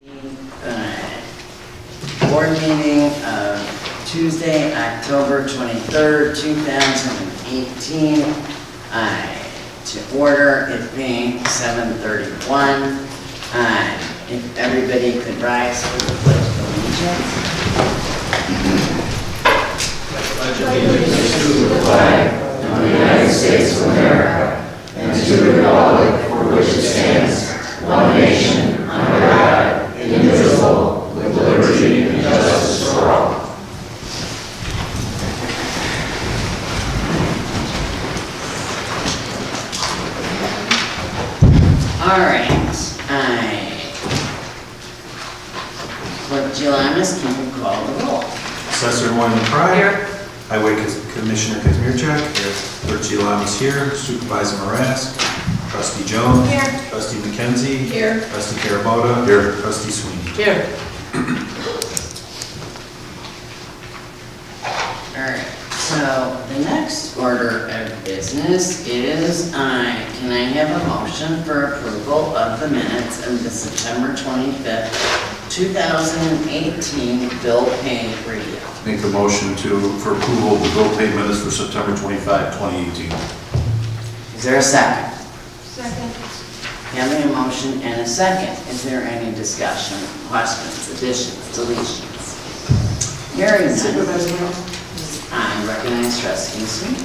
Board meeting of Tuesday, October 23rd, 2018, to order, it being 7:31. If everybody could rise for the Pledge of Allegiance. Pledge allegiance to the flag of the United States of America and to the republic for which it stands, one nation, under God, indivisible, with liberty and justice for all. All right. Clerk Gilamis, can you call the roll? Assessor Wyman Fry. Here. Highway Commissioner Kazmierczak. Here. Clerk Gilamis here. Supervisor Marask. Trustee Jones. Here. Trustee McKenzie. Here. Trustee Carabota. Here. Trustee Sweeney. Here. All right, so the next order of business is, can I have a motion for approval of the minutes of the September 25th, 2018 bill pay review? Make a motion for approval of the bill pay minutes for September 25, 2018. Is there a second? Second. Having a motion and a second, is there any discussion, questions, additions, deletions? Hearing none. I recognize Trustee Sweeney.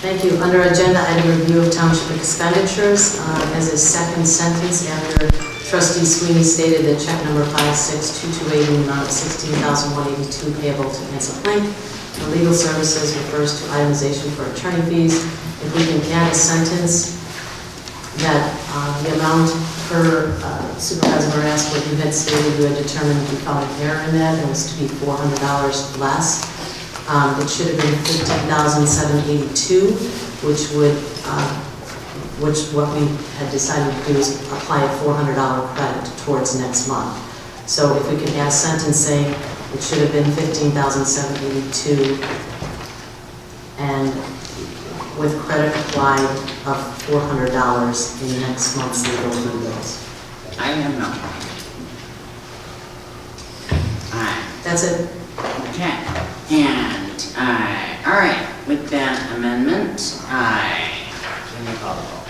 Thank you. Under agenda item review of township expenditures, as a second sentence after Trustee Sweeney stated that check number 56228 in the amount of $16,182 payable to Pencil Link for legal services refers to itemization for attorney fees. If we can add a sentence that the amount per Supervisor Marask, what you had stated, you had determined you found an error in that, and it was to be $400 less. It should have been $15,782, which what we had decided to do is apply a $400 credit towards next month. So if we could add a sentence saying it should have been $15,782 and with credit applied of $400 in next month's legal fee bills. I have no. That's it. Okay, and all right, with that amendment, can you call the roll?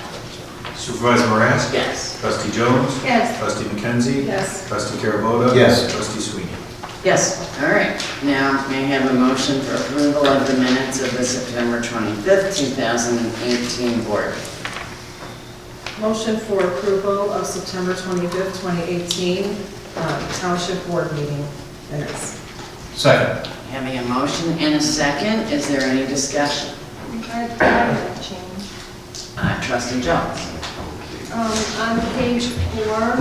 Supervisor Marask. Yes. Trustee Jones. Yes. Trustee McKenzie. Yes. Trustee Carabota. Yes. Trustee Sweeney. Yes. All right, now may I have a motion for approval of the minutes of the September 25th, 2018 board? Motion for approval of September 25th, 2018 Township Board meeting minutes. Second. Having a motion and a second, is there any discussion? I have a change. Trustee Jones. On page 4,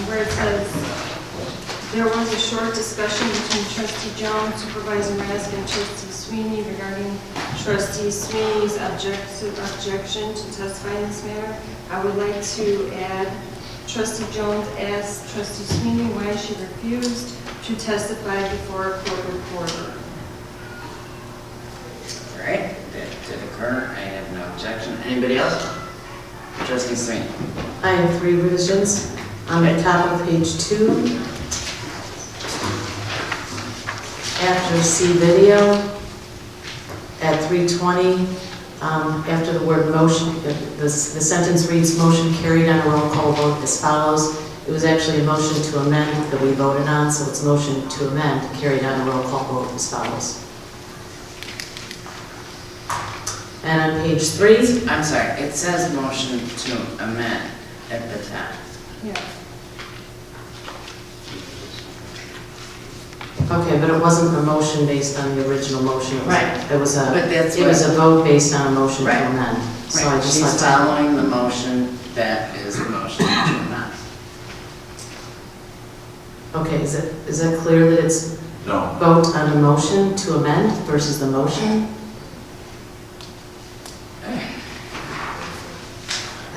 where it says, there was a short discussion between Trustee Jones, Supervisor Marask, and Trustee Sweeney regarding Trustee Sweeney's objection to testify in this matter. I would like to add, Trustee Jones asked Trustee Sweeney why she refused to testify before a court reporter. All right, that did occur. I have no objection. Anybody else? Trustee Sweeney. I have 3 revisions. On the top of page 2, after see video, at 3:20, after the word motion, the sentence reads motion carried on a roll call vote as follows. It was actually a motion to amend that we voted on, so it's motion to amend carried on a roll call vote as follows. And on page 3, I'm sorry, it says motion to amend at the top. Yeah. okay, but it wasn't a motion based on the original motion. Right. It was a But that's it was what- a vote based on a motion Right. to amend. So I Right, just she's let that. following the motion that is the motion to amend. Okay, is that clear that it's No. vote on a motion to amend versus the motion?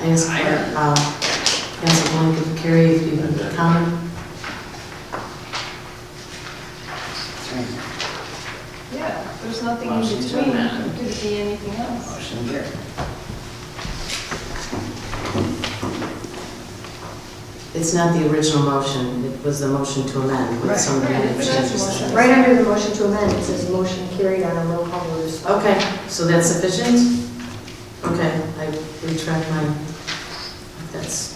I ask Council Blanket Carey if you can comment. Yeah, there's nothing in Motion to between. amend. Could it be anything else? Motion carried. It's not the original motion, it was the motion to amend with some minor changes. Right under the motion to amend, it says motion carried on a roll call vote. Okay, so that's sufficient? Okay, I retract my, that's,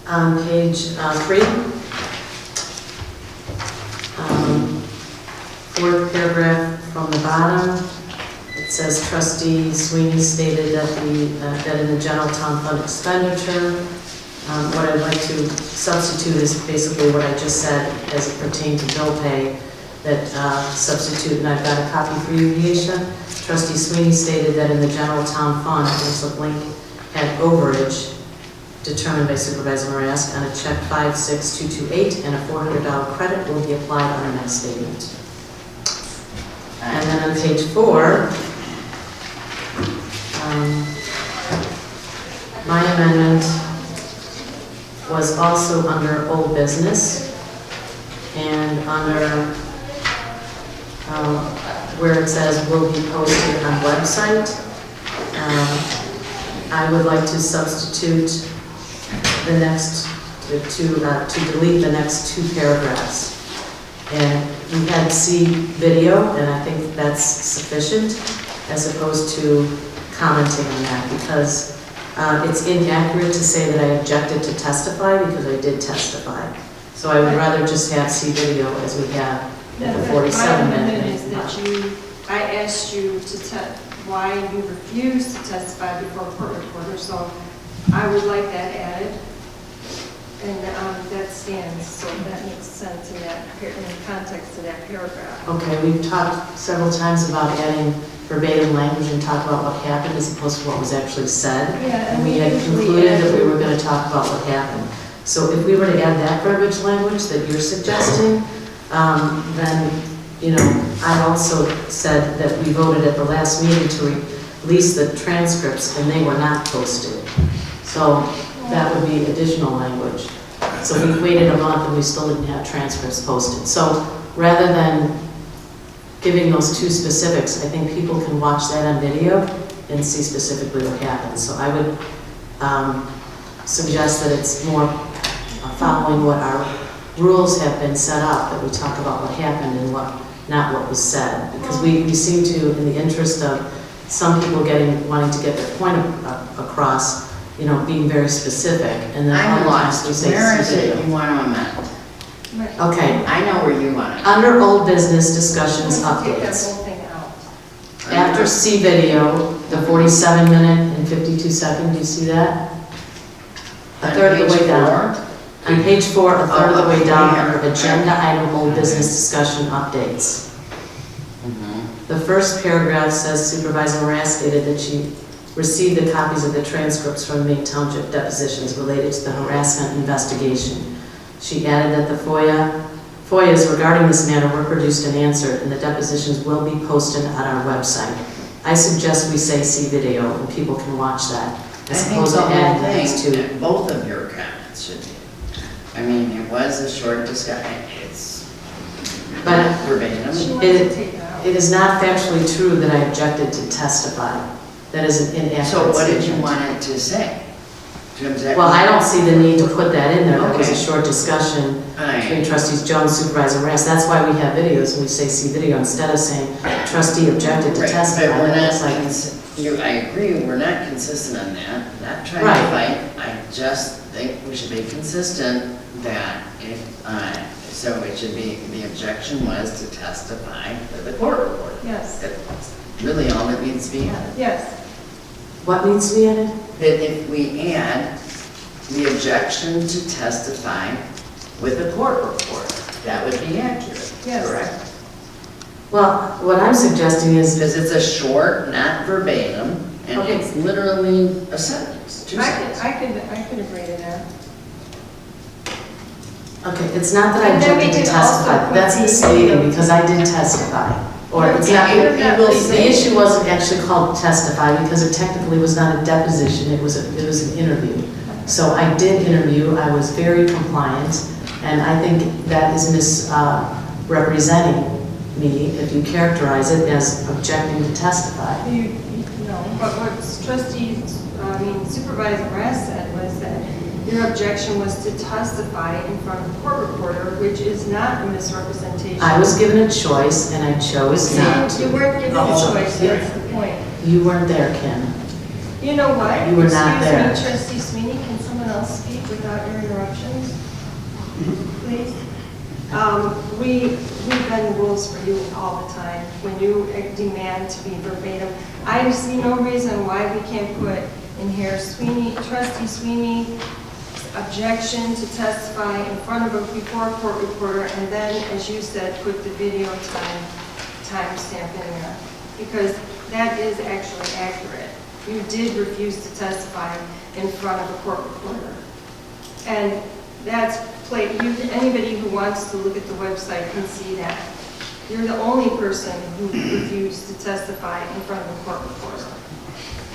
on page 3, fourth paragraph from the bottom, it says trustee Sweeney stated that that in the general town fund expenditure, what I'd like to substitute is basically what I just said as it pertained to bill pay, that substitute, and I've got a copy for you, Geisha. Trustee Sweeney stated that in the general town fund, Council Blink had overage determined by Supervisor Marask on a check 56228, and a $400 credit will be applied on the next statement. And then on page 4, my amendment was also under old business, and under where it says will be posted on website, I would like to substitute the next, to delete the next 2 paragraphs. And we had see video, and I think that's sufficient, as opposed to commenting on that, because it's inaccurate to say that I objected to testify, because I did testify. So I would rather just have see video as we have at the 47 My minute. amendment is that I asked you to why you refused to testify before court reporter, so I would like that added. And that stands, so that makes sense in the context of that paragraph. Okay, we've talked several times about adding verbatim language and talk about what happened as opposed to what was actually said. Yeah, And we had concluded that we were going to talk about what happened. So if we were to add that verbiage language that you're suggesting, then, you know, I also said that we voted at the last meeting to release the transcripts and they were not posted. So that would be additional language. So we waited a month and we still didn't have transcripts posted. So rather than giving those 2 specifics, I think people can watch that on video and see specifically what happened. So I would suggest that it's more following what our rules have been set up, that we talk about what happened and not what was said. Because we seem to, in the interest of some people wanting to get their point across, you know, being very specific, and then I'm other times lost. we say Where is see it video. you want to amend? Right. Okay, I know where you want it. under old business discussions Take that updates, whole thing out. after see video, the 47 minute and 52 second, do you see that? A third of the way down. On page 4, a third of the way down, under agenda item old business discussion updates. The first paragraph says Supervisor Marask stated that she received the copies of the transcripts from Maine Township depositions related to the harassment investigation. She added that the FOIAs regarding this matter were produced and answered, and the depositions will be posted on our website. I suggest we say see video, and people can watch that, I as think opposed the to whole adding the next thing, 2. both of your comments should be. I mean, it was a short discussion, it's But not verbatim. She wants It- to take that out. It is not factually true that I objected to testify. That is an inaccurate So what did you statement. want it to say? To object- Well, I don't see the need to put that in there. That was a Okay. short discussion between I, trustees Jones, Supervisor Reyes. That's why we have videos and we say see video instead of saying trustee objected to right, testify. but we're That's not, like, I agree, we're not consistent on that, not trying to Right. fight. I just think we should be consistent that if, so it should be, the objection was to testify to the court report. Yes, That's really all that needs to be added. yes. what needs to be added? That if we add the objection to testify with a court report, that would be accurate, Yes. correct? Well, what I'm suggesting is, Because it's a short, not verbatim, and Okay. it's literally a sentence, 2 sentences. I could agree to that. okay, it's not that I And then we objected to could also testify. put That's the misleading video. because I did testify. Or it's Yeah, not, it will say- the issue wasn't actually called testify because it technically was not a deposition, it was an interview. So I did interview, I was very compliant, and I think that is misrepresenting me if you characterize it as objecting to testify. No. But what Supervisor Rath said was that your objection was to testify in front of the court reporter, which is not a misrepresentation. I was given a choice and I chose not See, you to. weren't given a choice, that's the point. You weren't there, Kim. You know what? You were not there. Excuse me, Trustee Sweeney, can someone else speak without your interruptions? Please? We bend rules for you all the time when you demand to be verbatim. I see no reason why we can't put in here Trustee Sweeney objection to testify in front of a court reporter, and then, as you said, put the video timestamp in there, because that is actually accurate. You did refuse to testify in front of a court reporter, and that's anybody who wants to look at the website can see that. You're the only person who refused to testify in front of a court reporter.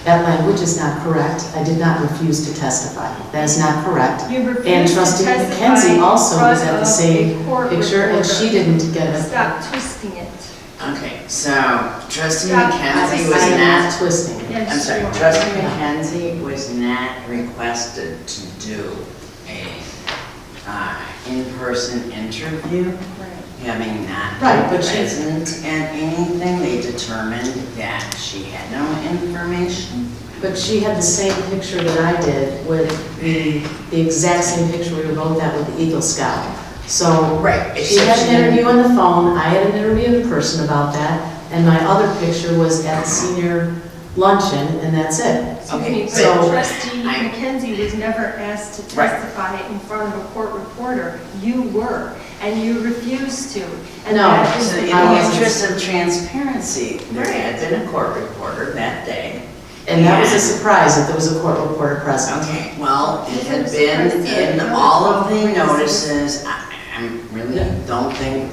That language is not correct. I did not refuse to testify. That is not correct. You refused And to Trustee testify McKenzie also was in at the front of same a court picture, and reporter. she didn't get it. Stop twisting it. Okay, so Trustee Stop. McKenzie I was am not, not twisting it. I'm sorry, you are. Trustee McKenzie was not requested to do a in-person interview, Right. having not Right, been but she- present at anything. They determined that she had no information. But she had the same picture that I did with the exact same picture we were both at with the Eagle Scout. So Right, she except had she an interview didn't- on the phone, I had an interview in person about that, and my other picture was at the senior luncheon, and that's it. Excuse Okay, me, but so- Trustee I- McKenzie was never asked to Right. testify in front of a court reporter. You were, and you refused to. And No, that is So in the I the wasn't. interest of transparency, there Right. had been a court reporter that day. And that was a And- surprise that there was a court reporter present. Okay, well, it had Is been it in surprised? all of the notices. I really don't think,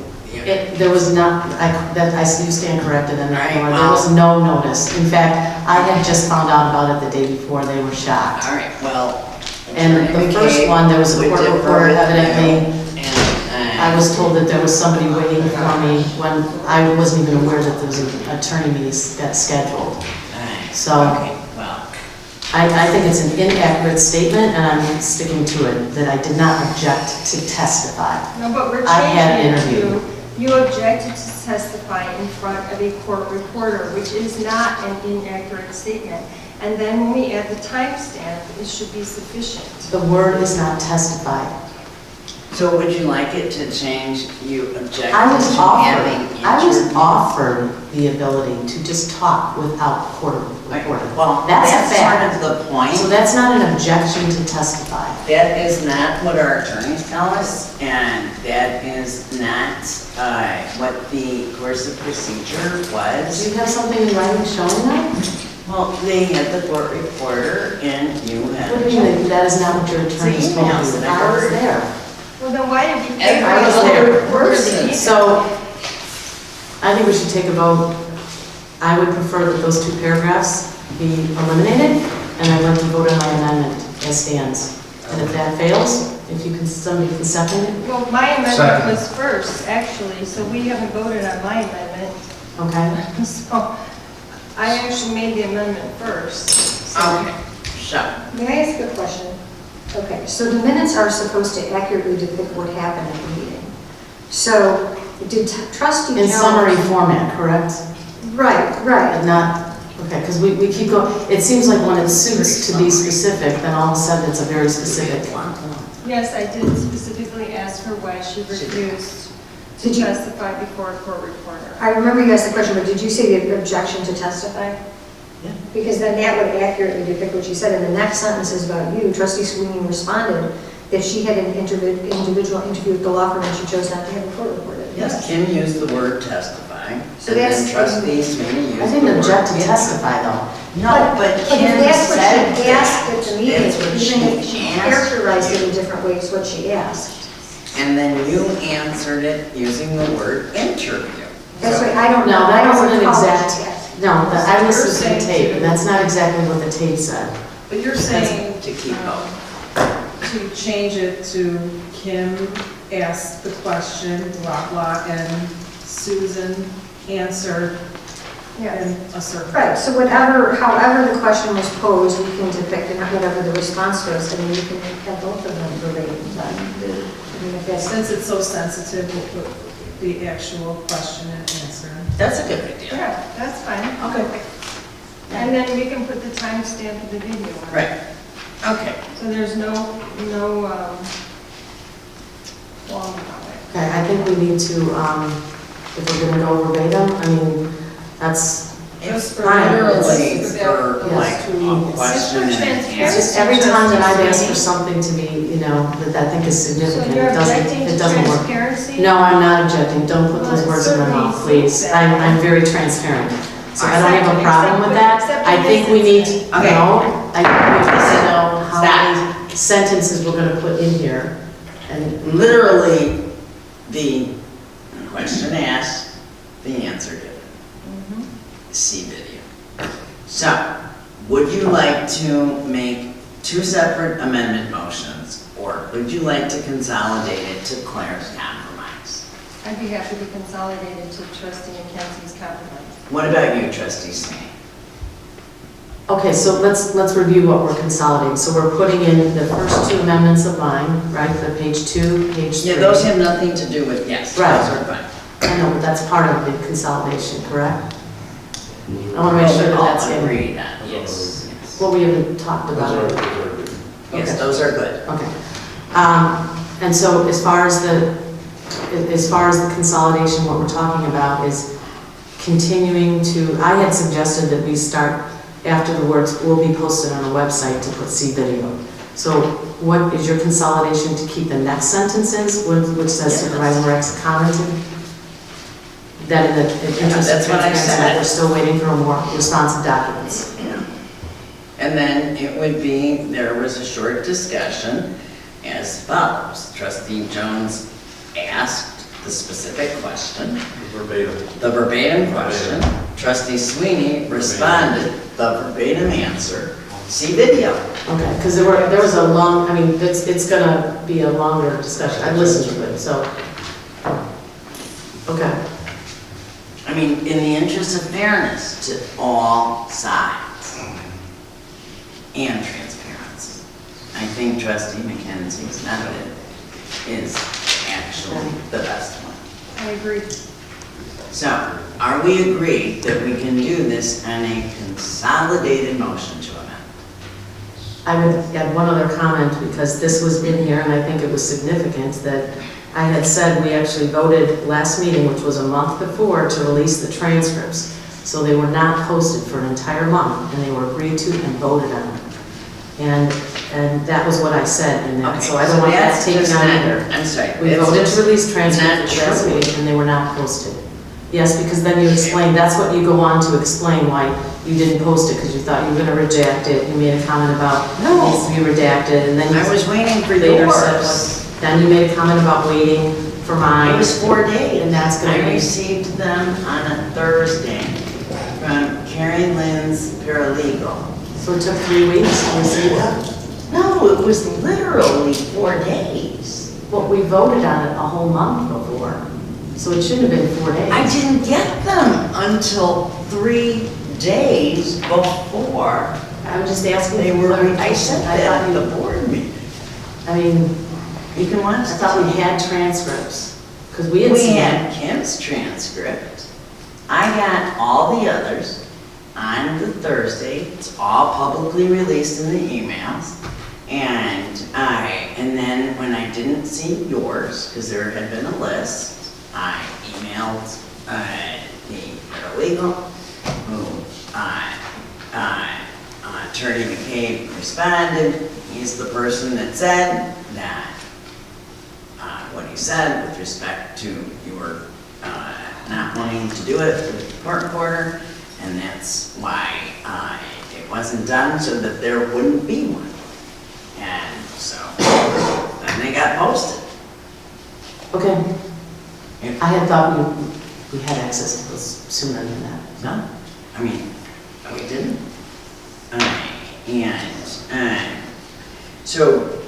There was not, you stand corrected in that, Right, Laura. well- There was no notice. In fact, I had just found out about it the day before they were shot. all right, well. And the first one, there was a would court defer reporter to evidently. you, I was told that there was somebody waiting for me when I wasn't even aware that there was an attorney meeting that scheduled. So- Okay, well, I think it's an inaccurate statement, and I'm sticking to it, that I did not object to testify. No, but we're I had an changing it interview. to, you objected to testify in front of a court reporter, which is not an inaccurate statement. And then when we add the timestamp, it should be sufficient. The word is not testified. so would you like it to change, you object I was to having interview? offered the ability to just talk without court reporter. Well, That's a that's fact. sort of the point. So that's not an objection to testify. That is not what our attorneys tell us, and that is not what the course of procedure Do was. you have something in writing showing that? Well, they had the court reporter, and you had. What do you mean, that is not what your attorneys told emails you? that I I was heard. there. Well, then why did you pay for I was the there. reporter to email? So, I think we should take a vote. I would prefer that those two paragraphs be eliminated, and I'd like to vote on my amendment as stands. And if that fails, if you can, somebody can second it, Well, my amendment Second. was first, actually, so we haven't voted on my amendment. okay? So I actually made the amendment first. So Okay, so, May I ask a question? Okay, so the minutes are supposed to accurately depict what happened at the meeting. So did trustee In Jones... summary format, correct? Right, right. But not, okay, because we keep going, it seems like when it suits to be specific, then all of a sudden it's a very specific. Yes, I did specifically ask her why she refused to Did you- testify before a court reporter. I remember you asked the question, but did you say the objection to testify? Yeah. Because then that would accurately depict what you said. And the next sentence is about you. Trustee Sweeney responded that she had an individual interview with the law firm and she chose not to have a court reporter. yes, Kim used the word testify, So and then that's- trustee Sweeney used the I word. didn't object to interview. testify though. No, but if Kim that's what said she asked at the meeting, that's what even if she she asked characterized it you. in different ways, what she asked. And then you answered it using the word interview. That's why I don't know. No, I that don't wasn't an recall what exact, she asked. no, I You're listened to the saying tape, to- and that's not exactly what the tape said. But you're saying To keep up. to change it to Kim asked the question, blah, blah, and Susan answered Yes. in a certain. Right, so however the question was posed, we can depict it, whatever the response was, I mean, you can have both of them verbatim. I mean, if that's, Since it's so sensitive, we'll put the actual question and answer. That's a good idea. Yeah, that's fine. Okay. And then we can put the timestamp of the video on. Right, okay. So there's no long about it. Okay, I think we need to, if we're gonna go verbatim, I mean, that's, It's for literally it's- for like yes, a question and transparency. it's answer. just every time that I've asked for something to be, you know, that I think is So significant, you're it objecting to doesn't work. transparency? No, I'm not objecting, don't put those Well, it words in my mouth, certainly please. seems that. I'm very transparent, so I don't have a problem with that. Except I think we need to Okay. know, I think we need to know how Stop. many sentences we're gonna put in here. And Literally, the question asked, the answer given. See video. So, would you like to make two separate amendment motions, or would you like to consolidate it to Claire's compromise? I'd be happy to consolidate it to trustee McKenzie's compromise. What about you, trustee Sneed? Okay, so let's review what we're consolidating. So we're putting in the first two amendments of mine, right, the page 2, page 3. Yeah, those have nothing to do with, yes, Right. those are fine. I know, but that's part of the consolidation, correct? I want to make sure that that's All in. agreed on, yes, yes. Well, we haven't talked about it. Yes, Okay. those are good. Okay. And so as far as the consolidation, what we're talking about is continuing to, I had suggested that we start after the words will be posted on the website to put see video. So what is your consolidation to keep the next sentences, which says Yes. Supervisor Rex commented? That in the interest of that's what I transparency, said. that we're still waiting for more responsive documents. Yeah. And then it would be, there was a short discussion as follows. Trustee Jones asked the specific question, Verbatim. the verbatim question. Trustee Sweeney responded the verbatim answer. See video. Okay, because there was a long, I mean, it's gonna be a longer discussion. I listened to it, so. Okay. I mean, in the interest of fairness to all sides and transparency, I think trustee McKenzie's method is actually the best one. I agree. So, are we agreed that we can do this on a consolidated motion to amend? I would add one other comment, because this was in here, and I think it was significant, that I had said we actually voted last meeting, which was a month before, to release the transcripts. So they were not posted for an entire month, and they were agreed to and voted on. And that was what I said in that, Okay, so I don't want that that's taken just out not- either. I'm sorry. We that's voted just to release transcripts not last true. meeting, and they were not posted. Yes, because then you explain, that's what you go on to explain why you didn't post it, because you thought you were gonna reject it. You made a comment about it No. needs to be redacted, and then you I was waiting for later said, yours. then you made a comment about waiting for It mine. was 4 days. And that's gonna I be- received them on a Thursday from Carrie Lynn's paralegal. So it took 3 weeks to receive it? No, it was literally 4 days. Well, we voted on it a whole month before, so it shouldn't have been 4 days. I didn't get them until 3 days before I was just asking. they were, I said I that thought at the you- board meeting. I mean, You can watch. I thought we had transcripts, because we had We seen had it. Kim's transcript. I got all the others on the Thursday. It's all publicly released in the emails. And then when I didn't see yours, because there had been a list, I emailed the paralegal, who Attorney McCabe responded. He's the person that said that what he said with respect to your not wanting to do it with the court reporter, and that's why it wasn't done, so that there wouldn't be one. And so, then they got posted. Okay. I had thought we had access to this sooner than that. No, I mean, we didn't. So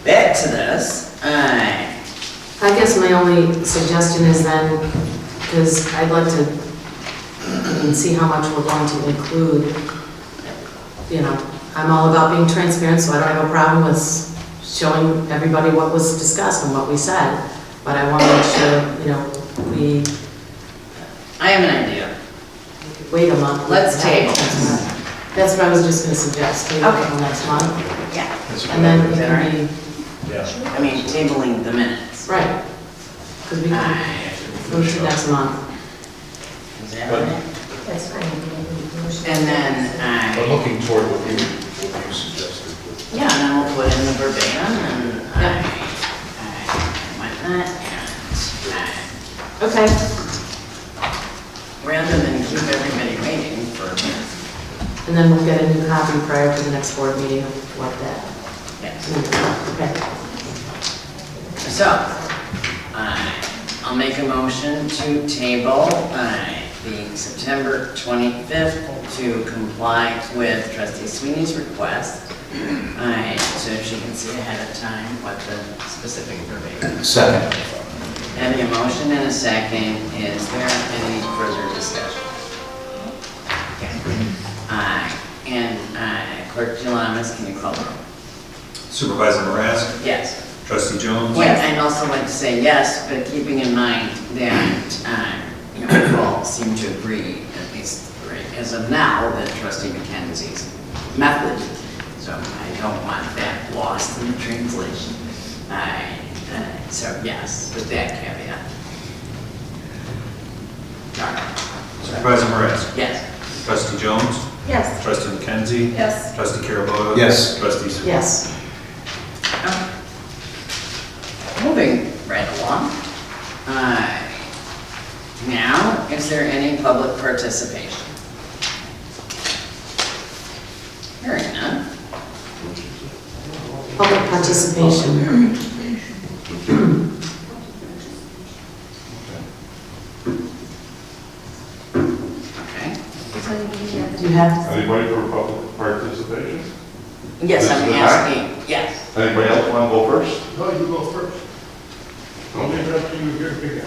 back to this. I guess guess my only suggestion is then, because I'd like to, see how much we're going to include. You know, I'm all about being transparent, so I don't have a problem with showing everybody what was discussed and what we said. But I want to make sure, we I have an idea. wait a month. Let's table. That's what I was just going to suggest, table Okay. until next month. Yeah. And then it Is that can be, I mean, tabling the minutes. right, because we can go to next month. Is that right? That's fine. And then, But looking toward what you suggested. yeah, and then we'll put in the verbatim and whatnot, and Okay. rather than keep everybody waiting for a minute. And then we'll get a new copy prior to the next board meeting of what that. Yes. Okay. So, I'll make a motion to table the September 25th to comply with Trustee Sweeney's request, so she can see ahead of time what the specific verbatim. Second. Having a motion and a second, is there any further discussion? Okay. And Clerk Gilamas, can you call the roll? Supervisor Marask, Yes. Trustee Jones. Well, I'd also like to say yes, but keeping in mind that, we all seem to agree, at least right as of now, that Trustee McKenzie's method. So I don't want that lost in the translation. So yes, with that caveat. All right. Supervisor Marask, Yes. Trustee Jones, Yes. Trustee McKenzie, Yes. Trustee Carabota. Yes. Trustee Sweeney. Yes. Moving right along. Now, is there any public participation? Hearing none. Public participation. Okay. Do you have, Anybody for public participation? Yes, This I'm is the asking, yes. Anybody else want to go first? No, you go first. Don't interrupt you, you're big.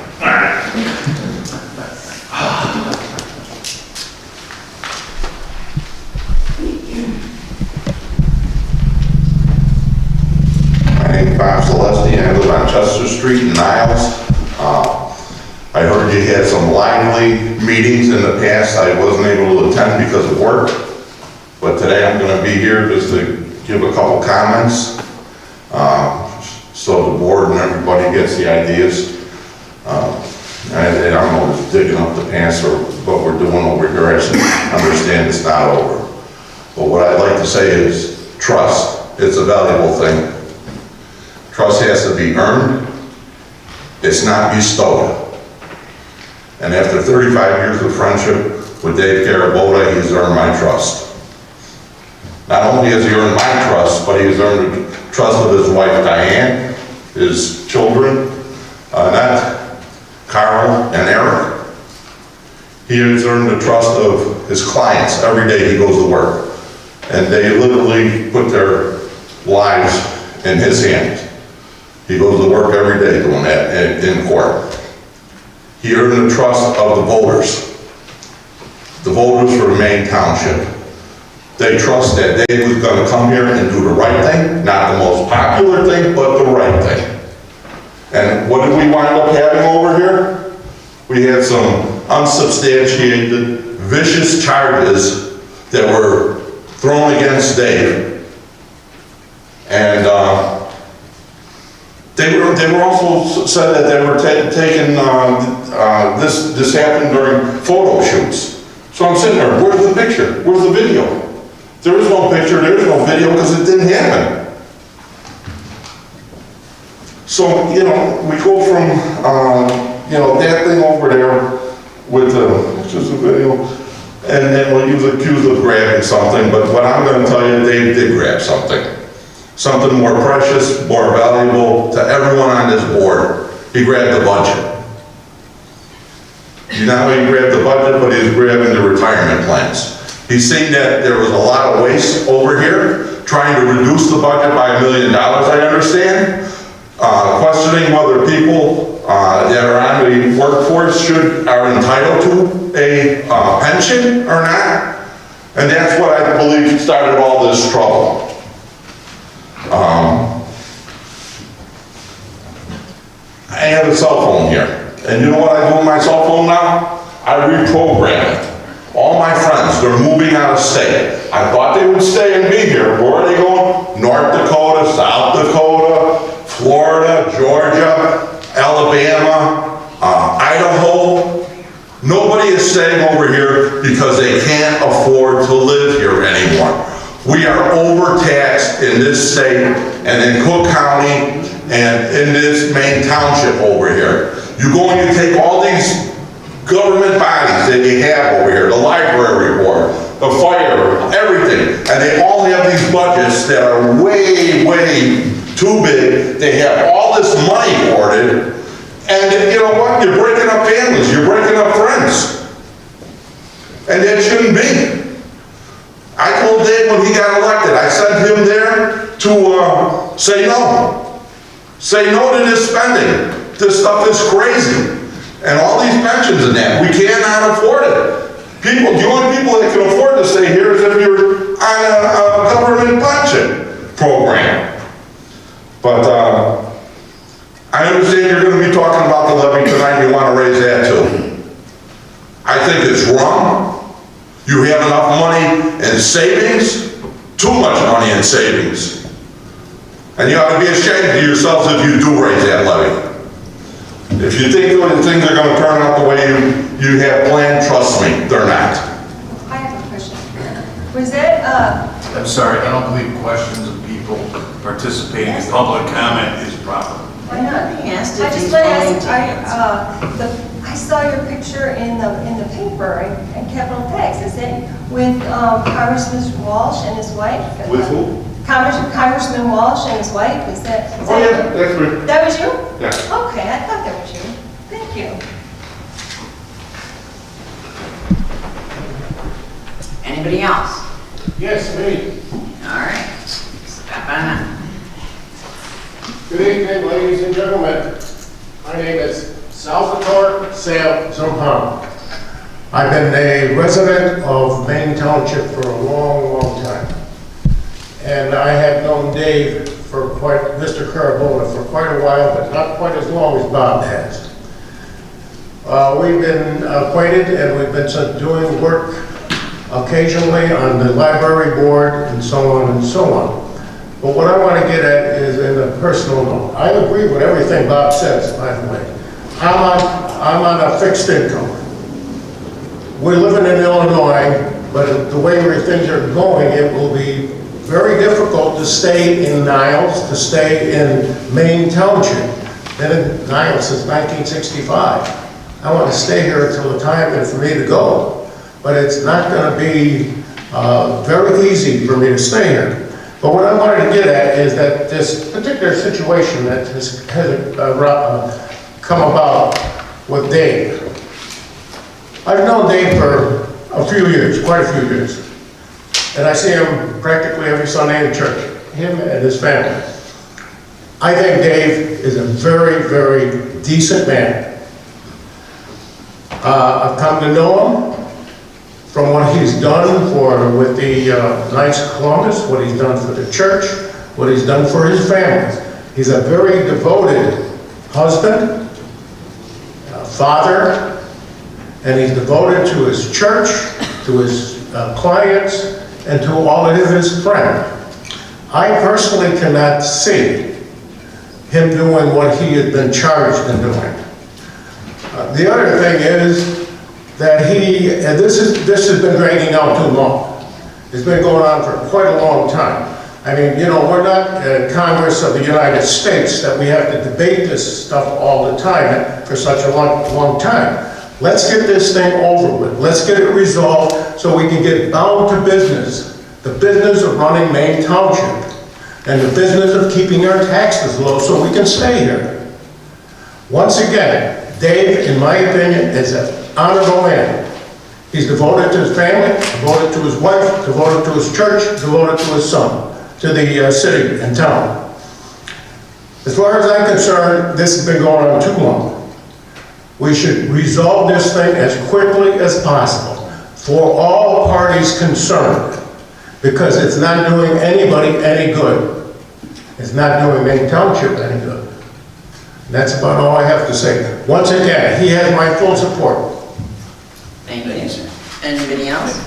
My name's Bob Celesti, I live on Chester Street in Niles. I heard you had some lively meetings in the past. I wasn't able to attend because of work, but today I'm going to be here just to give a couple comments, so the board and everybody gets the ideas. I don't know if it's digging up the pants or what we're doing over here. I should understand it's not over. But what I'd like to say is trust. It's a valuable thing. Trust has to be earned. It's not bestowed. And after 35 years of friendship with Dave Carabota, he has earned my trust. Not only has he earned my trust, but he has earned the trust of his wife Diane, his children, Annette, Carl, and Eric. He has earned the trust of his clients every day he goes to work. And they literally put their lives in his hands. He goes to work every day doing that in court. He earned the trust of the voters. The voters for Maine Township. They trust that Dave was going to come here and do the right thing, not the most popular thing, but the right thing. And what did we wind up having over here? We had some unsubstantiated, vicious charges that were thrown against Dave. And they were also said that they were taking, this happened during photo shoots. So I'm sitting there, where's the picture? Where's the video? There is no picture, there is no video because it didn't happen. So, we go from, that thing over there with just a video, and then he was accused of grabbing something, but what I'm going to tell you, they did grab something. Something more precious, more valuable to everyone on this board. He grabbed the budget. Not only grabbed the budget, but he was grabbing the retirement plans. He's seen that there was a lot of waste over here, trying to reduce the budget by $1 million, I understand. questioning whether people that are on the workforce are entitled to a pension or not. And that's what I believe started all this trouble. I have a cell phone here. And you know what I do with my cell phone now? I reprogram it. All my friends, they're moving out of state. I thought they would stay and be here. Where are they going? North Dakota, South Dakota, Florida, Georgia, Alabama, Idaho. Nobody is staying over here because they can't afford to live here anymore. We are overtaxed in this state and in Cook County and in this Maine Township over here. You go and you take all these government bodies that you have over here, the library board, the fire, everything, and they all have these budgets that are way, way too big. They have all this money hoarded, and you know what? You're breaking up families, you're breaking up friends. And that shouldn't be. I told Dave when he got elected, I sent him there to say no. Say no to this spending. This stuff is crazy. And all these pensions and that, we cannot afford it. People, the only people that can afford to stay here is if you're on a government pension program. But I understand you're going to be talking about the levy tonight, you want to raise that too. I think it's wrong. You have enough money in savings, too much money in savings. And you ought to be ashamed of yourselves if you do raise that levy. If you think that things are going to turn out the way you have planned, trust me, they're not. I have a question. Was that, I'm sorry, I don't believe questions of people participating in public comment is proper. why not? He asked I if just he's want willing to to answer. ask, I saw your picture in the paper, in capital text. Is that with Congressman Walsh and his wife? With who? Congressman Walsh and his wife, is that? Oh yeah, that's me. That was you? Yeah. Okay, I thought that was you. Thank you. Anybody else? Yes, me. All right, step on up. Good evening, ladies and gentlemen. My name is Salvatore Sam Zumham. I've been a resident of Maine Township for a long, long time. And I have known Dave for Mr. Carabona for quite a while, but not quite as long as Bob has. We've been acquainted and we've been doing work occasionally on the library board and so on and so on. But what I want to get at is in a personal note. I agree with everything Bob says, by the way. I'm on a fixed income. We're living in Illinois, but the way things are going, it will be very difficult to stay in Niles, to stay in Maine Township. Been in Niles since 1965. I want to stay here until the time is for me to go. But it's not going to be very easy for me to stay here. But what I wanted to get at is that this particular situation that has come about with Dave. I've known Dave for a few years, quite a few years. And I see him practically every Sunday in church, him and his family. I think Dave is a very, very decent man. I've come to know him from what he's done with the Knights of Columbus, what he's done for the church, what he's done for his family. He's a very devoted husband, father, and he's devoted to his church, to his clients, and to all of his friends. I personally cannot see him doing what he has been charged in doing. The other thing is that this has been dragging out too long. It's been going on for quite a long time. I mean, you know, we're not in Congress of the United States that we have to debate this stuff all the time for such a long time. Let's get this thing over with. Let's get it resolved so we can get down to business. The business of running Maine Township and the business of keeping our taxes low so we can stay here. Once again, Dave, in my opinion, is an honorable man. He's devoted to his family, devoted to his wife, devoted to his church, devoted to his son, to the city and town. As far as I'm concerned, this has been going on too long. We should resolve this thing as quickly as possible for all parties concerned, because it's not doing anybody any good. It's not doing Maine Township any good. That's about all I have to say. Once again, he has my full support. Thank you. Anybody else?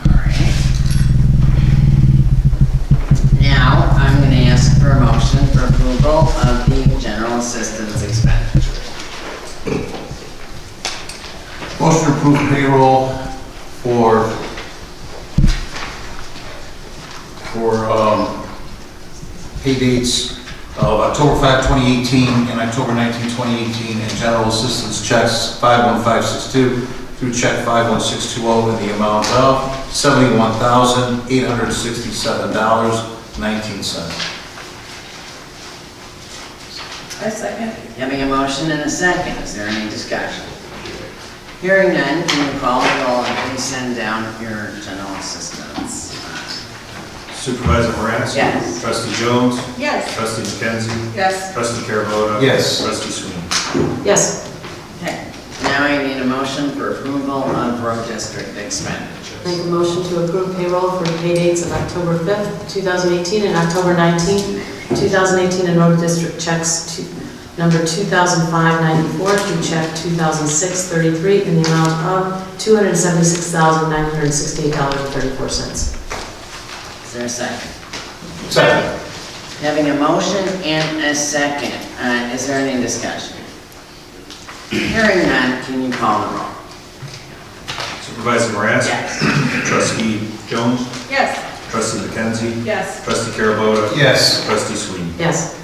All right. Now, I'm going to ask for a motion for approval of the general assistance expenditure. Motion to approve payroll for pay dates of October 5, 2018 and October 19, 2018, and general assistance checks 51562 through check 51620 in the amount of $71,867.19. I second. Having a motion and a second, is there any discussion? Hearing none, can you call the roll and please send down your general assistance? Supervisor Moran? Yes. Trustee Jones? Yes. Trustee McKenzie? Yes. Trustee Carabota? Yes. Trustee Sweeney? Yes. Okay, now I need a motion for approval of road district expenditures. Make a motion to approve payroll for pay dates of October 5th, 2018 and October 19th, 2018, and road district checks number 2005-94 through check 2006-33 in the amount of $276,968.34. Is there a second? Second. Having a motion and a second, is there any discussion? Hearing none, can you call the roll? Supervisor Moran? Yes. Trustee Jones? Yes. Trustee McKenzie? Yes. Trustee Carabota? Yes. Trustee Sweeney? Yes.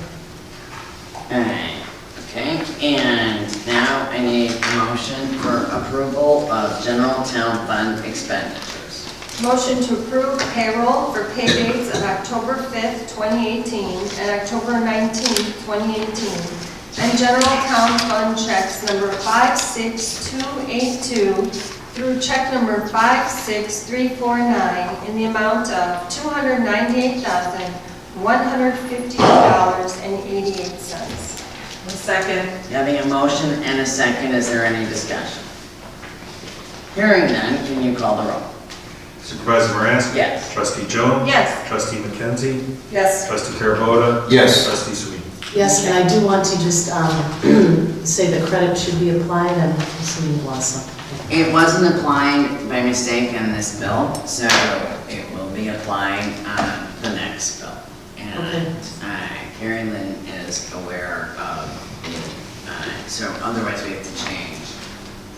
Alright, okay, and now I need a motion for approval of general town fund expenditures. Motion to approve payroll for pay dates of October 5th, 2018 and October 19th, 2018, and general town fund checks number 56282 through check number 56349 in the amount of $298,150.88. A second. Having a motion and a second, is there any discussion? Hearing none, can you call the roll? Supervisor Moran? Yes. Trustee Jones? Yes. Trustee McKenzie? Yes. Trustee Carabota? Yes. Trustee Sweeney? Yes, and I do want to just say the credit should be applied, and assuming it was something. It wasn't applied by mistake on this bill, so it will be applied on the next bill. And Carrie Lynn is aware of the, so otherwise we have to change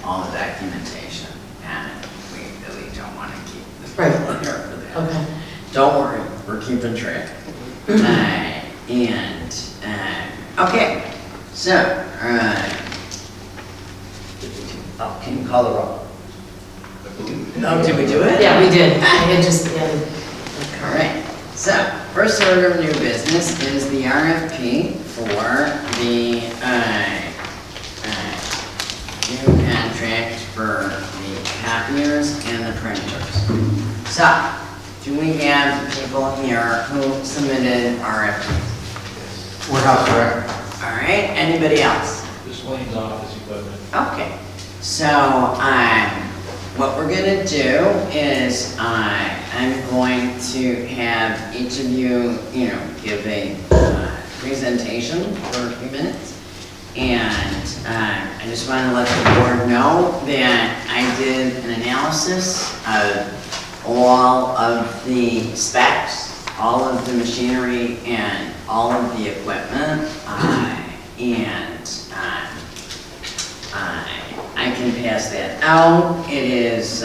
all the documentation, and we really don't want to keep this bill Right. under for that. Okay. Don't worry, we're keeping track. Okay, so, can you call the roll? Oh, did we do it? Yeah, we did. I had just added. All right, so first order of new business is the RFP for the new contract for the copiers and the printers. So, do we have people here who submitted RFPs? Warehouse Director. All right, anybody else? This Lane's office equipment. Okay, so what we're gonna do is I'm going to have each of you, give a presentation for a few minutes. And I just want to let the board know that I did an analysis of all of the specs, all of the machinery, and all of the equipment. I can pass that out. It is,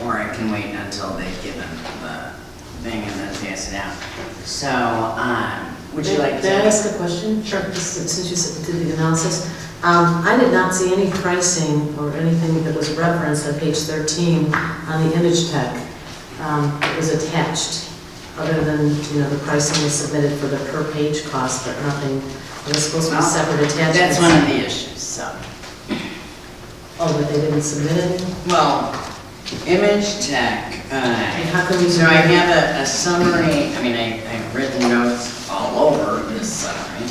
or I can wait until they've given the thing and then pass it out. So, would you like to? May I ask a question? Sure. Since you did the analysis, I did not see any pricing or anything that was referenced on page 13 on the image tech that was attached, other than, the pricing was submitted for the per page cost, but nothing, it was supposed to be separate attachments. That's one of the issues, so. Oh, but they didn't submit it? Well, Image Tech, how can we? so I have a summary, I mean, I've written notes all over this summary.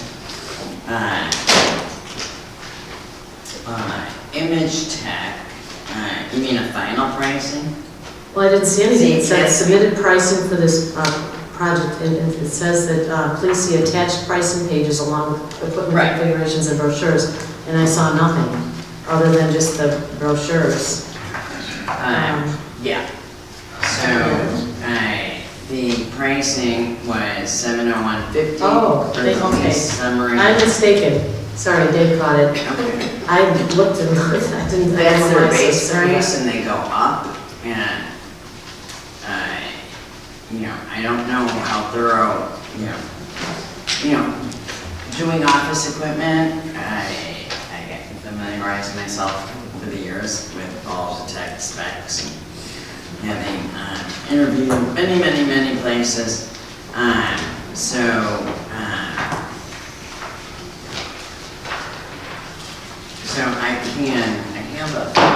Image Tech, you mean a final pricing? Well, I didn't see anything. It See, said that's- submitted pricing for this project. It says that please see attached pricing pages along with equipment Right. configurations and brochures. And I saw nothing other than just the brochures. Yeah. So, the pricing was $701.50 Oh, for okay. the summary. I'm mistaken. Sorry, Dave caught it. Okay. I looked and looked. I didn't. That's their memorize base this. price, and they go up, and, I don't know how thorough, doing office equipment, I get familiarized myself over the years with all the tech specs, and having interviewed many places, so I have a thing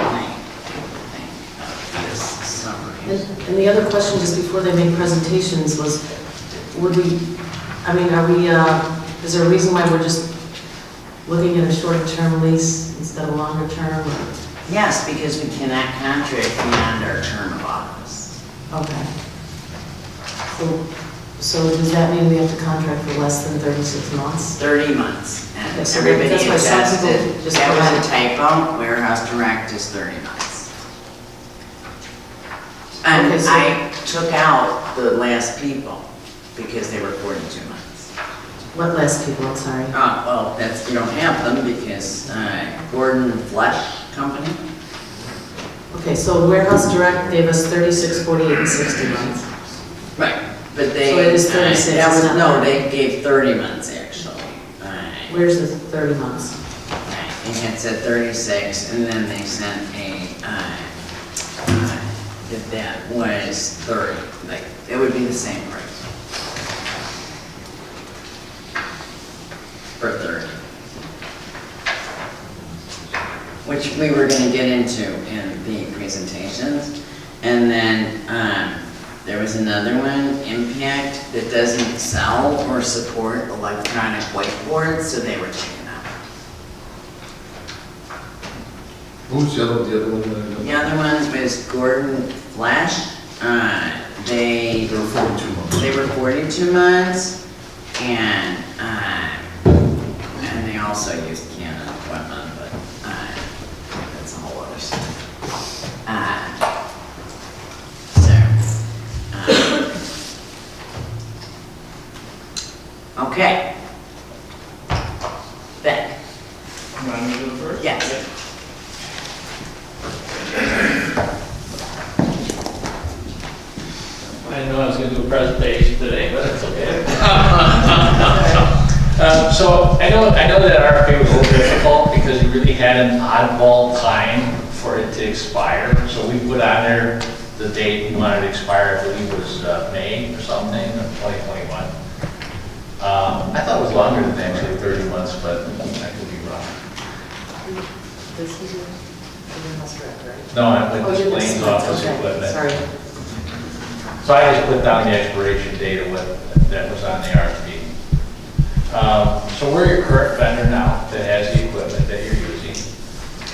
of this summary. And the other question, just before they make presentations, was, would we, is there a reason why we're just looking at a short-term lease instead of longer term? or- Yes, because we cannot contract beyond our term of office. Okay. So does that mean we have to contract for less than 36 months? 30 months, and Okay, so everybody that's why some people invested, just that go was ahead. a typo, warehouse direct is 30 months. And Okay, so- I took out the last people, because they were 42 months. What last people, I'm sorry? Well, you don't have them, because Gordon Flesh Company, Okay, so Warehouse Direct gave us 36, 48, and 60 months. right, but they. So it is 36, that was- it's not No, 30. they gave 30 months, actually. Where's the 30 months? Right, and it said 36, and then they sent that was 30, like, it would be the same price. For 30. Which we were gonna get into in the presentations. And then, there was another one, Impact, that doesn't sell or support electronic whiteboards, so they were taken out. Who's the other one? The other ones was Gordon Flash. They They were 42 months. They were 42 months, and they also used Canon equipment, but that's a whole other stuff. Okay. Ben. You want me to do it first? Yes. I didn't know I was going to do a presentation today, but it's okay. So I know that RFP was a little difficult because you really had an oddball time for it to expire. So we put on there the date we wanted to expire, I believe was May or something of 2021. I thought it was longer than actually 30 months, but I could be wrong. This is your Warehouse Direct, right? No, I'm with Oh, this you're the Plains Plains, office okay, equipment. sorry. So I just put down the expiration date of what that was on the RFP. So we're your current vendor now that has the equipment that you're using.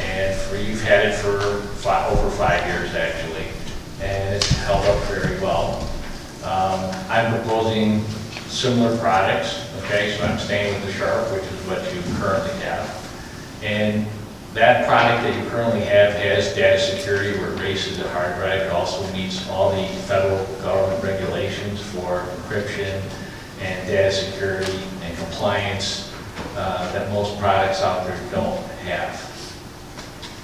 And you've had it for over 5 years actually. And it's held up very well. I'm proposing similar products, okay? So I'm staying with the Sharp, which is what you currently have. And that product that you currently have has data security where it races the hard drive. It also meets all the federal government regulations for encryption and data security and compliance that most products out there don't have.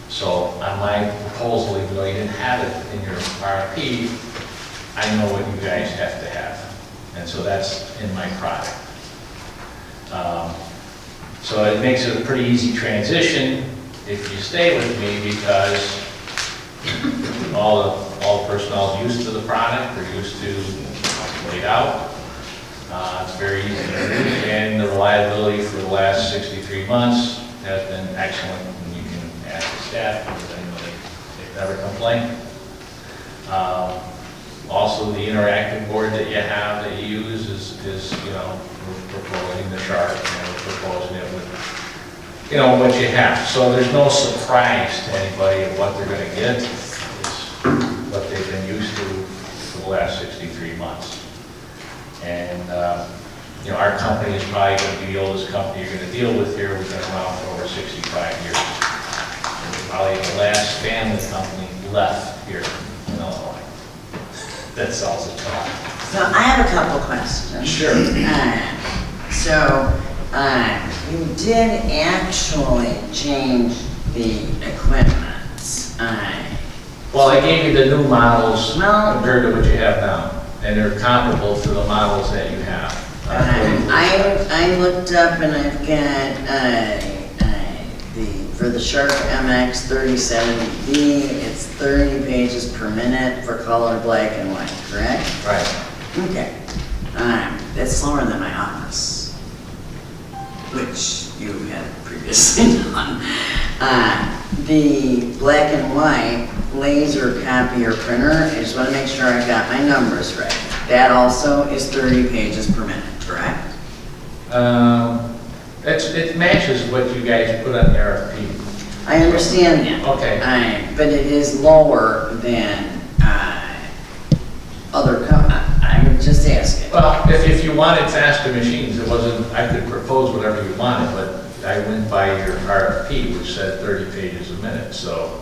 So on my proposal, even though you didn't have it in your RFP, I know what you guys have to have. And so that's in my product. So it makes it a pretty easy transition if you stay with me because all the personnel is used to the product, they're used to laid out. It's very easy to use, and the reliability for the last 63 months has been excellent. And you can ask the staff if anybody, they've never complained. Also, the interactive board that you have that you use is you know, we're proposing the chart, we're proposing it with, you know, what you have. So there's no surprise to anybody of what they're gonna get. It's what they've been used to for the last 63 months. And, you know, our company is probably gonna be the oldest company you're gonna deal with here. We've been around for over 65 years. And we're probably the last family company left here in Illinois that sells a truck. So I have a couple questions. Sure. You did actually change the equipment. Well, I gave you the new models Well- compared to what you have now, and they're comparable to the models that you have. I looked up and I've got for the Sharp MX 3070B, it's 30 pages per minute for color black and white, correct? Right. Okay. That's slower than my office, which you had previously done. The black and white laser copier printer, I just want to make sure I got my numbers right. That also is 30 pages per minute, correct? It matches what you guys put on the RFP. I understand that. Okay. But it is lower than other I'm just asking. Well, if you wanted faster machines, it wasn't, I could propose whatever you wanted, but I went by your RFP, which said 30 pages a minute, so.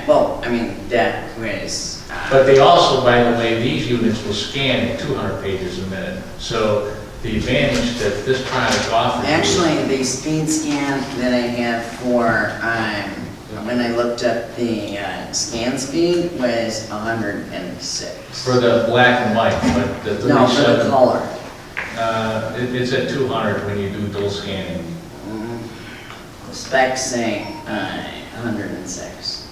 Well, I mean, that was. But they also, by the way, these units will scan at 200 pages a minute. So the advantage that this product offers. Actually, the speed scan that I have for, when I looked up the scan speed was 106. For the black and white, but the 37. No, for the color. It's at 200 when you do dual scanning. The specs say 106.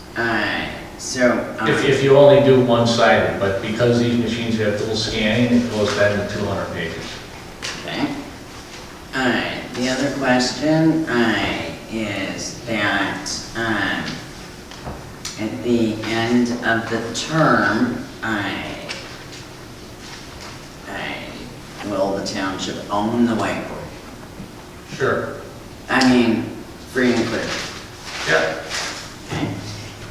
If you only do one-sided, but because these machines have dual scanning, it goes down to 200 pages. Okay. The other question is that at the end of the term, will the township own the whiteboard? Sure. I mean, free and clear. Yeah. Okay.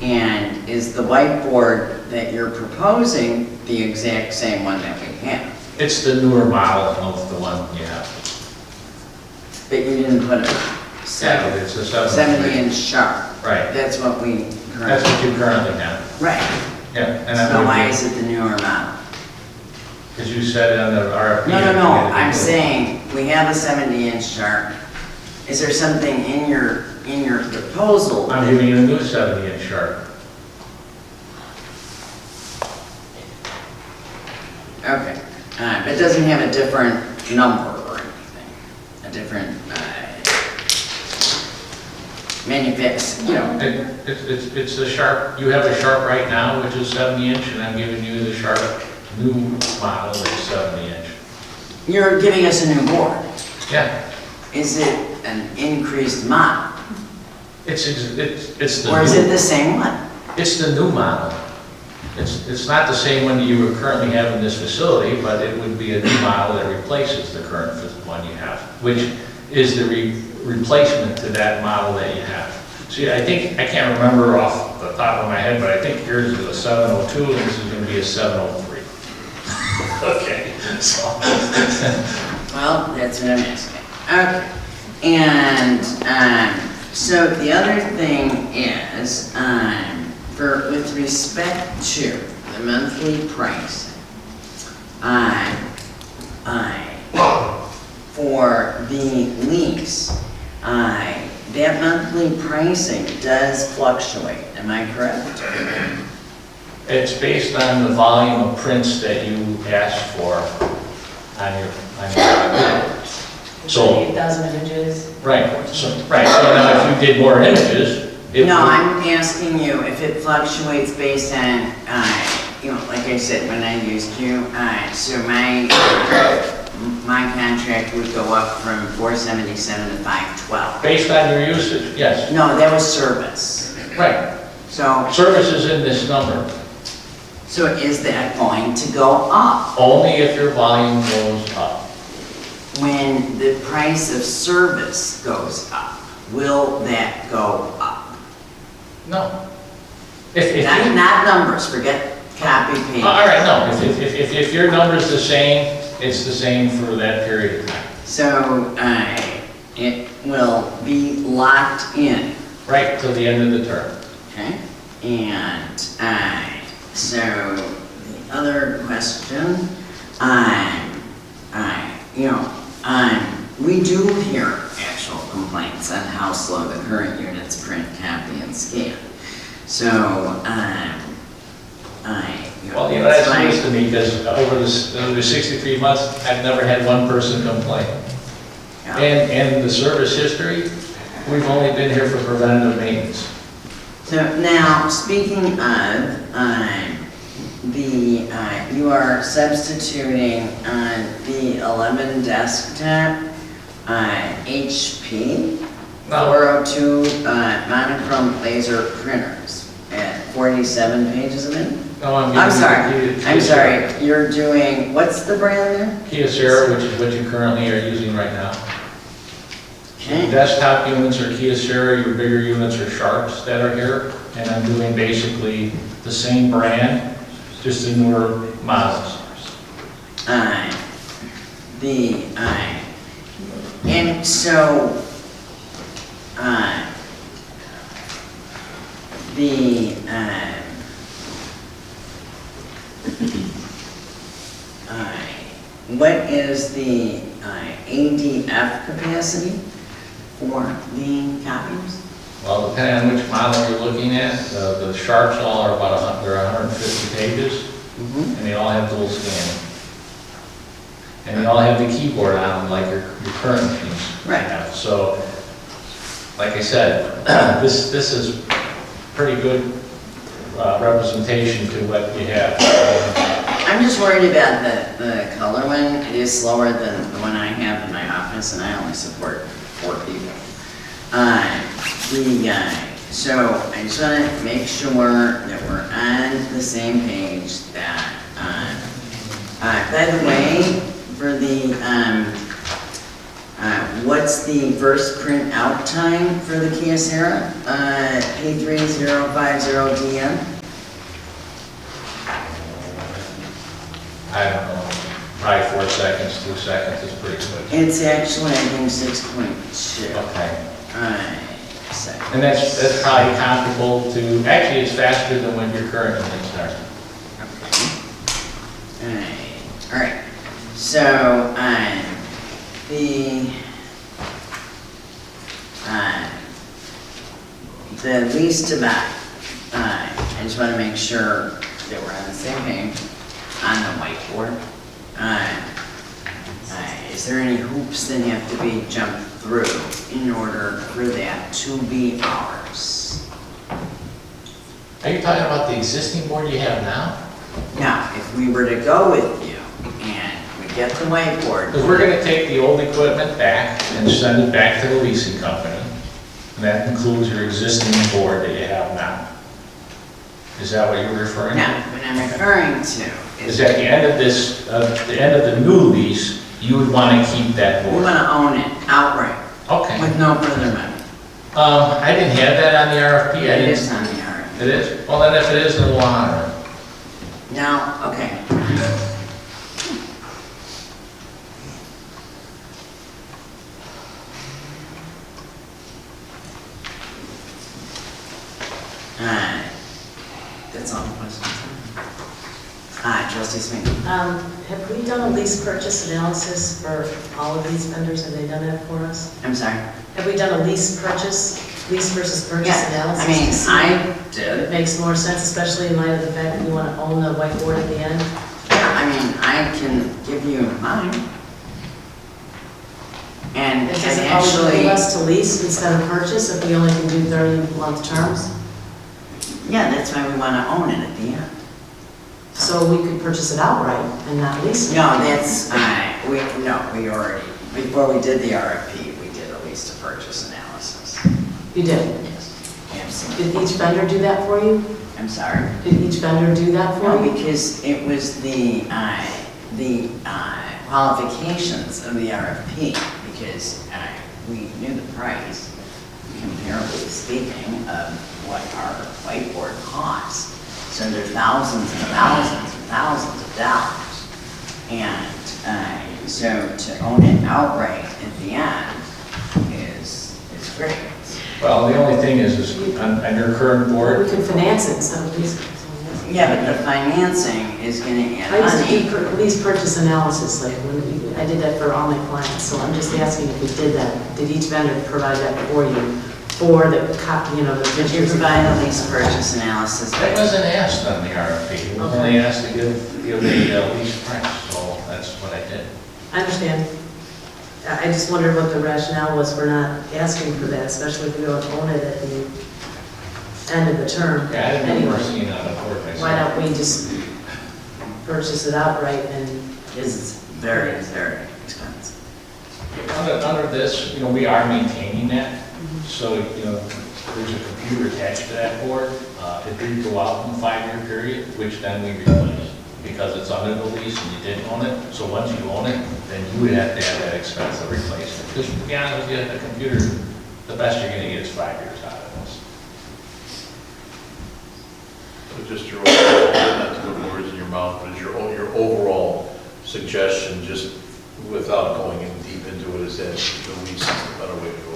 And is the whiteboard that you're proposing the exact same one that we have? It's the newer model of the one you have. But you didn't put a Yeah, it's a 70-inch sharp. Right. That's what we That's currently. what you currently have. Right. Yeah. And So why is it the newer model? Because you said on the RFP. No, I'm saying, we have a 70-inch sharp. Is there something in your proposal? I'm giving you a new 70-inch sharp. Okay, it doesn't have a different number or anything, a different manufacturer, you know. It's the sharp, you have a sharp right now, which is 70-inch, and I'm giving you the sharp new model that's 70-inch. You're giving us a new board. Yeah. Is it an increased model? It's the Or is new- it the same one? It's the new model. It's not the same one you would currently have in this facility, but it would be a new model that replaces the current one you have, which is the replacement to that model that you have. See, I can't remember off the top of my head, but I think yours is a 702 and this is going to be a 703. Okay, so. Well, that's what I'm asking. Okay, and so the other thing is, with respect to the monthly pricing, for the lease, that monthly pricing does fluctuate, am I correct? It's based on the volume of prints that you asked for on your so 8,000 images. right. So now if you did more images, it No, would- I'm asking you if it fluctuates based on, like I said, when I used you, so my contract would go up from 477 to 512. based on your usage, yes. No, that was service. Right. So, Service is in this number, so is that going to go up only if your volume goes up. when the price of service goes up? Will that go up? No. If you, Not numbers, forget copy paste. all right, no, if your number's the same, it's the same for that period of time. So, it will be locked in, Right till the end of the term. okay? And, so the other question, we do hear actual complaints on how slow the current units print, copy, and scan. So, Well, that's news to me, because over the 63 months, I've never had one person complain. Yeah. And the service history, we've only been here for preventative maintenance. So now, speaking of, you are substituting on the 11 desktop, HP No. 402 monochrome laser printers at 47 pages a minute? No, I'm I'm giving you sorry, you're doing, what's the brand there? Kyocera, which is what you currently are using right now. Okay, Desktop units are Kyocera, your bigger units are Sharps that are here, and I'm doing basically the same brand, just in newer models. and so, what is the ADF capacity for the copies? Well, depending on which model you're looking at, the Sharps all are about they're 150 pages, Mm-hmm. and they all have dual scanning. And they all have the keyboard on them like your current machines Right. have. So, like I said, this is pretty good representation to what you have. I'm just worried about the color one. It is slower than the one I have in my office, and I only support 4 people. So I just want to make sure that we're on the same page. That, by the way, for the what's the first print out time for the Kyocera P3050DN? I don't know, probably 4 seconds, 2 seconds is pretty good. It's actually, I think, 6.2. Okay. Seconds. And that's probably comparable to, actually it's faster than what your current units are. All right. So, the lease to buy, I just want to make sure that we're on the same page on the whiteboard. Is there any hoops that have to be jumped through in order for that to be ours? Are you talking about the existing board you have now? Now, if we were to go with you and we get the whiteboard. Because we're going to take the old equipment back and send it back to the leasing company. And that includes your existing board that you have now. Is that what you're referring to? No, what I'm referring to Is at the end of this, the end of the new lease, you would want to keep that we board. want to own it outright Okay. with no further money. I didn't have that on the RFP. I It didn't. is on the RFP. It is? Well, then if it is, then we'll honor it. Now, okay. That's all the questions. Trustee Sweeney. Have we done a lease purchase analysis for all of these vendors? Have they done that for us? I'm sorry. Have we done a lease versus purchase analysis? I mean, to see I if It did. makes more sense, especially in light of the fact that you want to own the whiteboard at the end. Yeah, I mean, I can give you mine. And Does it actually, probably us to lease instead of purchase if we only can do 30-month terms? yeah, that's why we want to own it at the end. So we could purchase it outright and not lease it? No, that's, we already, before we did the RFP, we did a lease to purchase analysis. You did? Yes, Did each vendor do that for you? I'm sorry? Did each vendor do that for No, you? because it was the qualifications of the RFP, because we knew the price, comparably speaking, of what our whiteboard costs. So they're thousands and thousands and thousands of dollars. And so to own it outright at the end is great. Well, the only thing is on your current We board, can finance it instead of leasing. Yeah, but the financing is gonna add I used money. to do lease purchase analysis, like I did that for all my clients, so I'm just asking if we did that. Did each vendor provide that for you, for the, the Did you provide a lease purchase analysis? that wasn't asked on the RFP. It was only asked to give a lease price, so that's what I did. I understand. I just wondered what the rationale was for not asking for that, especially if we don't own it at the end of the term. Yeah, I didn't Anyway, remember seeing that on the board myself. why don't we just purchase it outright and, Is very, very expensive. Under this, we are maintaining that, so, there's a computer attached to that board. It did go out in a 5-year period, which then we replaced, because it's under the lease and you didn't own it. So once you own it, then you would have to have that expense of replacement. Because to be honest with you, the computer, the best you're gonna get is 5 years out of this. So just your overall, not to put words in your mouth, but your overall suggestion, just without going in deep into it, is that the lease is the better way to go.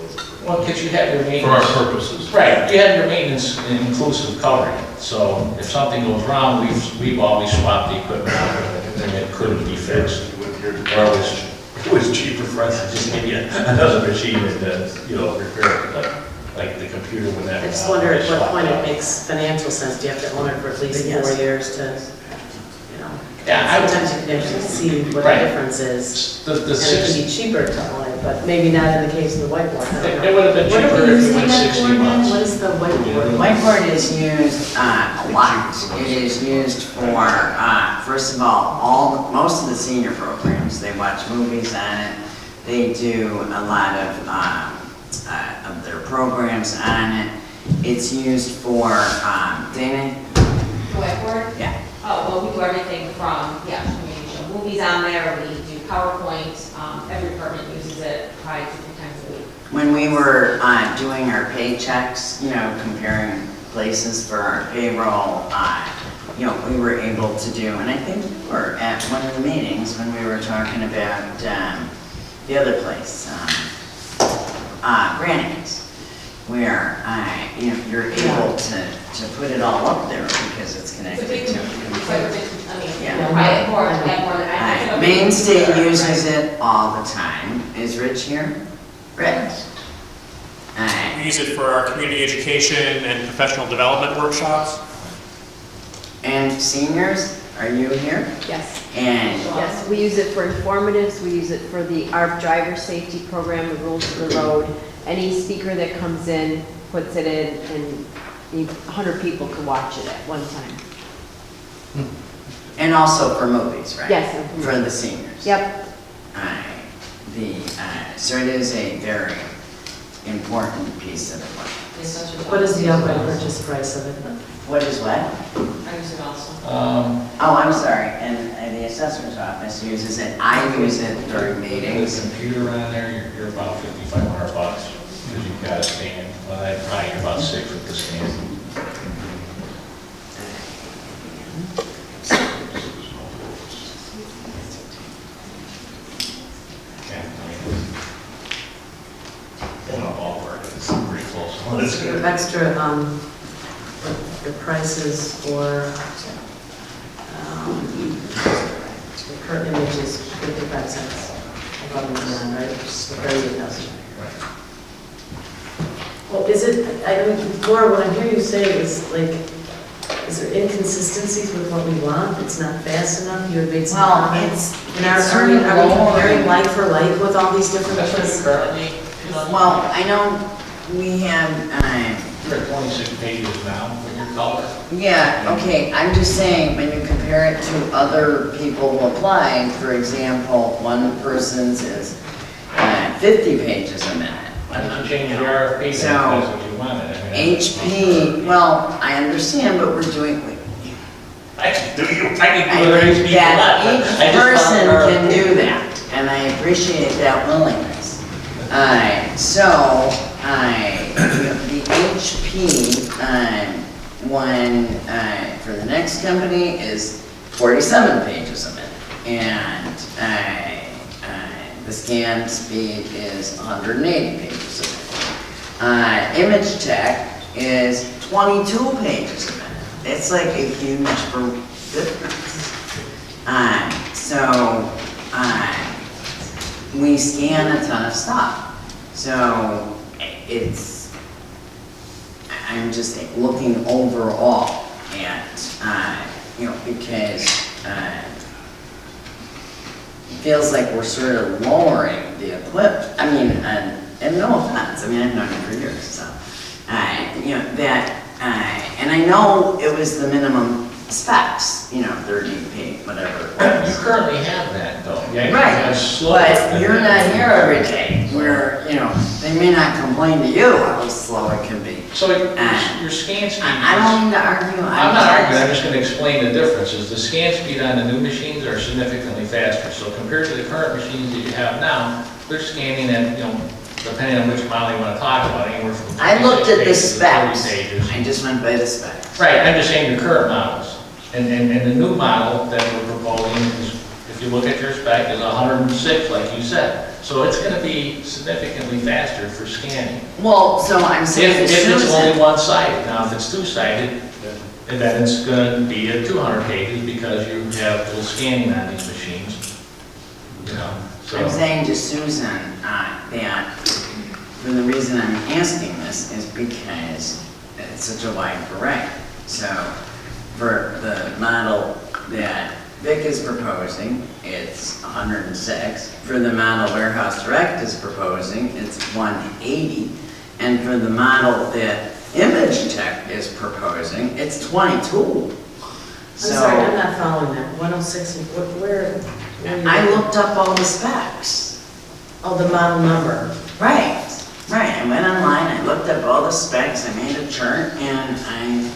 Well, because you have your For maintenance. our purposes. Right, you have your maintenance inclusive covering. So if something goes wrong, we've always swapped the equipment out and it couldn't be fixed. With your, Or it was cheaper for us to just give you another machine and repair it, like the computer would have. I just wonder at what point it makes financial sense. Do you have to own it for at least 4 years to, Yeah, sometimes you can actually see what the Right. difference is. The And it six, could be cheaper to own it, but maybe not in the case of the whiteboard. I don't know. it would have been What are cheaper we if you using went that 60 for again? months. What is the whiteboard? Whiteboard is used a lot. It is used for, first of all, most of the senior programs, they watch movies on it. They do a lot of their programs on it. It's used for, Dana? Whiteboard? Yeah. Oh, well, we do everything from, communication, movies on there, we do PowerPoint, every department uses it probably 2 times a week. When we were doing our paychecks, comparing places for our payroll, we were able to do, and I think we were at one of the meetings when we were talking about the other place, Brannigan's, where you're able to put it all up there because it's connected to a computer. Yeah. I have more, I Maine State uses it all the time. Is Rich here? Rich? We use it for our community education and professional development workshops. And seniors, are you here? Yes. And Yes, we use it for informatives, we use it for our driver safety program, the rules of the road. Any speaker that comes in puts it in, and 100 people can watch it at one time. and also for movies, right? Yes, and for For the seniors. Yep. So it is a very important piece of the work. What is the outright purchase price of it? What is what? I use it also. Oh, I'm sorry, and the assessor's office uses it, I use it during with meetings. a computer on there, you're about $5,500 because you've got a stand. Well, that probably you're about 6 with the stand. Yeah, in a ballpark, it's pretty close. Well, it's good. Extra, the prices for, the per image is 55 cents above and beyond, right? For 38,000. Well, is it, Laura, what I'm hearing you say is like, is there inconsistencies with what we want? It's not fast enough? You had made some Well, comments. it's And are sort we of lower. comparing like for like with all these different That's what places? it currently, Well, I know we have, you're at 26 pages now with your color. yeah, okay, I'm just saying, when you compare it to other people who applied, for example, one person's is 50 pages a minute, Why don't you change your RFP then, if So, that's what you wanted? I mean, HP, well, I understand, but we're doing, I can do other HP that a lot, each but I just person found can RFP. do that, and I appreciate that willingness. The HP, one, for the next company is 47 pages a minute, and, the scan speed is 180 pages a minute. Image tech is 22 pages a minute. It's like a huge difference. We scan a ton of stuff. So I'm just like looking overall at, because it feels like we're sort of lowering the equipment. I mean, and no offense, I mean, I've known you for years, so, and I know it was the minimum specs, 30 feet, whatever it Well, you was. currently have that though. Yeah, Right, that's slow. but you're not here every day, where, they may not complain to you how slow it can be. So your scan speed. I don't mean to argue. I'm not arguing, I'm just gonna explain the differences. The scan speed on the new machines are significantly faster. So compared to the current machines that you have now, they're scanning at, depending on which model you wanna talk about, anywhere from I looked at the 26 pages to 30 specs. pages. I just went by the specs. Right, I'm just saying your current models. And the new model that we're proposing is, if you look at your spec, is 106, like you said. So it's gonna be significantly faster for scanning. Well, so I'm saying If to it's only Susan, one-sided. Now, if it's two-sided, then it's gonna be at 200 pages because you have full scanning on these machines. So. I'm saying to Susan, that for the reason I'm asking this is because it's such a wide variety. So for the model that Vic is proposing, it's 106. For the model Warehouse Direct is proposing, it's 180. And for the model that Image Tech is proposing, it's 22. I'm sorry, I'm not following that. 106, where? I looked up all the specs. Oh, the model number. Right. I went online, I looked up all the specs, I made a chart, and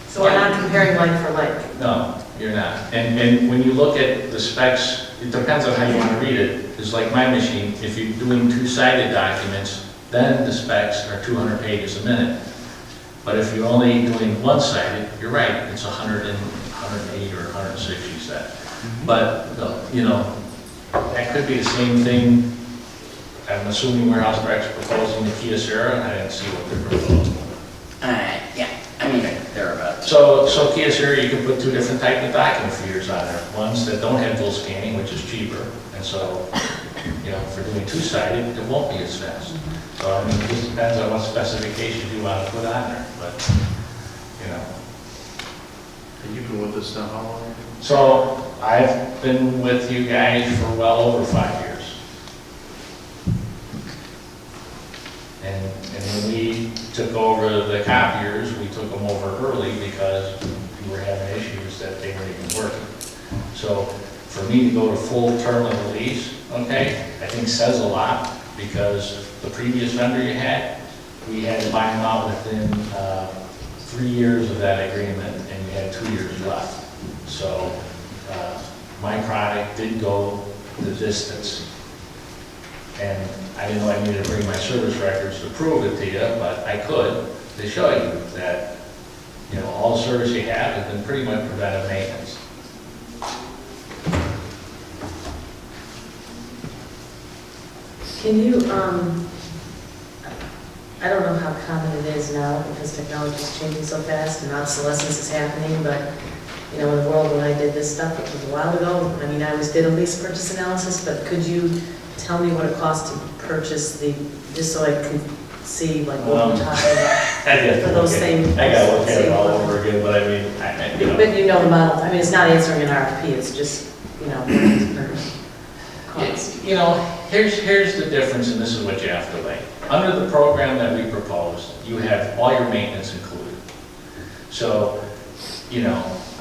So we're not comparing like for like? No, you're not. And when you look at the specs, it depends on how you want to read it. It's like my machine, if you're doing two-sided documents, then the specs are 200 pages a minute. But if you're only doing one-sided, you're right, it's 108 or 106, you said. But, that could be the same thing. I'm assuming Warehouse Direct's proposing the Kia Sera, and I didn't see what they're proposing. yeah, I mean, they're about. So Kia Sera, you can put two different types of document feeders on there. Ones that don't have dual scanning, which is cheaper. And so, for doing two-sided, it won't be as fast. So, I mean, it just depends on what specifications you want to put on there, but, And you've been with us now how long? So, I've been with you guys for well over 5 years. And when we took over the copiers, we took them over early because we were having issues that they weren't even working. So for me to go to full term of the lease, okay, I think says a lot because the previous vendor you had, we had to buy them out within 3 years of that agreement and we had 2 years left. So my product did go the distance. And I didn't know I needed to bring my service records to prove it to you, but I could to show you that, all the service you have has been pretty much preventive maintenance. Can you, I don't know how common it is now because technology is changing so fast and obsolescence is happening, but, in the world when I did this stuff, which was a while ago, I mean, I always did a lease purchase analysis, but could you tell me what it costs to purchase just so I can see like what we're talking about? For those same. I gotta look at it all over again, but I mean, But you know the model, I mean, it's not answering an RFP, it's just, what it's cost. Here's the difference, and this is what you have to weigh. Under the program that we proposed, you have all your maintenance included. So,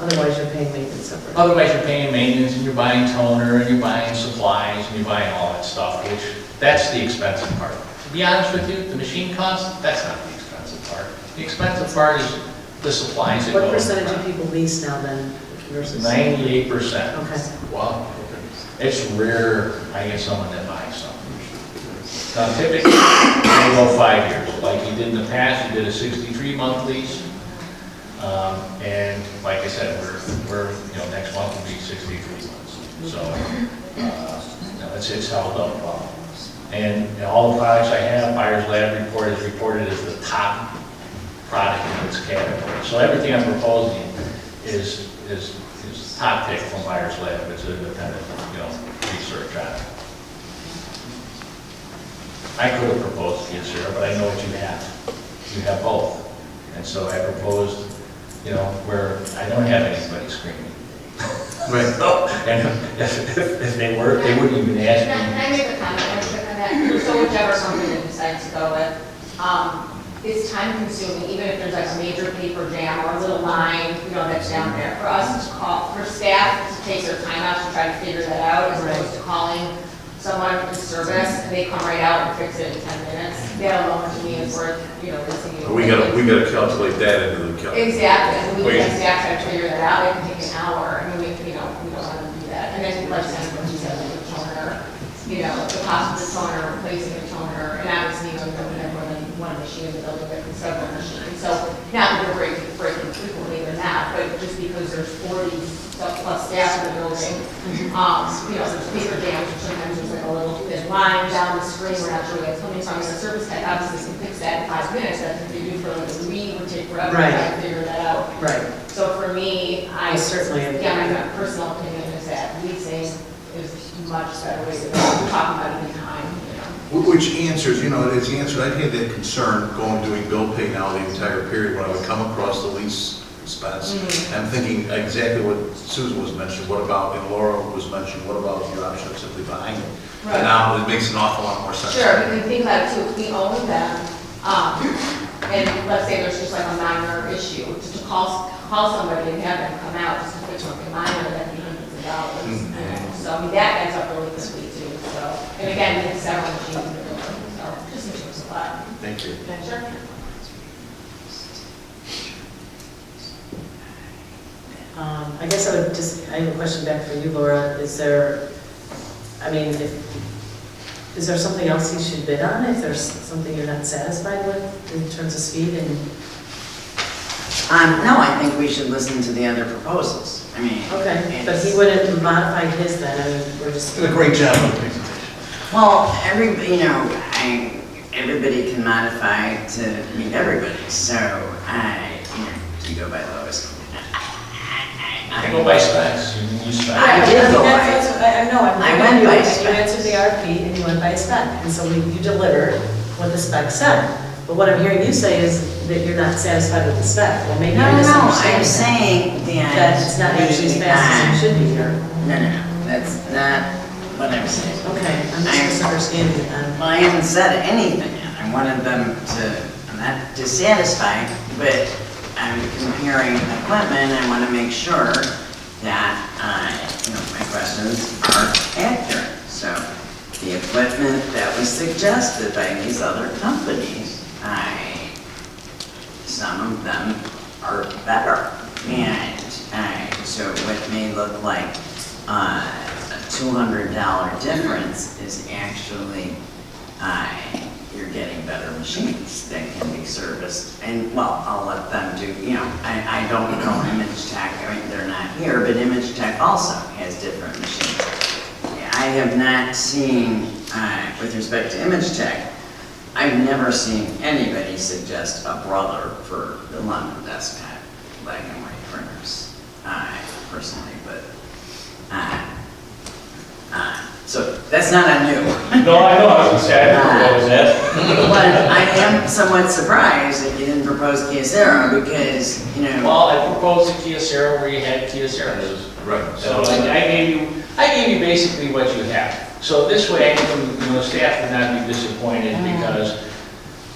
Otherwise you're paying maintenance separate. otherwise you're paying maintenance, and you're buying toner, and you're buying supplies, and you're buying all that stuff, which, that's the expensive part. be honest with you, the machine cost, that's not the expensive part. The expensive part is the supplies that go. What percentage of people lease now then versus? 98%. Okay. Wow. It's rare I get someone that buys something. Now typically, they go 5 years. Like you did in the past, you did a 63-month lease. And like I said, we're next month will be 63 months. So, it's held up. And all the products I have, Buyer's Lab report is reported as the top product in its category. So everything I'm proposing is top pick from Buyer's Lab. It's an independent, research on it. I could have proposed Kyocera, but I know what you have. You have both. And so I proposed, where I don't have anybody screaming. Right. So, and if they were, they wouldn't even ask me. Can I make a comment on that? So whichever company you decide to go with, it's time consuming, even if there's like a major paper jam or a little line, that's down there. For us to call, for staff to take their time out to try to figure that out, as opposed to calling someone in service and they come right out and fix it in 10 minutes. That alone to me is worth, listening. We gotta calculate that into the calculation. Exactly, and we have staff try to figure that out, it can take an hour, we don't want to do that. And then, like what you said, like the toner, the cost of the toner, replacing the toner, and obviously, we have more than one machine in the building, but several machines. So, not that we're breaking frequently or not, but just because there's 40 plus staff in the building, there's paper jams, or sometimes there's like a little thin line down the screen, we're not sure where it's coming from. The service tech obviously can fix that in 5 minutes, that's what they do for like a week, would take forever to try to figure that out. Right. So for me, I certainly agree. my personal opinion is that leasing is much better way to go. We're talking about even time, Which answers, it's answered, I had that concern going doing bill pay now the entire period when I would come across the lease expense. I'm thinking exactly what Susan was mentioning, what about, and Laura was mentioning, what about your option of simply buying it? Right. And now it makes an awful lot more sense. Sure, but think about it too, if we own them, and let's say there's just like a minor issue, just to call somebody and have them come out just to fix something minor, that'd be hundreds of dollars. So, that adds up really quickly too, so, and again, we have several machines in the building, so, just in terms of that. Thank you. Sure. I guess I have a question back for you, Laura. Is there something else you should bid on if there's something you're not satisfied with in terms of speed and? No, I think we should listen to the other proposals. Okay, but he wouldn't modify his then, we're just. Did a great job on the presentation. Well, everybody can modify to meet everybody, so you go by lowest. I go by specs, you can use specs. I did go by. I went by You spec. answered the RFP and you went by spec, and so you delivered what the spec said. But what I'm hearing you say is that you're not satisfied with the spec. Well, maybe No, I misunderstand. I'm saying That it's not actually as fast as it should be here. No, that's not what I'm saying. Okay, I'm just misunderstanding it then. Well, I haven't said anything yet. I wanted them I'm not dissatisfied, but I'm comparing equipment. I want to make sure that, my questions are accurate. So the equipment that was suggested by these other companies, some of them are better. And so what may look like a $200 difference is actually you're getting better machines that can be serviced. And well, I'll let them do, I don't know Image Tech, they're not here, but Image Tech also has different machines. I have not seen, with respect to Image Tech, I've never seen anybody suggest a brother for the London desktop black and white printers, personally, but, so that's not on you. No, I know, I was gonna say, I didn't propose that. But I am somewhat surprised that you didn't propose Kyocera because, Well, I proposed a Kyocera where you had Kyocera. Right. So I gave you basically what you have. So this way, I think, the staff would not be disappointed because,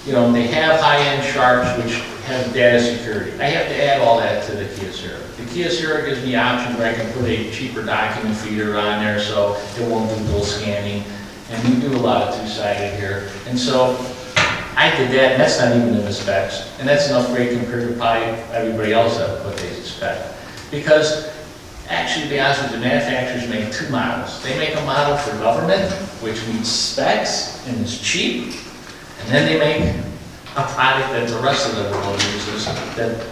they have high-end sharps which have data security. I have to add all that to the Kyocera. The Kyocera gives me options where I can put a cheaper document feeder on there so it won't do dual scanning. and you do a lot of two-sided here. And so I did that, and that's not even in the specs, and that's enough grade compared to probably everybody else that what they expect. Because actually, to be honest with you, manufacturers make two models. They make a model for government, which meets specs and is cheap, and then they make a product that the rest of the world uses that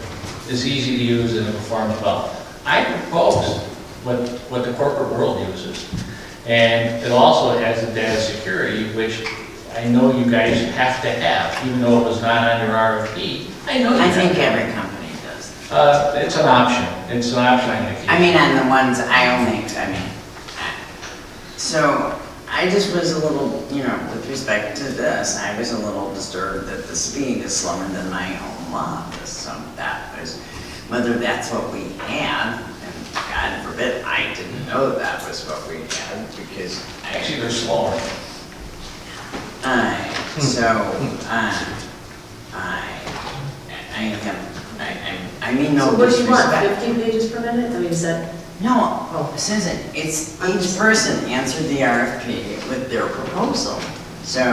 is easy to use and it performs well. I propose what the corporate world uses. And it also has the data security, which I know you guys have to have, even though it was not on your RFP. I know you I have think to have every company does. It's an option. It's an option I'm gonna keep. I mean, on the ones so I just was a little, with respect to this, I was a little disturbed that the speed is slower than my home lot. So that was, whether that's what we had, and God forbid, I didn't know that was what we had, because Actually, they're slower. I mean, no So what do you want, disrespect. 15 pages per minute? I mean, is that? No, Susan, it's each person answered the RFP with their proposal. So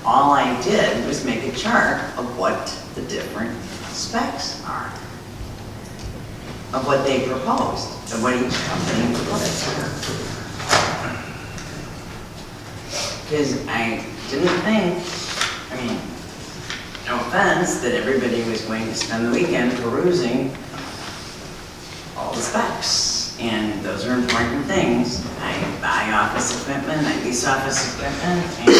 all I did was make a chart of what the different specs are, of what they proposed, of what each company proposed. Because I didn't think, no offense, that everybody was going to spend the weekend perusing all the specs. And those are important things. I buy office equipment, I lease office equipment, and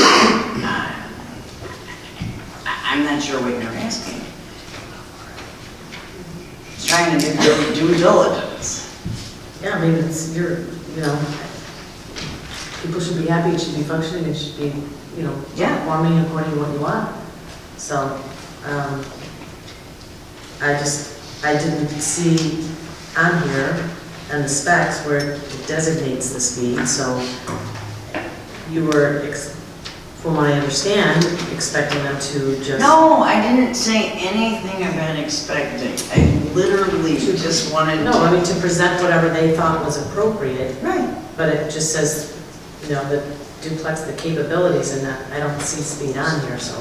I'm not sure what you're asking me. Trying to do due diligence. Yeah, I mean, it's your, people should be happy, it should be functioning, it should be, Yeah. performing according to what you want. So, I didn't see on here and the specs where it designates the speed, so you were, from what I understand, expecting them to just... No, I didn't say anything about expecting. I literally just wanted No, I mean, to present whatever they thought was appropriate. Right. But it just says, the duplex, the capabilities, and that, I don't see speed on here, so...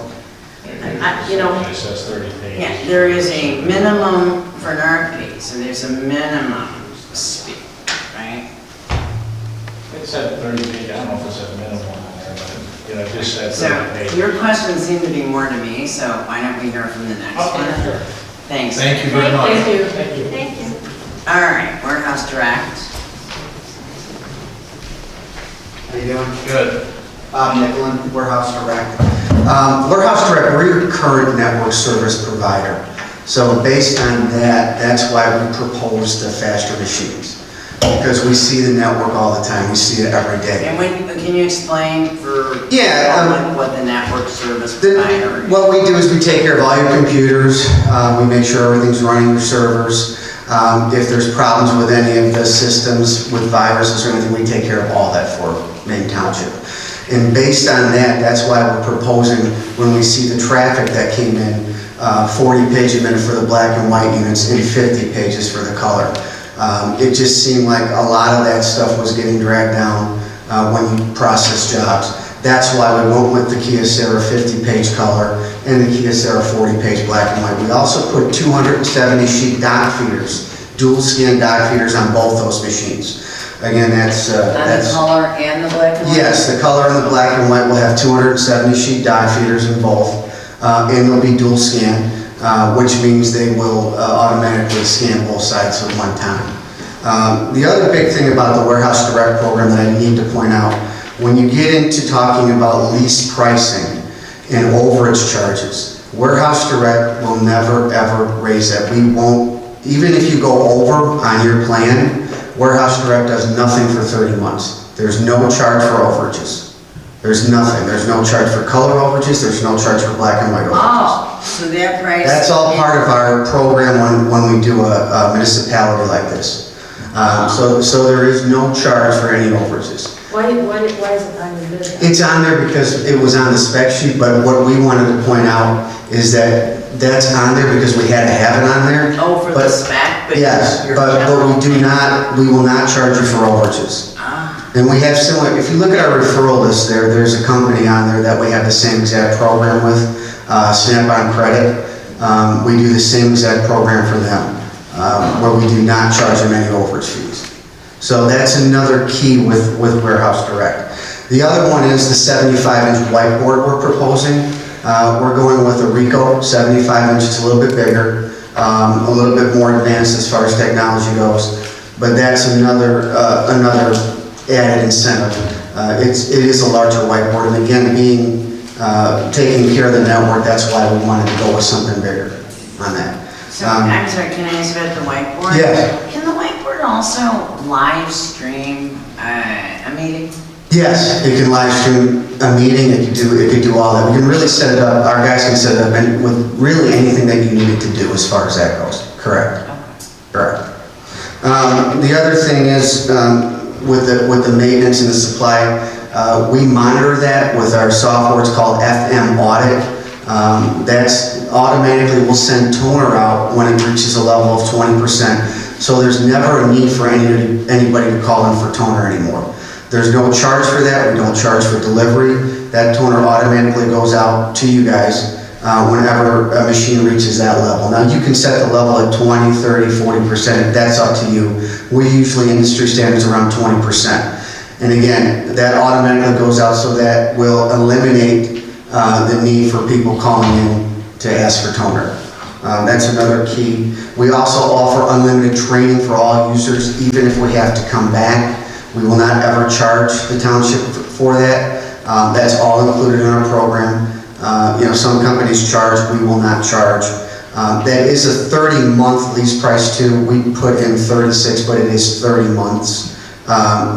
It says 30 pages. Yeah, there is a minimum for an RFP, so there's a minimum speed, right? It said 30 pages, I don't know if it's a minimum on there, but, it just said 30 So pages. your questions seem to be more to me, so why don't we hear from the next one? Okay, sure. Thanks. Thank you very much. Thank you. Thank you. Thank you. All right, warehouse direct. How you doing? Good. Bob Nicklin, Warehouse Direct. Warehouse Direct, we're your current network service provider. So based on that, that's why we proposed the faster machines. Because we see the network all the time, we see it every day. And can you explain for Yeah, what the network service provider is? What we do is we take care of all your computers, we make sure everything's running your servers. If there's problems with any of the systems, with viruses or anything, we take care of all that for Maine Township. And based on that, that's why we're proposing, when we see the traffic that came in, 40 pages a minute for the black and white units and 50 pages for the color. It just seemed like a lot of that stuff was getting dragged down when you process jobs. That's why we went with the Kyocera 50-page color and the Kyocera 40-page black and white. We also put 270 sheet dot feeders, dual scan dot feeders on both those machines. Again, that's The color and the black and white? Yes, the color and the black and white will have 270 sheet dot feeders in both, and they'll be dual scan, which means they will automatically scan both sides at one time. The other big thing about the Warehouse Direct program that I need to point out, when you get into talking about lease pricing and overage charges, Warehouse Direct will never ever raise that. We won't, even if you go over on your plan, Warehouse Direct does nothing for 30 months. There's no charge for overages. There's nothing. There's no charge for color overages. There's no charge for black and white overages. Oh, so that price... That's all part of our program when we do a municipality like this. So there is no charge for any overages. Why is it on your bid? It's on there because it was on the spec sheet, but what we wanted to point out is that that's on there because we had to have it on there. Oh, for the spec? But Yes, you're but we will not charge you for overages. Ah. And we have similar, if you look at our referral list there's a company on there that we have the same exact program with, Snap-on Credit. We do the same exact program for them, where we do not charge them any overage fees. So that's another key with Warehouse Direct. The other one is the 75-inch whiteboard we're proposing. We're going with a Rico 75-inch, it's a little bit bigger, a little bit more advanced as far as technology goes, but that's another added incentive. It is a larger whiteboard, and again, taking care of the network, that's why we wanted to go with something bigger on that. So, I'm sorry, can I ask about the whiteboard? Yeah. Can the whiteboard also live stream a meeting? Yes, it can live stream a meeting, it could do all that. We can really set it up, our guys can set it up and with really anything that you need it to do as far as that goes. Correct. Correct. The other thing is, with the maintenance and the supply, we monitor that with our software. It's called FM Audit. That's automatically will send toner out when it reaches a level of 20%. So there's never a need for anybody to call in for toner anymore. There's no charge for that. We don't charge for delivery. That toner automatically goes out to you guys whenever a machine reaches that level. Now you can set the level at 20, 30, 40%. That's up to you. We usually, industry standards, around 20%. And again, that automatically goes out, so that will eliminate the need for people calling in to ask for toner. That's another key. We also offer unlimited training for all users, even if we have to come back. We will not ever charge the township for that. That's all included in our program. Some companies charge, we will not charge. That is a 30-month lease price too. We put in 36, but it is 30 months.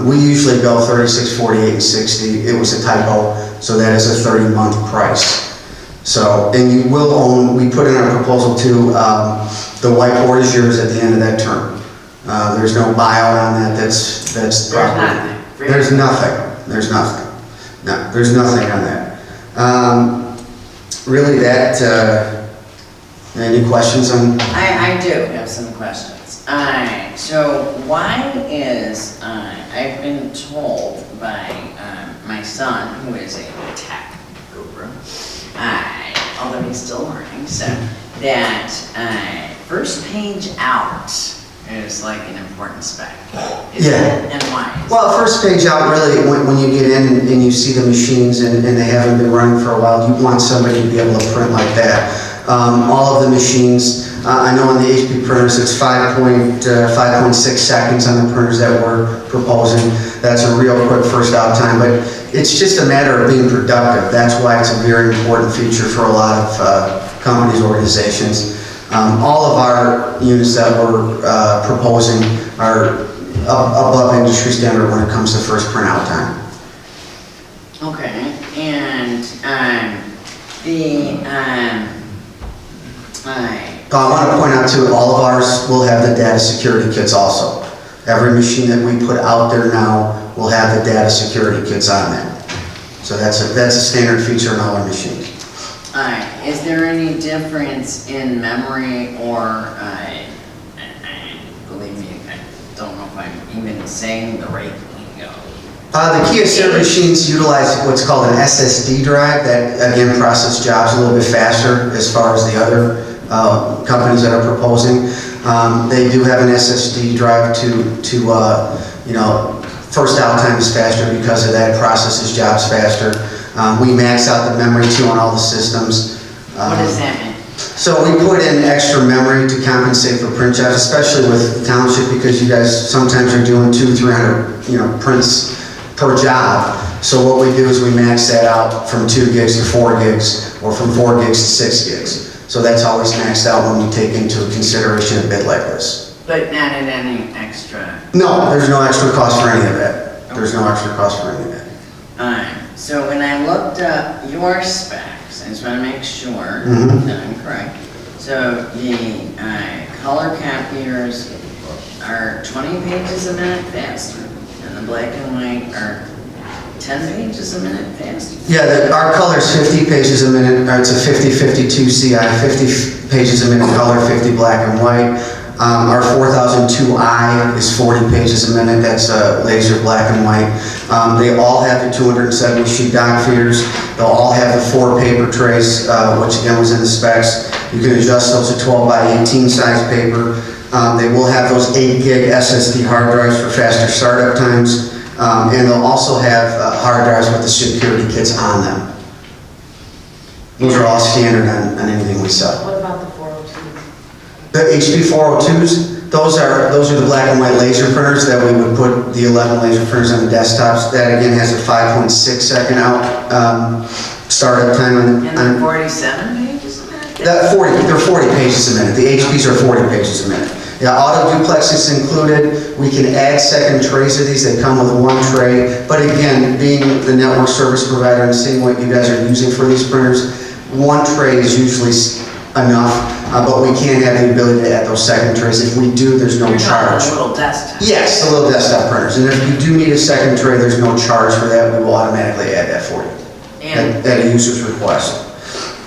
We usually go 36, 48, and 60. It was a typo, so that is a 30-month price. So, and you will own, we put in our proposal too, the whiteboard is yours at the end of that term. There's no buyout on that, that's property. There's nothing. There's nothing. No, there's nothing on that. Really any questions on? I do have some questions. So why is, I've been told by my son, who is a tech guru, although he's still learning, so that first page out is like an important spec. Is it? And why? Well, first page out, really, when you get in and you see the machines and they haven't been running for a while, you want somebody to be able to print like that. All of the machines, I know on the HP printers, it's 5.6 seconds on the printers that we're proposing. That's a real quick first out time, but it's just a matter of being productive. That's why it's a very important feature for a lot of companies, organizations. All of our units that we're proposing are above industry standard when it comes to first printout time. Okay, and I want to point out too, all of ours will have the data security kits also. Every machine that we put out there now will have the data security kits on them. So that's a standard feature in all our machines. Is there any difference in memory or, believe me, I don't know if I'm even saying the right lingo. The Kia machines utilize what's called an SSD drive that, again, process jobs a little bit faster as far as the other companies that are proposing. They do have an SSD drive to first out time is faster because of that, processes jobs faster. We max out the memory too on all the systems. What does that mean? So we put in extra memory to compensate for print jobs, especially with the township, because you guys sometimes are doing 200-300 prints per job. So what we do is we max that out from 2 gigs to 4 gigs, or from 4 gigs to 6 gigs. So that's always maxed out when we take into consideration a bit like this. But not at any extra? No, there's no extra cost for any of that. There's no extra cost for any of that. So when I looked up your specs, I just want to make sure that I'm correct. So the color copiers are 20 pages a minute faster, and the black and white are 10 pages a minute faster. Yeah, our color is 50 pages a minute. It's a 50-52 CI, 50 pages a minute color, 50 black and white. Our 4002I is 40 pages a minute. That's laser black and white. They all have the 270 sheet dock feeders. They'll all have the 4 paper trays, which again was in the specs. You can adjust those to 12 by 18 size paper. They will have those 8 gig SSD hard drives for faster startup times. And they'll also have hard drives with the security kits on them. Those are all standard on anything we sell. What about the 402s? The HP 402s, those are the black and white laser printers that we would put the 11 laser printers on the desktops. That again has a 5.6 second out startup time. And the 47 pages a minute? They're 40 pages a minute. The HPs are 40 pages a minute. Yeah, auto duplex is included. We can add second trays of these. They come with 1 tray. But again, being the network service provider and seeing what you guys are using for these printers, 1 tray is usually enough, but we can have the ability to add those second trays. If we do, there's no charge. A little desktop. Yes, the little desktop printers. And if you do need a second tray, there's no charge for that. We will automatically add that for you at a user's request.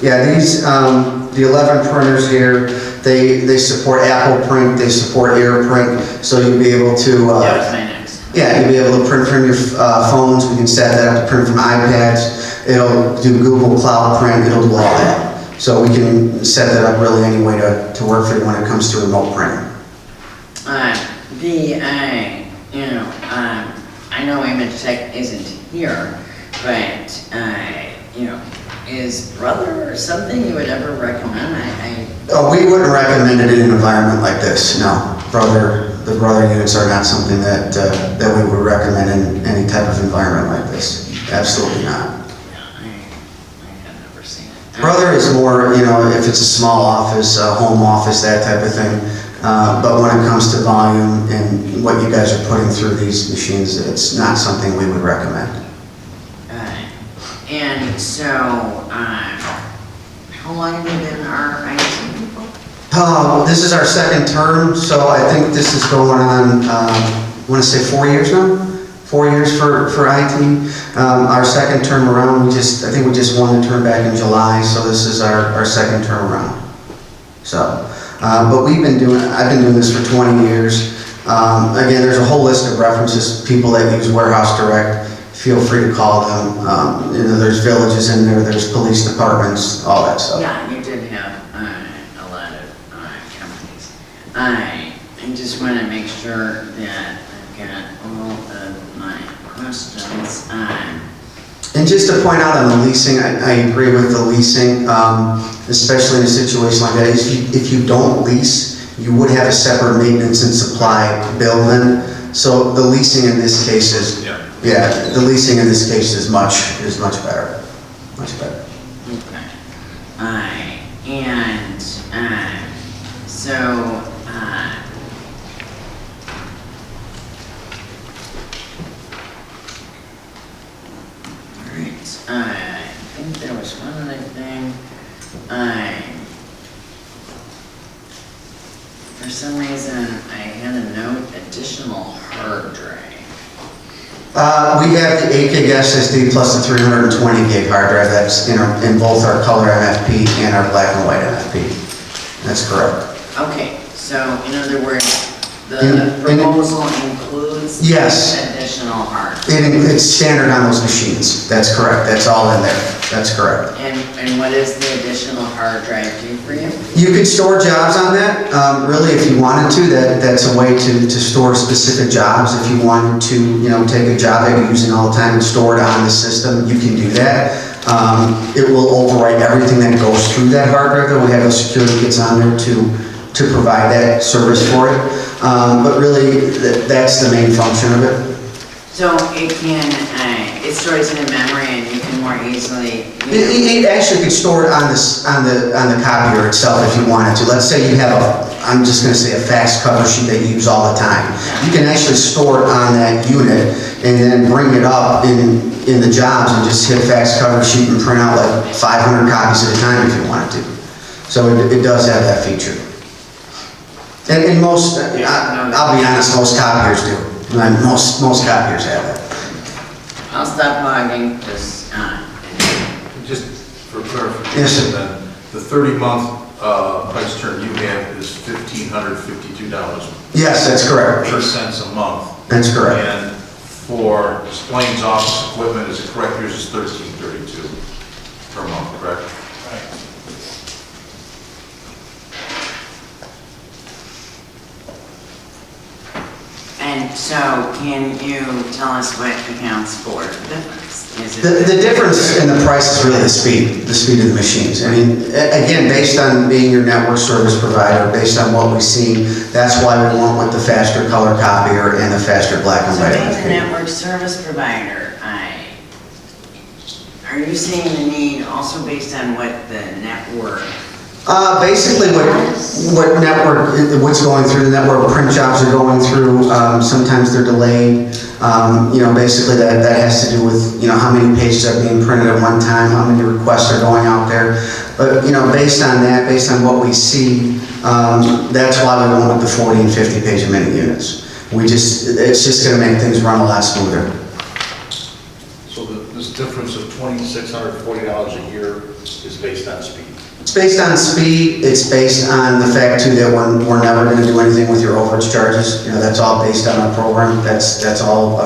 Yeah, these, the 11 printers here, they support Apple Print, they support AirPrint, so you'll be able to... That was my next. Yeah, you'll be able to print from your phones. We can set that up to print from iPads. It'll do Google Cloud Print. It'll do all that. So we can set that up really any way to work for you when it comes to remote printing. I know Image Tech isn't here, but, is Brother something you would ever recommend? Oh, we wouldn't recommend it in an environment like this, no. The Brother units are not something that we would recommend in any type of environment like this. Absolutely not. I have never seen it. Brother is more, if it's a small office, a home office, that type of thing. But when it comes to volume and what you guys are putting through these machines, it's not something we would recommend. And so, how long have you been our IT people? This is our second term, so I think this is going on, I want to say 4 years now? 4 years for IT. Our second term around, I think we just won the term back in July, so this is our second term around. So, but I've been doing this for 20 years. Again, there's a whole list of references, people that use Warehouse Direct. Feel free to call them. There's villages in there, there's police departments, all that stuff. Yeah, you did have a lot of companies. I just want to make sure that I've got all of my questions. And just to point out on the leasing, I agree with the leasing, especially in a situation like that. If you don't lease, you would have a separate maintenance and supply bill then. So the leasing in this case is, the leasing in this case is much better, much better. Okay. And so, alright, I think there was one other thing. For some reason, I had a note, additional hard drive. We have the 8 gig SSD plus the 320 gig hard drive that's in both our color MFP and our black and white MFP. That's correct. Okay, so in other words, the proposal includes additional hard drive. It's standard on those machines. That's correct. That's all in there. That's correct. And what is the additional hard drive do for you? You could store jobs on that. Really, if you wanted to, that's a way to store specific jobs. If you wanted to, take a job that you're using all the time and store it on the system, you can do that. It will overwrite everything that goes through that hard drive. That we have those security kits on there to provide that service for it. But really, that's the main function of it. So it stores in memory and you can more easily... It actually could store it on the copier itself if you wanted to. Let's say you have I'm just going to say a fax cover sheet that you use all the time. You can actually store it on that unit and then bring it up in the jobs and just hit fax cover sheet and print out like 500 copies at a time if you wanted to. So it does have that feature. And most, I'll be honest, most copiers do. Most copiers have it. I'll stop hogging, Just for clarification, then, the 30-month price term you have is $1,552. Yes, that's correct. 8 cents a month. That's correct. And for Displays office equipment, is it correct, yours is $13.32 per month, correct? And so can you tell us what accounts for the difference? Is The it? difference in the price is really the speed of the machines. I mean, again, based on being your network service provider, based on what we've seen, that's why we went with the faster color copier and the faster black and So white. being the network service provider, are you seeing the need also based on what the network? Basically, what's going through the network, print jobs are going through, sometimes they're delayed. Basically that has to do with, how many pages are being printed at one time, how many requests are going out there. But, based on that, based on what we see, that's why we went with the 40 and 50 page a minute units. It's just gonna make things run a lot smoother. So this difference of $2,640 a year is based on speed? It's based on speed, it's based on the fact too that we're never going to do anything with your overage charges. That's all based on our program, that's all,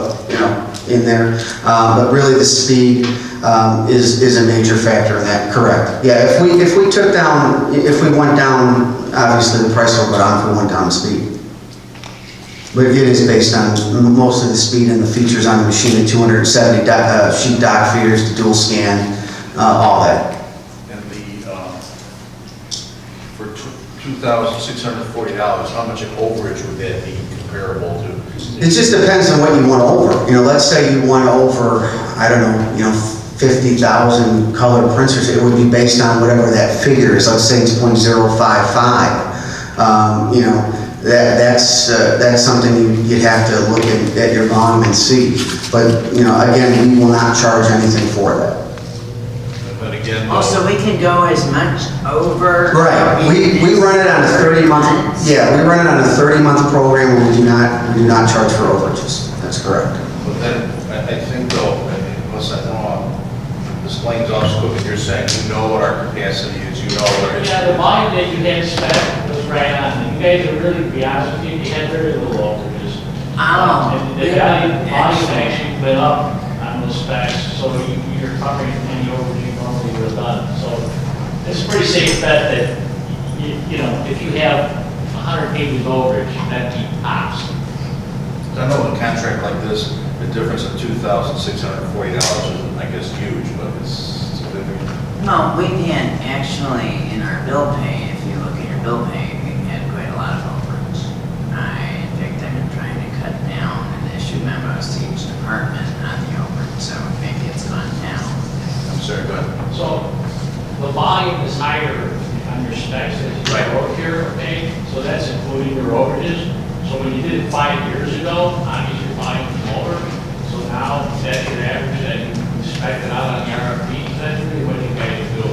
in there. But really the speed is a major factor in that, correct. Yeah, if we went down, obviously the price will go down if we went down the speed. But it is based on most of the speed and the features on the machine, the 270 sheet dock feeders, the dual scan, all that. For $2,640, how much overage would that be comparable to? It just depends on what you want over. Let's say you want over, 50,000 color printers, it would be based on whatever that figure is. Let's say it's 0.055. That's something you'd have to look at your volume and see. But, again, we will not charge anything for that. But again, So we can go as much over? Right, we run it on a 30-month, yeah, we run it on a 30-month program where we do not charge for overages. That's correct. But then, I think though, unless I'm wrong, Displays office equipment, you're saying you know what our capacity is, you know what it is. Yeah, the volume that you had spent was right on. You guys are really, to be honest with you, you had very little overages. Oh. And the volume actually went up on those specs, so you're covering any overage you normally would have done. So it's a pretty safe bet that, if you have 100 pages overage, that keep pops. I know in a contract like this, the difference of $2,640 is, I guess, huge, but it's significant. No, we've had actually in our bill pay, if you look at your bill pay, we've had quite a lot of overage. In fact, I've been trying to cut down and issue memos to each department on the overage, so maybe it's gone down. I'm sorry, go ahead. So the volume is higher on your specs that you wrote here, okay? So that's including your overages. So when you did it 5 years ago, obviously your volume was lower. So now that's your average that you expected out on the RFP. That's really what you guys do.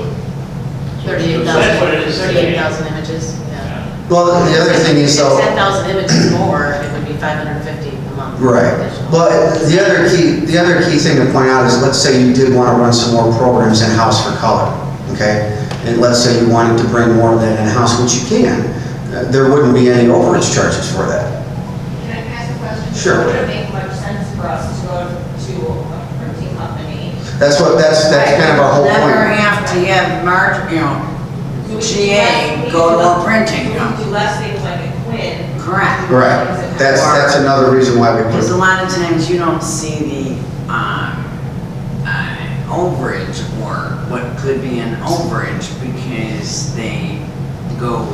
38,000 images, yeah. Well, the other thing is though. 10,000 images more, it would be $550 a month. Right. Well, the other key thing to point out is, let's say you did want to run some more programs in-house for color, okay? And let's say you wanted to bring more of that in-house, which you can. There wouldn't be any overage charges for that. Can I ask a question? Sure. Would it make much sense for us to go to a printing company? That's kind of our whole Never point. have to have GA go to a printing We company. do less things like a Quinn. Correct. Right. That's another reason why we Because a put. lot of times you don't see the overage or what could be an overage because they go,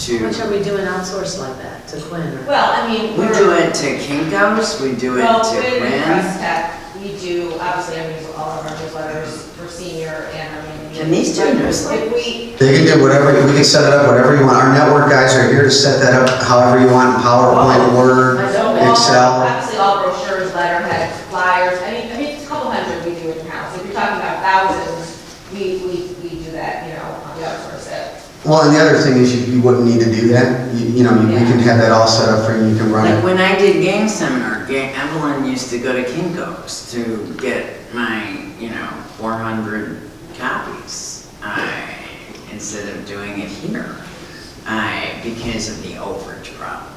How much are we doing outsourced like that to Quinn? Well, I mean. we do it to Kinko's, we do it Well, to Quinn and Quinn. Press Tech, we do, obviously, all of our newsletters for senior and our main. Can these do newsletters? If we, They can do whatever, we can set it up whatever you want. Our network guys are here to set that up however you want, PowerPoint, Word, Excel. obviously, all brochures, letterhead, flyers, I mean, it's a couple hundred we do in-house. If you're talking about thousands, we do that, we outsource it. Well, and the other thing is you wouldn't need to do that. We can have that all set up for you, you can run Like it. when I did game seminar, Evelyn used to go to Kinko's to get my, 400 copies. instead of doing it here, because of the overage problem.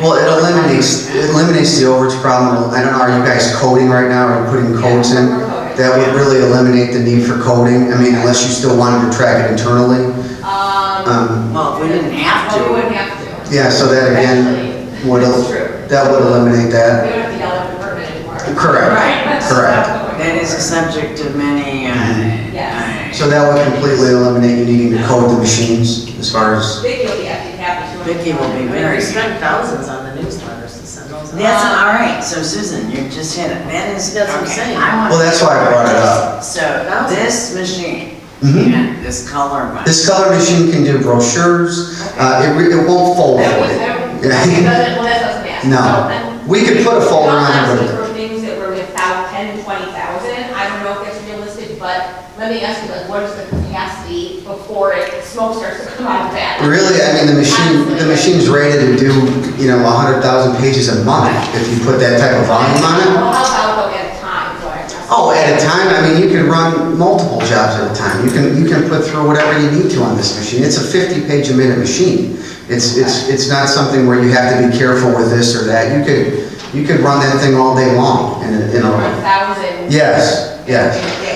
Well, it eliminates the overage problem. I don't know, are you guys coding right now? Are you putting codes in? That would really eliminate the need for coding. I mean, unless you still wanted to track it internally. Well, if we didn't have Well, we to. wouldn't have to. Yeah, so that again, That's true. that would eliminate We that. don't have to yell at the department anymore. Correct. Right. Correct. That is a subject of many, Yes. So that would completely eliminate you needing to code the machines as far as, Vicky will be happy to. Vicky will be very. We spent thousands on the newsletters to send those out. That's all right, so Susan, you just hit it, that is. That's what I'm okay, saying. I want- well, that's why I brought it up. So this machine, Mhm. and this color one. This color machine can do brochures. It won't fold That for was, you. that Yeah. doesn't, well, that's what I was gonna ask. No. So, and- We could put a folder on Honestly, it, for things that were without 10 to 20,000, I don't know if that's realistic, but let me ask you, like, what is the capacity before smoke starts to come out of that? but really, I mean, the machine's rated to do, 100,000 pages a month if you put that type of volume on it. Well, how about though at a time, so I guess? Oh, at a time, I mean, you can run multiple jobs at a time. You can put through whatever you need to on this machine. It's a 50-page a minute machine. It's not something where you have to be careful with this or that. You could run that thing all day long in a 1,000. yes.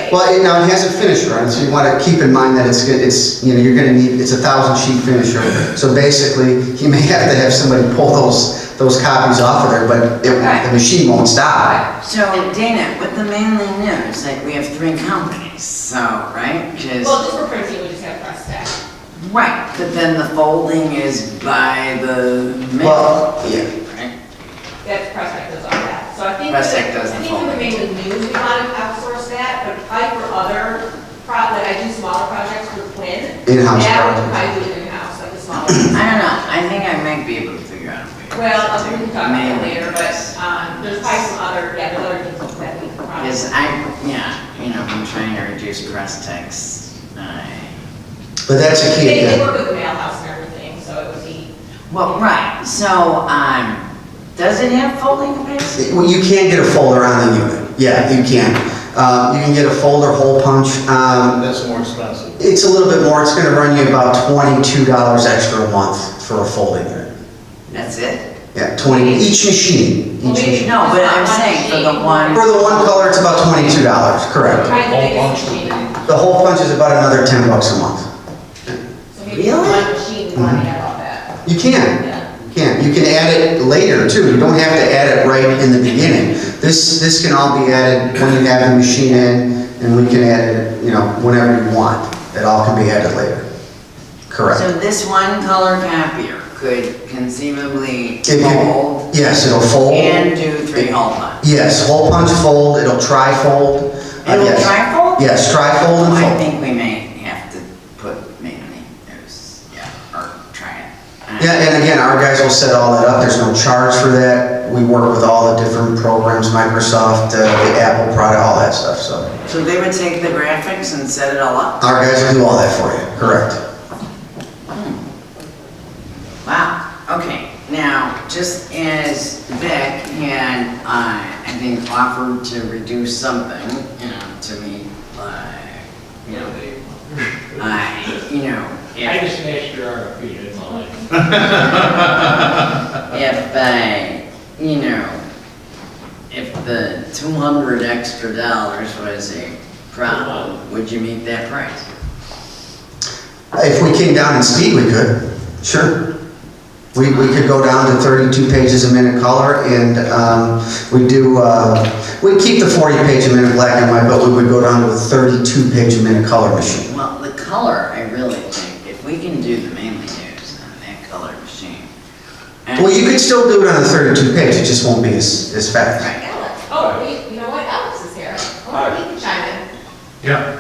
Well, now it has a finisher on it, so you want to keep in mind that you're going to need, it's a 1,000-sheet finisher. So basically, you may have to have somebody pull those copies off of there, but the machine won't stop. So Dana, with the Mainly News, like we have 3 companies, so, right? 'Cause- Well, just for printing, we just have press stack. right, but then the folding is by the mail. Well, yeah. Right? That's press stack does all that. So I think, Press Stack does the I think for the folding. Mainly News, we want to outsource that, but probably for other, like I do smaller projects for Quinn. In-house That projects. would probably do it in-house, like the smaller. I don't know, I think I might be able to figure out a way. Well, to we can talk about mail that later, but this. there's probably some other, there's other things that we can probably. Because I'm trying to reduce press text. But that's a key. They work with the mail house and everything, so it would be. Well, right, so, does it have folding capacity? Well, you can get a folder on the unit. Yeah, you can. You can get a folder hole punch. That's more expensive. It's a little bit more. It's going to run you about $22 extra a month for a folding unit. That's it? Yeah, 20 each machine. Each machine. No, but I'm saying for the one. For the one color, it's about $22. Correct. Trying to make a machine. The hole punch is about another $10 a month. So maybe one machine, we want to add all that. You can. You can add it later too. You don't have to add it right in the beginning. This can all be added when you have the machine in, and we can add it, whenever you want. It all can be added later. Correct. So this one color copier could conceivably It can- fold Yes, it'll fold. and do 3 hole punch. Yes, hole punch fold. It'll tri-fold. It'll Yes. tri-fold? Yes, tri-fold and I fold. think we may have to put Mainly News, or try it. Yeah, and again, our guys will set all that up. There's no charge for that. We work with all the different programs, Microsoft, the Apple product, all that stuff, so. So they would take the graphics and set it all up? Our guys will do all that for you, correct. Wow, okay. Now, just as Vic had, I think, offered to reduce something, to me, if, I just smashed your RFP, that's all I. if the $200 extra was a problem, would you meet that price? If we came down in speed, we could, sure. We could go down to 32 pages a minute color, and we'd keep the 40-page a minute black and white, but we would go down to a 32-page a minute color machine. Well, the color, I really think, if we can do the Mainly News on that color machine. Well, you could still do it on a 32-page, it just won't be as fast. Right. Alex, wait, you know what, Alex is here. Oh, he can chime in. Yeah.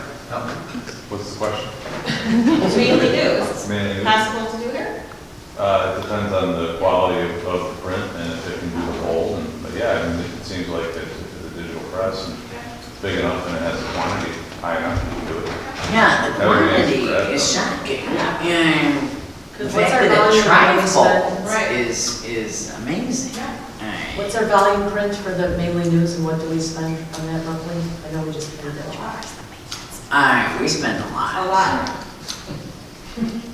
What's the question? It's Mainly News. Mainly News. Possible to do here? It depends on the quality of the print and if it can do the whole. But yeah, I mean, it seems like if it's a digital press and it's big enough and it has the quantity high enough, you can do it. Yeah, the Everything quantity is shocking. And the What's fact our that it volume tri-folds Right. is amazing. What's our volume print for the Mainly News, and what do we spend on that monthly? I know we just paid that. We spend a lot. A lot.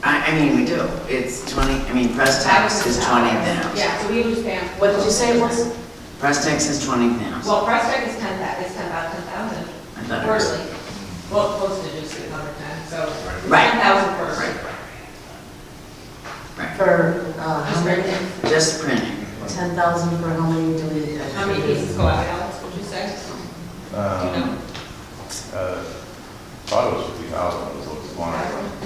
I mean, we do. It's 20, I mean, press tax is 20,000. Yeah, so we usually pay them. What did you say it was? Press tax is 20,000. Well, price tag is about 10,000 I thought it was. quarterly. Well, postage is another 10, so it's Right. 10,000 quarterly. Right. For, how many? Just printing. 10,000 for how many deleted pages? How many pieces go out, Alex, would you say? Do you know? Thought it was 50,000, was one.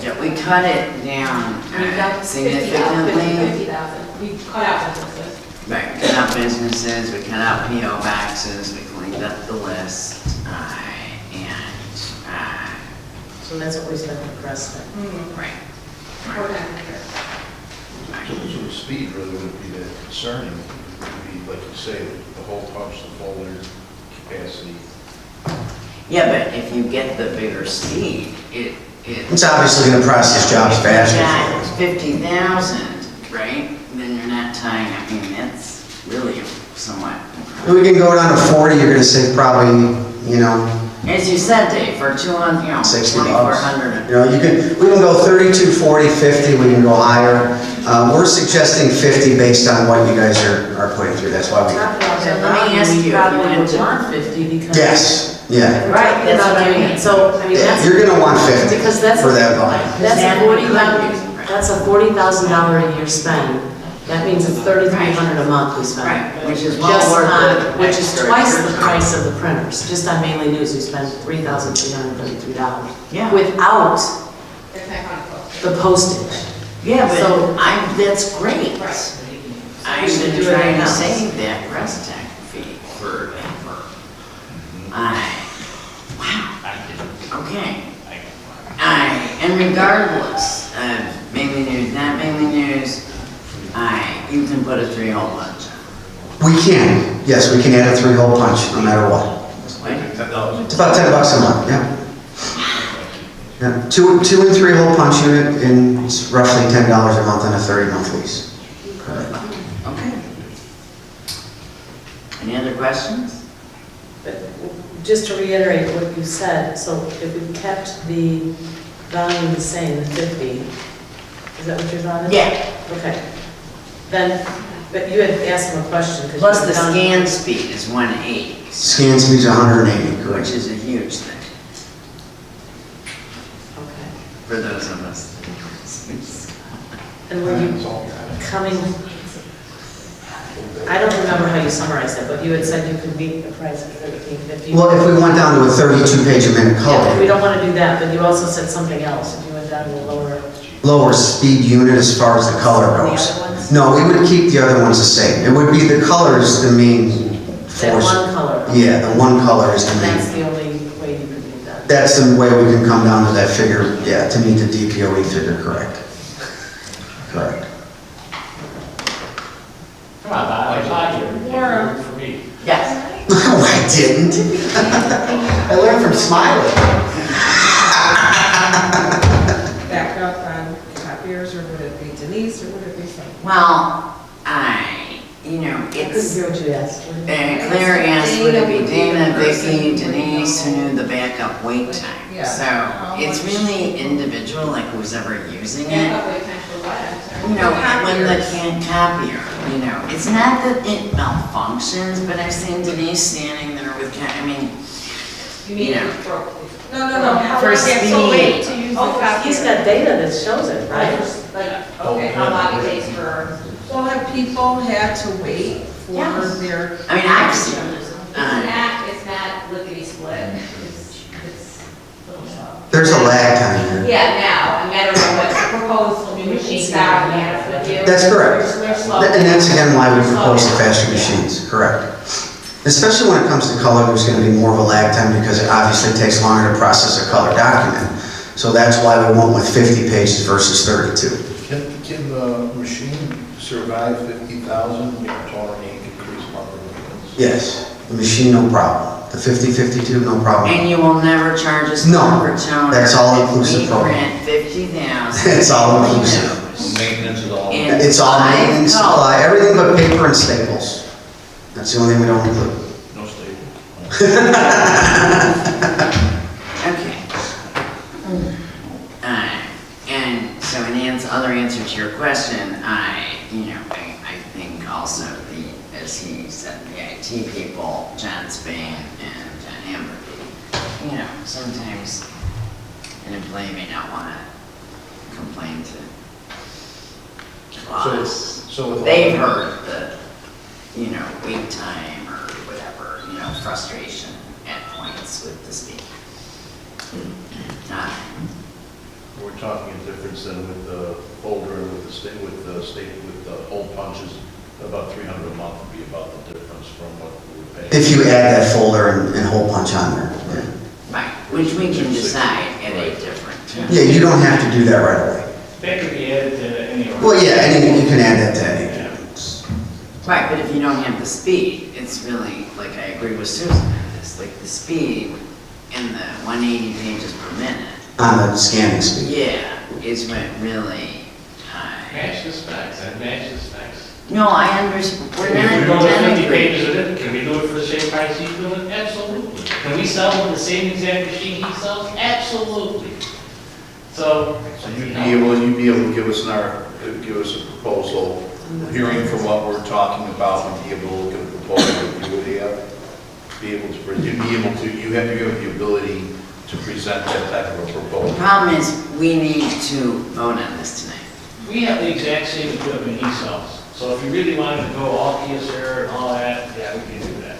Yeah, we cut it down We've got 50,000, significantly. 50,000. We cut out businesses. Right, cut out businesses, we cut out PO boxes, we cleaned up the list, So that's what we spent on press tag. right. Four times a year. So the speed really wouldn't be that concerning. It would be, like you say, the whole punch, the folder capacity. Yeah, but if you get the bigger speed, It's obviously going to process jobs faster. It's 50,000, right? Then you're not tying, I mean, that's really somewhat. We can go down to 40, you're going to save probably, As you said, Dave, for 200, $60. 2,400. We can go 32, 40, 50, we can go higher. We're suggesting 50 based on what you guys are putting through, that's why we. Let me ask you, We if you probably went would to- want 50 because. Yes, yeah. Right, that's what I mean, so, I mean, Yeah, that's. you're going to want 50 Because that's. for that volume. That's That a would that's a $40,000 a year spend. That means it's $3,300 a month we spend. Right, which is well Just worth on, it. which is Extra. twice the price of the printers. Just on Mainly News, we spend $3,333. Yeah. Without It's not going to post. the postage. Yeah, So- but that's great. Right. I've We should been do it trying to in-house. save that press tax fee forever. Okay. And regardless of Mainly News, not Mainly News, you can put a 3-hole punch on. We can, yes, we can add a 3-hole punch, no matter what. Right? It's about $10 a month, yeah. Yeah, 2 and 3-hole punch unit, and it's roughly $10 a month on a 30-month lease. Okay. Any other questions? But just to reiterate what you said, so if we kept the volume the same, the 50, is that what your thought is? Yeah. Okay. Then, but you had asked him a question. 'cause Plus you the had done- scan speed is 180, Scan speed's 180, which correct? is a huge thing Okay. for those of us. And were you coming, I don't remember how you summarized it, but you had said you could meet the price of 1350. Well, if we went down to a 32-page-a-minute Yeah, but we color, don't want to do that, but you also said something else, if you went down to a lower. lower speed unit as far as the color The goes. other ones? No, we would keep the other ones the same. It would be the colors, the main That force. one color. Yeah, the one color is the And that's main. the only way you could do that. That's the way we can come down to that figure, yeah, to meet the DPOE figure, correct. Correct. Come on, Bob, I thought you were here for me. Yes. No, I didn't. I learned from smiling. Back up on copiers, or would it be Denise, or would it be something? Well, I couldn't it's, hear what you asked. Claire asked, would it be Dana, Vicky, Denise, who knew the backup wait time? Yeah. So it's really individual, like who's ever using it. Yeah, wait time for what? I'm sorry. You know, when the copier, it's not that it malfunctions, but I've seen Denise standing there with, I mean, You mean Yeah. it broke? No, How For long does it wait speed. to use the Oh, copier? he's got data that shows it, right? Like, okay, how long it takes for, Well, have people had to wait for Yes. their? I mean, I've seen it. it's not lickety split, it's a little slow. There's a lag time here. Yeah, now, I mean, I don't know what the proposed new machines are, to be honest with you. That's correct. They're slow. And that's again why we propose the faster machines, correct. Especially when it comes to color, there's going to be more of a lag time because it obviously takes longer to process a color document. So that's why we went with 50 pages versus 32. Can the machine survive 50,000, tolerate increased market rates? Yes, the machine, no problem. The 5052, no problem. And you will never charge us No, per toner. that's all if inclusive We program. print 50,000. It's all inclusive. Maintenance is all. And It's all by maintenance, color. supply, everything but paper and staples. That's the only thing we don't include. No staple. Okay. other answer to your question, I think also as he said, the IT people, John Spain and John Amber, sometimes an employee may not want to complain to boss. So They've heard the, wait time or whatever, frustration at points with the speed. We're talking a difference then with the folder and with the hole punches, about 300 a month would be about the difference from what we were paying. If you add that folder and hole punch on there. Yeah. Right, which we can decide at a different. Yeah, you don't have to do that right away. That could be added to any. Well, yeah, you can add that to any. Right, but if you don't have the speed, it's really, like I agree with Susan on this, like the speed in the 180 pages per minute. On the scanning speed. Yeah, is what really. Match the specs, and match the specs. No, I understand, we're If we not go to 50 denigrating. pages of it, can we do it for the same price he's doing? Absolutely. Can we sell him the same exact machine he sells? Absolutely. So. So you'd be able to give us a proposal, hearing from what we're talking about, and be able to look at a proposal that you would you have the ability to present that type of a proposal. The problem is, we need to vote on this tonight. We have the exact same equipment he sells. So if you really wanted to go all Kyocera and all that, yeah, we can do that.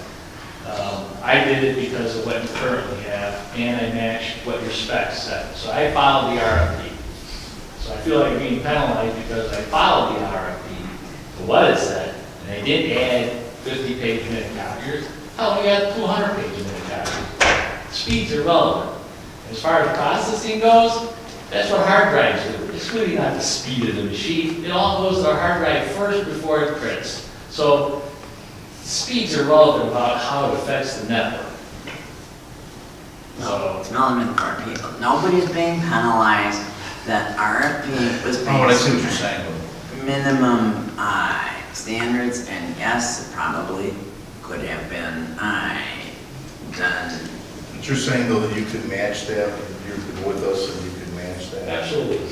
I did it because of what you currently have, and I matched what your specs said. So I followed the RFP. So I feel like I'm being penalized because I followed the RFP for what it said, and I didn't add 50-page minute copiers. Hell, we got 200-page minute copiers. Speeds are relevant. As far as processing goes, that's what hard drives do. It's really not the speed of the machine. It all goes to the hard drive first before it prints. So speeds are relevant about how it affects the network. No, it's relevant for our people. Nobody's being penalized. That RFP was based I see what you're saying. on minimum standards, and yes, it probably could have been done. But you're saying though that you could match that, you've been with us and you could match that? Absolutely.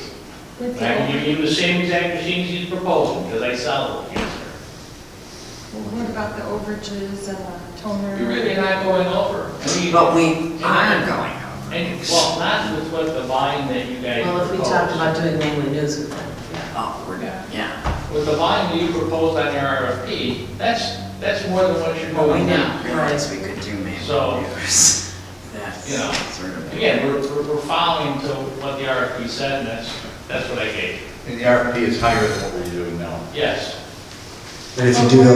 I can give you the same exact machines he's proposing, because I sell them. Yes, sir. Well, what about the overages and the toner? You're really not going over. But we are going over. And, well, not with what the volume that you guys Well, if we proposed. talked about doing mainly news with them. Oh, we're good, yeah. With the volume that you proposed on your RFP, that's more than what you're Well, we doing didn't now. realize we could do maybe So, viewers. That's you know, sort of. Again, we're following to what the RFP said, and that's what I gave. And the RFP is higher than what we're doing now. Yes. And if you do the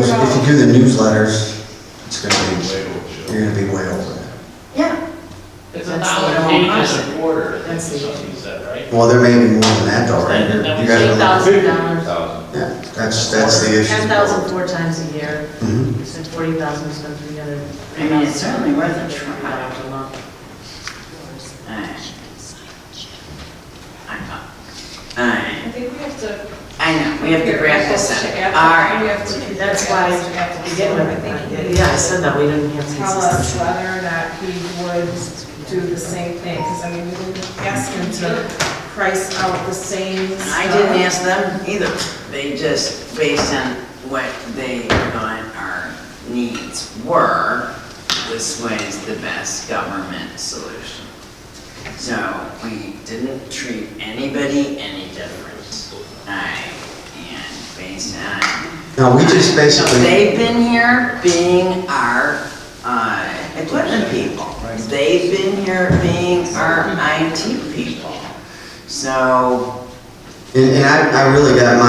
newsletters, it's gonna be, you're gonna be way over it. Yeah. It's That's 1,000 the minimum pages cost. a quarter, That's the- something said, right? Well, there may be more than that though, right? Then You gotta- $8,000. Yeah, that's the issue. 10,000 4 times a year. Mhm. You said 40,000, spend 300. I mean, it's certainly worth a try. I think we have to. I know, we have to grab this up. All All right. That's why, to begin with, yeah, I said that, we didn't have to. Tell us whether or not he would do the same thing, because I mean, we didn't ask him to price out the same stuff. I didn't ask them either. They just, based on what they thought our needs were, this was the best government solution. So we didn't treat anybody any different. And based on. No, we just basically. They've been here being our equipment people. They've been here being our IT people. So. And I really got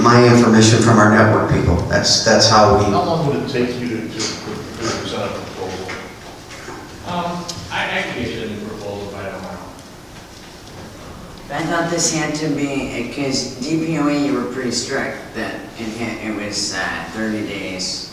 my information from our network people. That's how we. How long would it take you to present a proposal? I can get you a new proposal by tomorrow. I thought this had to be, because DPOE, you were pretty strict, that it was 30 days.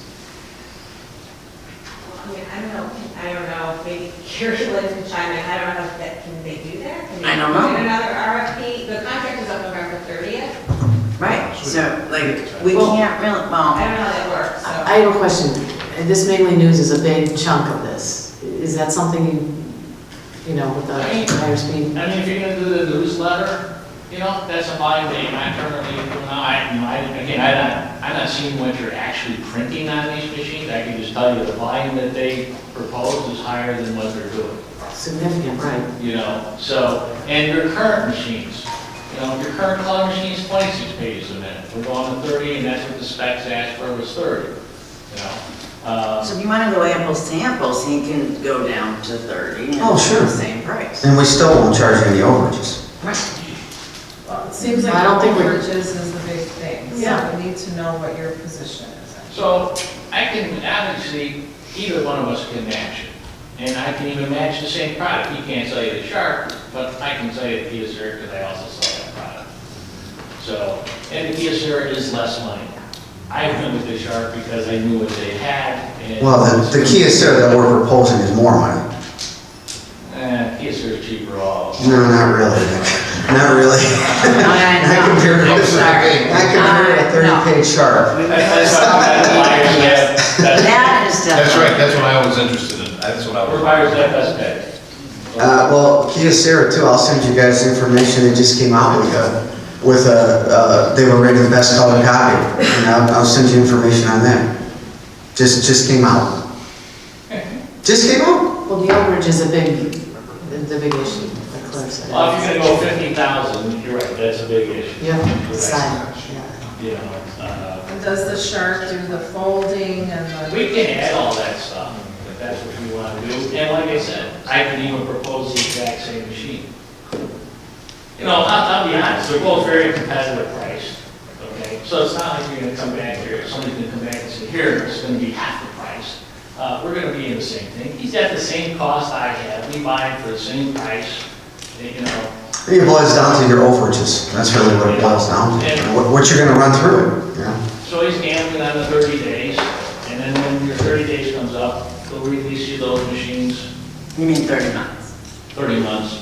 I mean, I don't know, maybe Carrie Lynn can chime in, I don't know if that, can they do that? Can they I don't know. do another RFP? The contract is up November 30th. Right, so like, we can't really, I don't well, know how that works, so. I have a question. This mainly news is a big chunk of this. Is that something you know, with the higher speed? I mean, if you're gonna do the newsletter, You know, that's a volume that you're not currently doing now. I'm not seeing what you're actually printing on these machines. I can just tell you the volume that they propose is higher than what they're doing. Significant, right? You know, so, and your current machines, you know, your current color machine is 26 pages a minute. We're going to 30, and that's what the specs asked for, was 30, you know. So if you want to go apples to apples, he can go down to 30 and Oh, sure. the same price. And we still won't charge any overages. Right. Well, it seems like I don't think we- overages is the big thing. Yeah. So we need to know what your position is. So I can, obviously, either one of us can match it. And I can even match the same product. He can't sell you the Sharp, but I can sell you the Kia Ceira because I also sell that product. So, and the Kia Ceira is less money. I went with the Sharp because I knew what they had. And Well, the Kia Ceira that we're proposing is more money. Kia Ceira is cheaper all. No, not really. Not really. Not compared to a 30-page Sharp. That's That is That's right, definitely. that's what I was interested in. That's what I was. We're buyers at best pay. Well, Kia Ceira too, I'll send you guys information, it just came out they were rated the best color copy. And I'll send you information on that. Just came out. Just came out. Well, the overage is the big issue, like Claire said. Well, if you're gonna go 50,000, you're right, that's a big issue. Yeah, You're side, right. yeah. You know, And does the Sharp do the folding and the? we can add all that stuff, if that's what you want to do. And like I said, I can even propose the exact same machine. You know, I'll be honest, they're both very competitive priced, okay? So it's not like you're gonna come back here, somebody's gonna come back and say, here, it's gonna be half the price. We're gonna be in the same thing. He's at the same cost I have. We buy him for the same price, you know. It boils down to your overages. That's really what it boils down to. What you're gonna run through, you know? So he's gambling on the 30 days, and then when your 30 days comes up, they'll release you those machines, You mean 30 months? 30 months.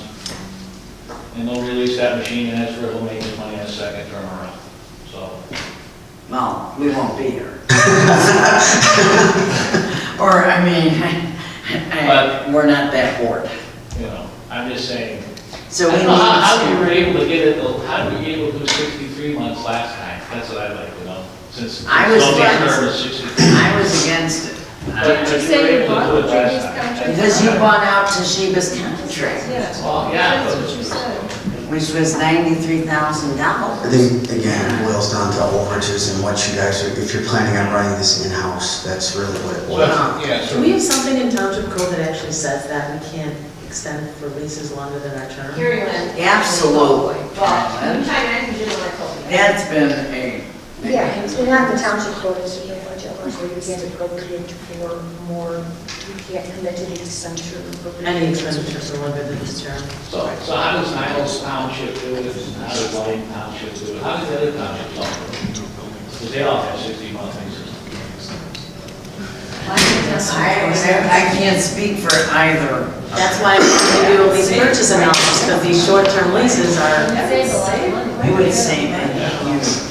And they'll release that machine, and that's where he'll make his money on a second turnaround. So, Well, we won't be here. Or, I mean, But- we're not that bored. you know, I'm just saying. So I we don't know how we need were to, able to get it, how did we be able to do 63 months last time? That's what I'd like to know, since. I was nobody's against heard of 63. I was against it. But Did you you say were you able to bought do it the last previous time. contract? Because you bought out Toshiba's contract, Well, yeah, That's but- what you said. which was $93,000. I think, again, it boils down to overages and what you guys are, if you're planning on running this in-house, that's really what it boils down to. Yeah, Do so we have something in township code that actually says that we can't extend for leases longer than our term? Hearing Lynn. Absolutely. Well, you chime in, you know what I told you. That's been a. Yeah, and not the township code, it's in the budget, where you can't appropriate for more, you can't commit to the expenditure. Any expenditures are longer than this term. So how does Niles Township do it? How does Lion Township do it? How does the other townships all do it? Because they all have 60-month leases. I can't speak for either. That's why we do these purchase analysis, because these short-term leases are, Save a lot of money. We would save a huge.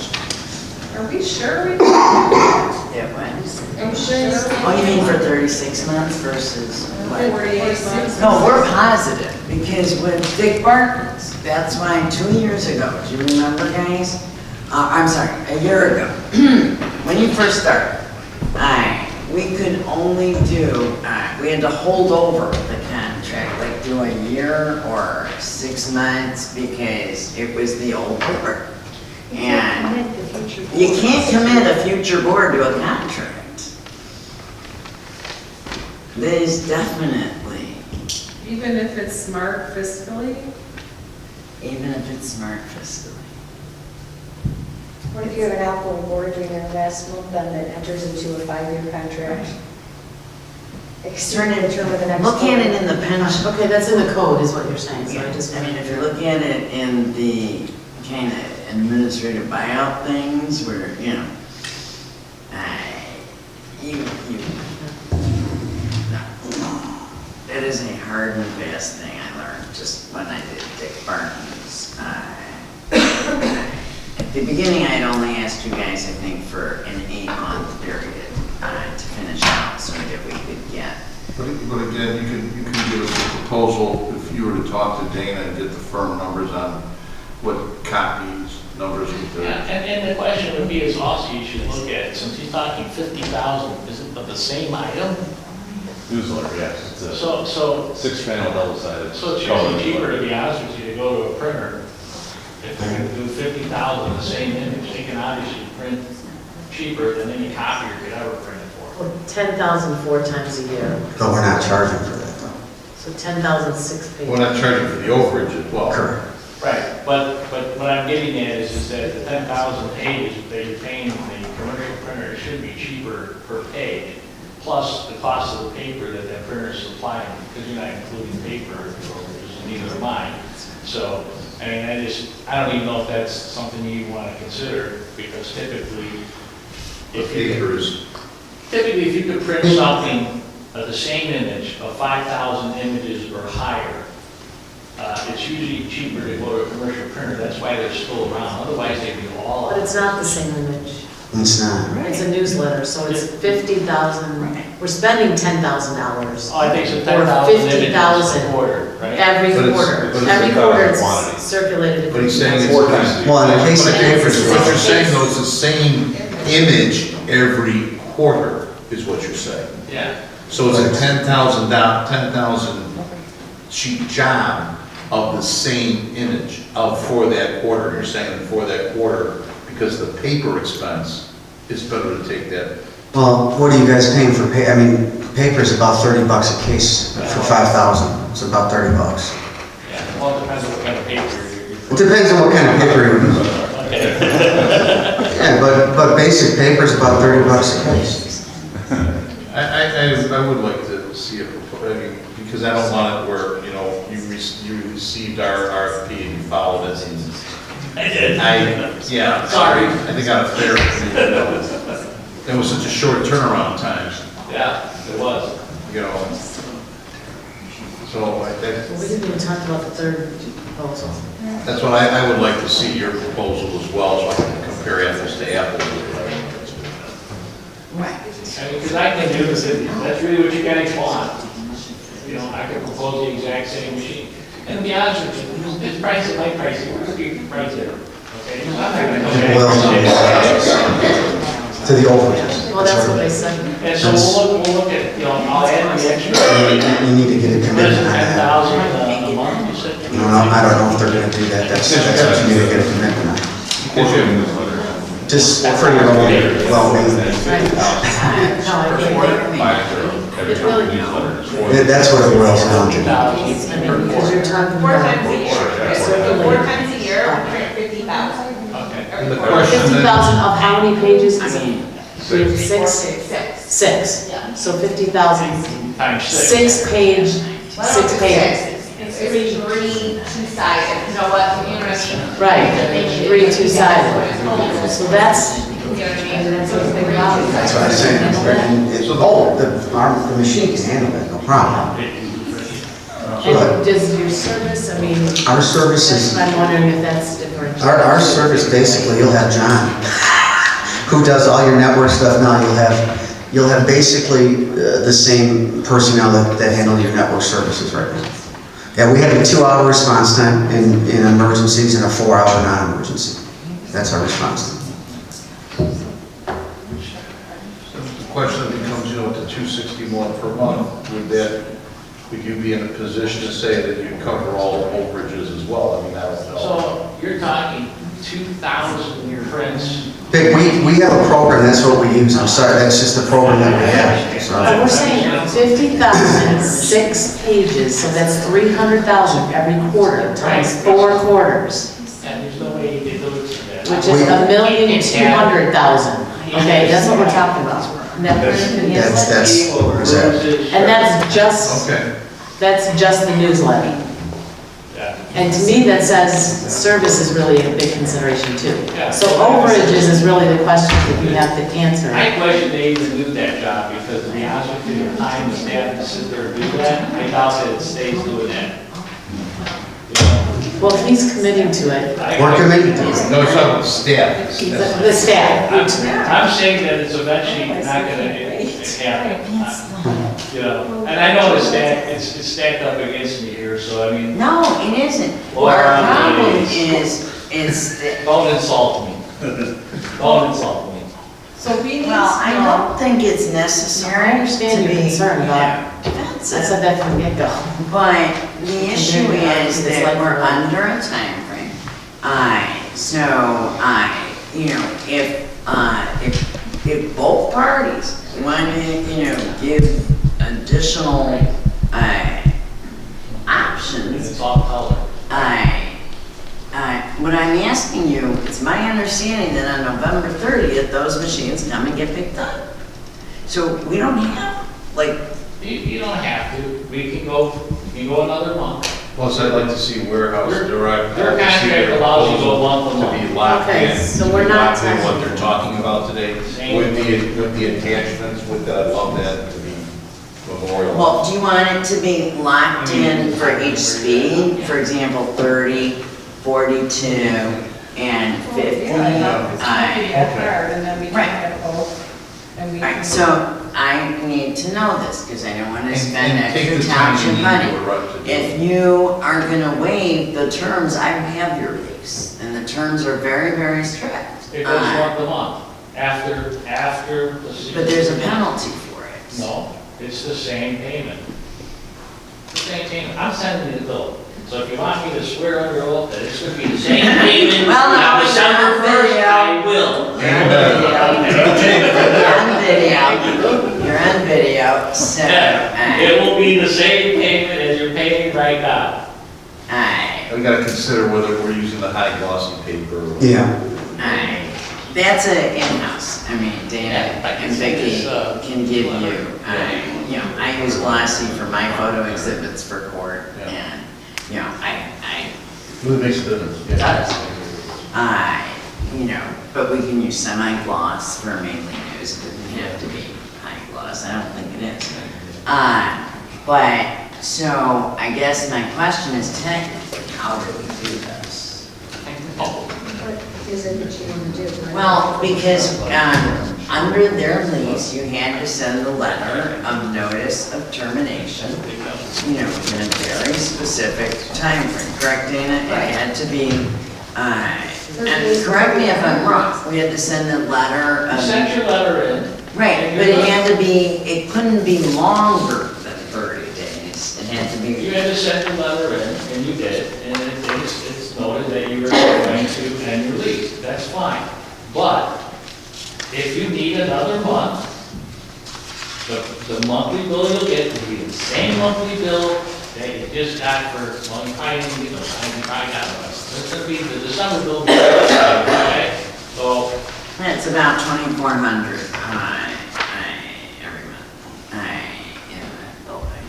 Are we sure we? Yeah, what? I'm sure. Oh, you mean for 36 months versus what? 48 months? No, we're positive, because with Dick Barton's, that's why 2 years ago, do you remember, guys? I'm sorry, a year ago, when you first started, we could only do, we had to hold over the contract, like do a year or 6 months, because it was the old board. And you can't commit a future board to a contract. There's definitely, Even if it's smart fiscally? even if it's smart fiscally. What if you have an outgoing board during their last month, then that enters into a 5-year contract? Extend the term of the next. Look at it in the pension. okay, that's in the code, is what you're saying, so I just. I mean, if you look at it in the kind of administrative buyout things where, you know, it is a hard and fast thing I learned just when I did Dick Barton's. At the beginning, I'd only asked you guys, I think, for an 8-month period to finish out so that we could get. But again, you can give us a proposal if you were to talk to Dana and get the firm numbers on what copies, numbers would Yeah, and the question would be is also you should look at, since he's talking 50,000, is it of the same item? Newsletter, yes. It's a So 6-panel double-sided. So it's usually cheaper, to be honest with you, to go to a printer. If they're gonna do 50,000 the same image, they can obviously print cheaper than any copier could ever print it for. Well, 10,000 4 times a year. But we're not charging for that though. So 10,000 6 pages. We're not charging for the overage as well. Correct. Right, but what I'm getting at is that the 10,000 pages that you're paying the commercial printer should be cheaper per page, plus the cost of the paper that that printer is supplying, because you're not including paper, which is neither am I. So, I mean, I don't even know if that's something you want to consider, because typically, if you could print something of the same image of 5,000 images or higher, it's usually cheaper to go to a commercial printer. That's why they're still around. Otherwise, they'd be all. But it's not the same image. It's not. It's a newsletter, so it's 50,000, we're spending $10,000. Oh, I think it's Or 10,000 images 50,000 a quarter, right? every But it's- quarter. but it's Every a quarter it's quantity. circulated. But he's saying it's Well, in the case of papers, what you're saying though, it's the same image every quarter, is what you're saying. Yeah. So it's a 10,000 sheet job of the same image for that quarter. You're saying for that quarter, because the paper expense is better to take that. well, what are you guys paying for I mean, paper's about $30 a case for 5,000. It's about $30. Yeah, well, it depends on what kind of paper you're. It depends on what kind of paper you're using. Okay. Yeah, but basic paper's about $30 a case. I would like to see it, I mean, because I don't want it where, you know, you received our RFP and you followed it. And I did. Yeah. Sorry. I think out of fair, it was such a short turnaround time, Yeah, it was. you know. So Well, we didn't even talk about the third proposal. that's what I would like to see your proposal as well, so I can compare apples to apples. Because I can do this, that's really what you guys want. You know, I can propose the exact same machine. And to be honest with you, it's priced at my price, it's right there. Okay? So I'm not gonna come back Well, and say- to the overages. Well, that's what they said. And so we'll look at, you know, I'll add the extra. You need to get a commitment on that. 10,000 a month, you said? No, I don't know if they're gonna do that. That's what you need to get a commitment on. Because you have a newsletter. Just for your own well-being. Right. No, I agree. It really, That's what it boils down to. I mean, because you're talking 4 about times a year. 4 circulating. times a year, we print 50,000. Okay. And the question 50,000 of how many pages? I mean, We have six? 6. 6. Yeah. So 50,000, Times 6. 6 page, Well, 6 pages. It's gonna be 3 two-sided, you know what, the interesting. Right, 3 two-sided. So that's, You know what I mean? that's a big problem. That's what I'm saying. The machine can handle it, no problem. And does your service, I mean, Our service is, I'm wondering if that's different. our service, basically, you'll have John, who does all your network stuff now. You'll have basically the same personnel that handle your network services right now. Yeah, we have a 2-hour response time in emergencies and a 4-hour non-emergency. That's our response time. The question becomes, you know, with the 261 per month, would you be in a position to say that you cover all overages as well? I mean, I don't know. So you're talking 2,000 prints. We have a program, that's what we use. I'm sorry, that's just the program that we have. But Sorry. we're saying 50,000, 6 pages, so that's 300,000 every quarter, times 4 quarters, And there's no way you can do it to that. which is 1,200,000. Okay, that's what we're talking about. And that person can handle it. That's exactly. And that's just the newsletter. Yeah. And to me, that says service is really a big consideration too. Yeah. So overages is really the question that you have to answer. I question they even do that job, because to be honest with you, the time the staff to sit there and do that, I doubt that it stays doing that. Well, he's committing to it. We're committed to it. No, it's not with staff. The staff. I'm saying that it's eventually not gonna happen. You You know, and I know it's stacked up against me here, so I mean, No, it isn't. Well, Our problem please. is that, don't insult me. Don't insult me. So we need to well, I know, don't think it's necessary I understand to your be, concern about- I defensive. said that from the get-go. But the issue very hard is to that decide we're for- under a time frame. If both parties want to, give additional, options, It's all color. what I'm asking you, it's my understanding that on November 30th, those machines come and get picked up. So we don't have, like, You don't have to. We can go another month. Plus, I'd like to see warehouse direct. Your I'd like to see contract their allows you to go proposal month to month. To be locked Okay, in. so to we're be not locked in what touching- they're talking about today, Same. with the attachments, with that, of that to be memorial. well, do you want it to be locked in for each speed? For example, 30, 42, and 50? yeah, it's gonna be that Okay. hard, and then we can Right. have both, and we can. Alright, so I need to know this, because I don't want to spend And take extra the time you township need money. to run to do If it. you are gonna waive the terms, I have your lease, and the terms are very, very strict. It goes month to month, after the season. But there's a penalty for it. No, it's the same payment. The same payment. I'm sending you the bill. So if you want me to swear under oath that it's gonna be the same payment Well, no, on it's December not 1st, video. I will. You're on video, so, It will be the same payment as you're paying right now. alright, We gotta consider whether we're using the high glossy paper. or- Yeah. alright. That's a in-house, I mean, Dana Yeah, I can and send Vicky this, can give you, yeah. I use glossy for my photo exhibits for court, Yeah. and, Really makes a difference. It does. But we can use semi-gloss for mainly news, it doesn't have to be high gloss, I don't think it is. But, so, I guess my question is technically, how do we do this? What is it that you want to do? Well, because, under their lease, you had to send a letter of notice of termination, within a very specific time frame. Correct, Dana? It had to be, and correct me if I'm wrong, we had to send a letter You of. sent your letter in. Right, but it couldn't be longer than 30 days. It had to You be, had to send your letter in, and you did, and it's noted that you were going to end your lease. That's fine. But if you need another month, the monthly bill you'll get will be the same monthly bill that you just got for, well, you probably didn't get those, you probably got those. It's gonna be the December bill, okay? So, it's about 2,400 every month in the building.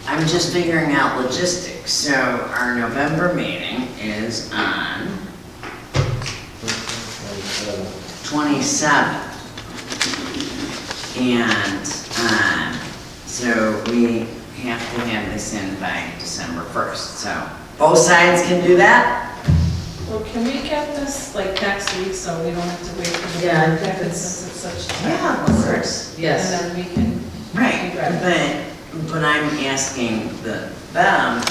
I'm just figuring out logistics. So our November meeting is on 27th. And so we have to have this in by December 1st. So both sides can do that? Well, can we get this like next week, so we don't have to wait for the. Yeah, I think packet it's- since it's such. Yeah, of course. Yes. And then we can. Right, but I'm asking them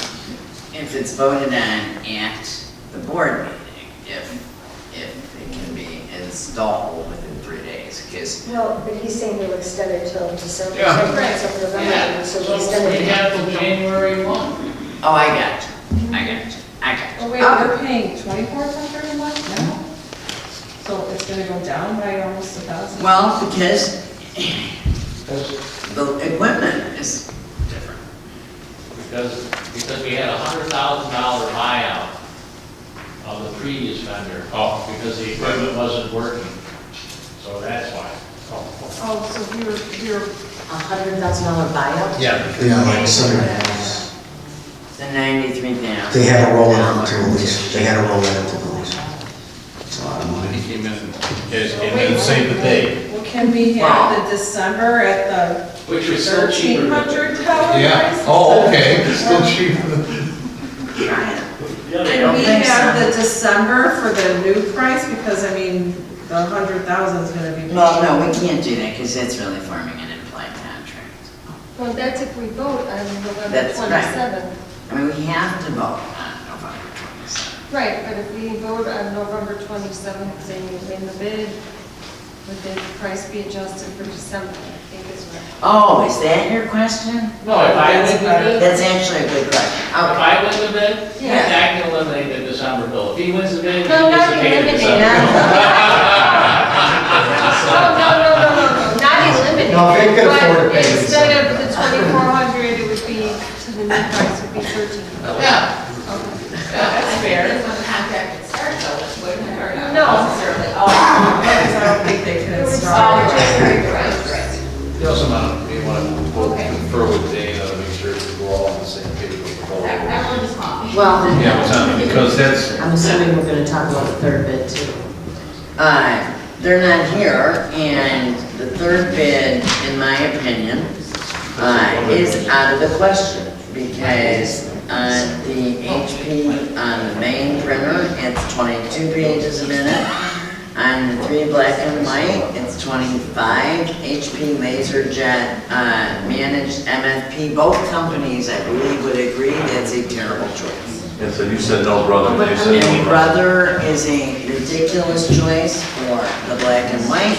if it's voted on at the board meeting, if it can be installed within 3 days, because, Well, but he's saying he'll extend it till December. Yeah. So it's up to November, yeah, so so he extended we it. have till January 1. oh, I got you. Oh, wait, we're paying 2,400 a month now? So it's gonna go down by almost 1,000? Well, because the equipment is different. Because we had a $100,000 buyout of the previous vendor. Because the equipment wasn't working. So that's why. Oh, so you're, $100,000 buyout? Yeah. Yeah, like some, The 93,000. they had to roll it into the lease. They had to roll it into the lease. It's a lot of money. He came in, you guys came in and saved the day. well, can we have the December at the Which was still cheaper. $1,300 Yeah, price? oh, okay, it's still cheaper. Try it. Can we have the December for the new price? Because, I mean, the 100,000 is gonna be. Well, no, we can't do that because it's really forming an implied contract. Well, that's if we vote on November That's right. 27th. I mean, we have to vote on November 27th. Right, but if we vote on November 27th, saying you win the bid, would the price be adjusted for December? I think is what. Oh, is that your question? No, if I win the bid, That's actually a good question. if I win the bid, Yeah. I can eliminate the December bill. If he wins the bid, he No, gets not to pay the eliminate. December bill. No, not eliminate. No, they could afford to pay But the instead December. of the 2,400, it would be, to the new price would be 13. Yeah, That's fair. When the contract would start, though, this wouldn't it, or not No. necessarily? Oh, Because I don't think they It can would start. start January right, 1st. right. The other amount, you want to Okay. confer with Dana to make sure that we're all on the same page with the whole. Everyone just call me. Well, Yeah, what's on, because that's, I'm assuming we're gonna talk about the third bid too. They're not here, and the third bid, in my opinion, is out of the question, because on the HP, on the main printer, it's 22 pages a minute. On the 3 black and white, it's 25. HP LaserJet managed MFP, both companies, I believe, would agree that's a terrible choice. and so you said no, brother, and you said And no, brother. Brother is a ridiculous choice for the black and white.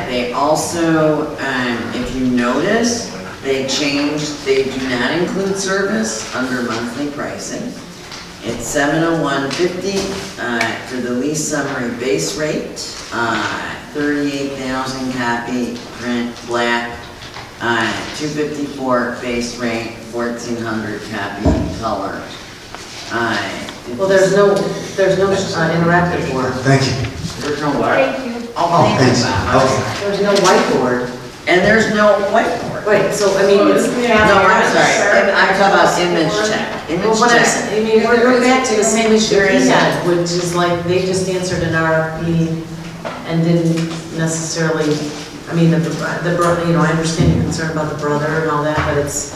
They also, if you notice, they changed, they do not include service under monthly pricing. It's $701.50 for the lease summary base rate, 38,000 copy print black, 254 base rate, 1,400 copy color. Well, there's no interactive board. Thank you. There's no what? Thank you. Oh, thank Thanks. you, Bob. Okay. There's no whiteboard. And there's no whiteboard. Wait, so I mean, it's. No, I'm sorry, I'm talking about image check. Well, Image what I'm check. saying, I mean, we're going back to the same issue There he is had, which is like, they just answered an RFP and didn't necessarily, I mean, you know, I understand your concern about the brother and all that, but it's,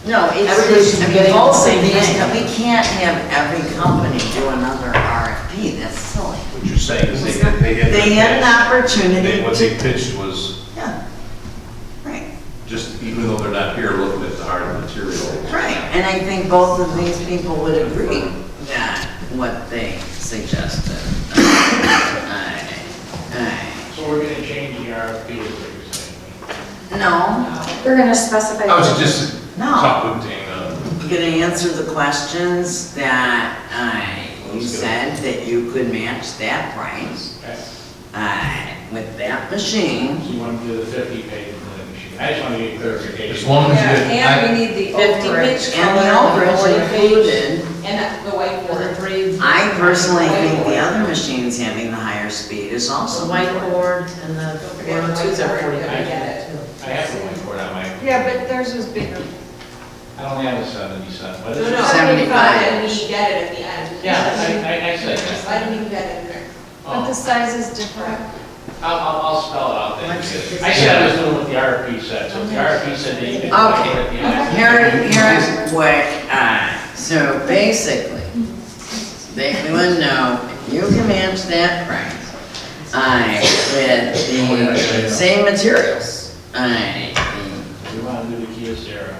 No, it's, Everybody should be I mean, getting the both of same these, thing. we can't have every company do another RFP, that's silly. What you're saying is they had. They had an opportunity What to, they pitched was, yeah, right, just even though they're not here looking at the hard material. right. And I think both of these people would agree that what they suggested. so we're gonna change the RFP, is what you're saying. No, We're gonna specify. I was just no. talking with Dana. I'm gonna answer the questions that you said that you could match that price with that machine. So you want to do the 50 page for the machine? I just want to get clarification. As long as you. And we need the 50 overage. And the overage included. And the for the whiteboard. 3. I personally think the other machines having the higher speed is The also. whiteboard and the 402s are 40 I pages get it. too. I have the whiteboard on my, Yeah, but theirs was bigger. I don't have a 77. What No, is no, it? 75. and we get it at the end. Yeah, I said that. I didn't even get it in there. But the Oh, size is different. I'll spell it out then. because I said I was doing what the RFP said, so if the RFP said that you could. Okay. at the end. Here's what, so basically, they would know if you can match that price with the same materials, We want to do the Kia Sarah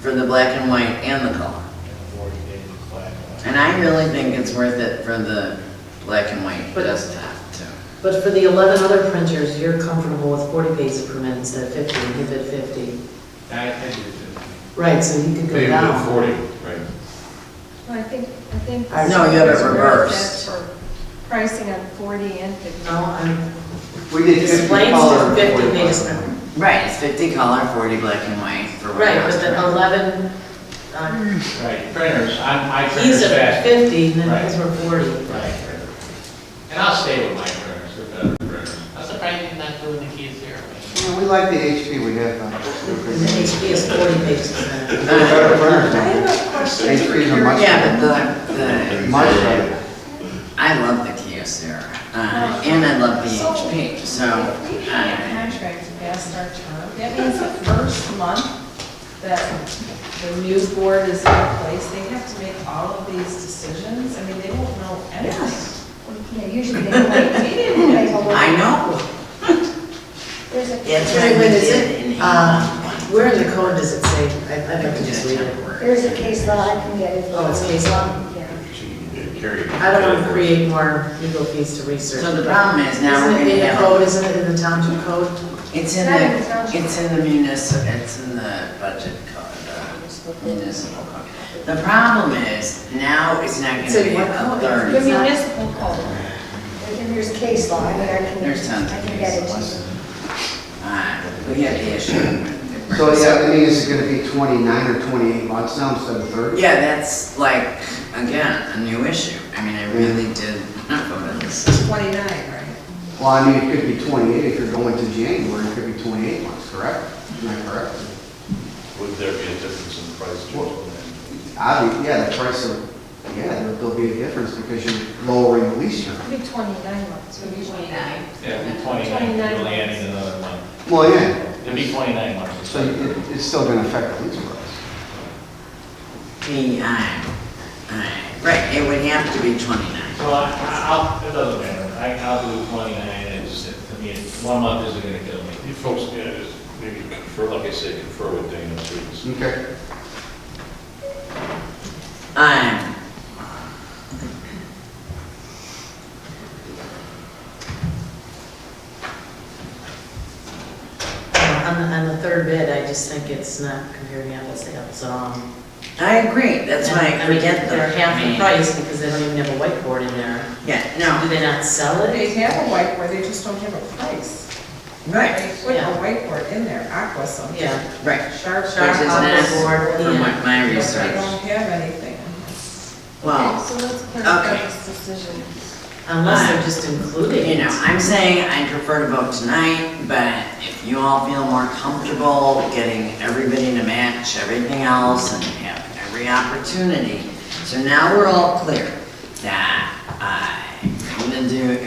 for the black and white and the color. and 40 pages black and white. And I really think it's worth it for the black and white But- desktop too. But for the 11 other printers, you're comfortable with 40 pages per minute instead of 50, and he bid 50. I do too. Right, so you could go Maybe down. 40, right. I think. No, you have it it's worth reversed. it for Pricing on 40 and 50. No, I'm, We did 50 displays color. to 50 40 pages color. per minute. Right, it's 50 color, 40 black and white for Right, whatever. but then 11, Right, printers, my he's printers at fast. 50, and then Right. his were 40. Right. And I'll stay with my printers, they're better printers. I'm surprised you're not doing the Kia Sarah. We like the HP we have. And the HP is 40 pages per minute. Better printers. I have a question. HPs are much Yeah, better. but the, Much better. I love the Kia Sarah, and I love the HP, so, If we have a contract past our term, that means the first month that the new board is in place, they have to make all of these decisions? I mean, they won't know anything. Yeah, usually they don't like. I know. There's a. That's Wait, what we is did it? in Avon. Where in the code does it say? I'd like to just read it. There's a case law, I can get it. Oh, it's case law? Yeah. I don't want to create more legal fees to research. So the problem is now Isn't we're it gonna in the have. code, isn't it in the township code? It's in Not in the the, township. it's in the municipal, it's in the budget code, municipal code. The problem is, now it's not gonna So be what a code? third. The municipal code. And there's case law, I mean, There's tons I of can get it to cases. you. We have the issue. So, yeah, I mean, is it gonna be 29 or 28 months now instead of 30? Yeah, that's like, again, a new issue. I mean, I really did not vote on this. 29, right? Well, I mean, it could be 28 if you're going to January, it could be 28 months, correct? Am I correct? Would there be a difference in the price, George? Yeah, the price of, yeah, there'll be a difference because you're lowering the lease term. It'll be 29 months. It'll be 29. Yeah, it'd be 29, you're only adding another month. Well, yeah, It'd be 29 months. so it's still gonna affect the lease price. Right, it would have to be 29. So I'll, it doesn't matter, I'll do 29, to me, 1 month isn't gonna kill me. You folks, yeah, just maybe confer, like I said, confer with Dana, please. Okay. On the third bid, I just think it's not comparing apples to apples at all. I agree, that's why I forget them. They're half I the mean, price because they don't even have a whiteboard in there. Yeah, no, Do they not sell it? They have a whiteboard, they just don't have a price. right, They put a whiteboard in there, aqua something. Yeah. right. Sharp, Sharp sharp. Which is aqua not board, from yeah. what my But they research. don't have anything. Well, So let's clarify okay. this decision. Unless they're just including you it. know, I'm saying I prefer to vote tonight, but if you all feel more comfortable getting everybody to match everything else and have every opportunity. So now we're all clear that I'm gonna do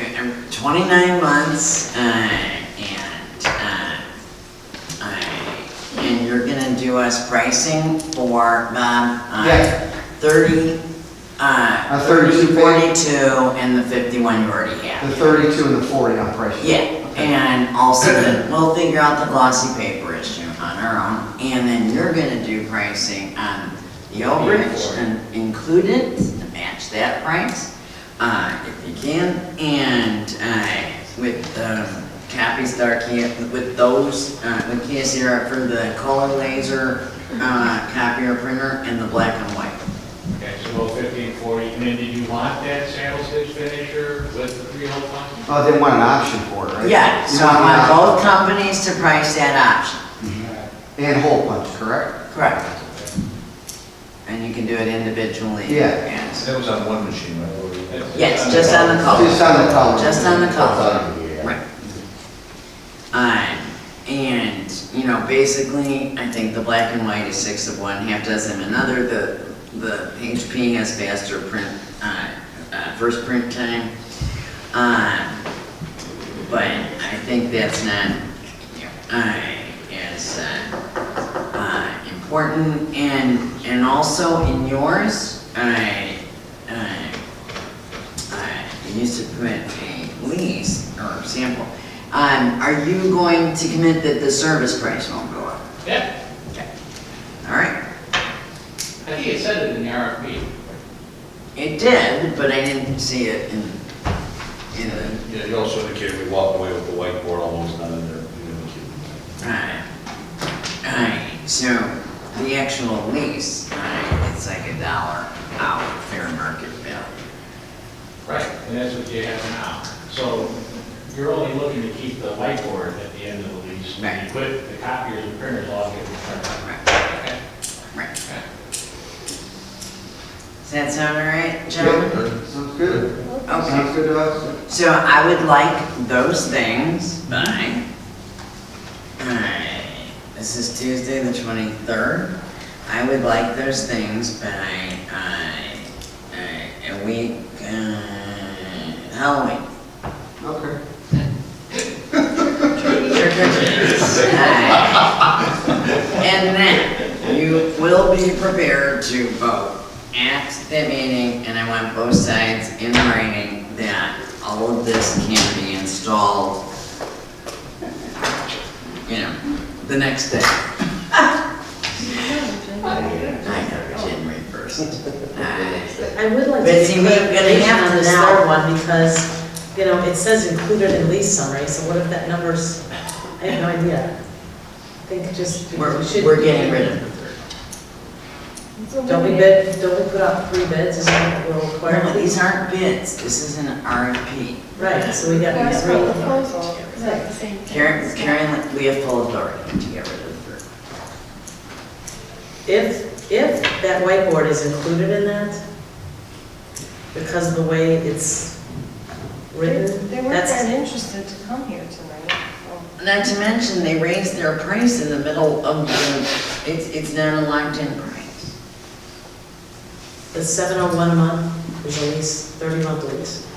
29 months and you're gonna do us pricing for Yeah. 30, 32 42, and the 51 you already have. The 32 and the 40 on price. Yeah, and also then we'll figure out the glossy paper issue on our own, and then you're gonna do pricing on the overage and include it to match that price, if you can, and with copies with those, with KSR for the color laser copier printer and the black and white. Okay, so 50 and 40, and then did you want that sample stitch finisher with the 3-hole punch? Oh, they want an option for it, right? Yeah, so I want both companies to price that option. And hole punch, correct? Correct. And you can do it individually. Yeah. Yes. That was on one machine, right? Yes, just on the color. Just on the color. Just on the color. Right. And, you know, basically, I think the black and white is 6 of one, half dozen of another. The HP has faster print, first print time. But I think that's not as important. And also in yours, you used to put a lease or sample. Are you going to commit that the service price won't go up? Yeah, Okay. All right. I think it said it in the RFP. It did, but I didn't see it in the. Yeah, you also indicated we walked away with the whiteboard almost not in there. You indicated. Alright, so the actual lease, it's like $1 out, fair market value. Right, and that's what you have now. So you're only looking to keep the whiteboard at the end of the lease. Right. You put the copiers and printers all get returned. Right. Okay. Right. Okay. Does that sound all right, gentlemen? Sounds good. Okay. Sounds good to us. So I would like those things by, this is Tuesday the 23rd. I would like those things by a week, Halloween. Okay. And then you will be prepared to vote at the meeting, and I want both sides in writing that all of this can be installed, the next day. I know, January 1st. I would like to But see, get we're gonna clarification have on to this now- third one because, it says included in lease summary, so what if that number's, I have no idea. I think just, we should. We're getting rid of it. Don't we put out 3 bids, is that what we're required? No, these aren't bids, this is an RFP. Right, so we got these 3. Karen, we have full authority to get rid of the third. If that whiteboard is included in that, because of the way it's written, They weren't that's, that interested to come here tonight. Not to mention, they raised their price in the middle of it's not a locked-in price. the $701 a month is a lease, 30-month lease.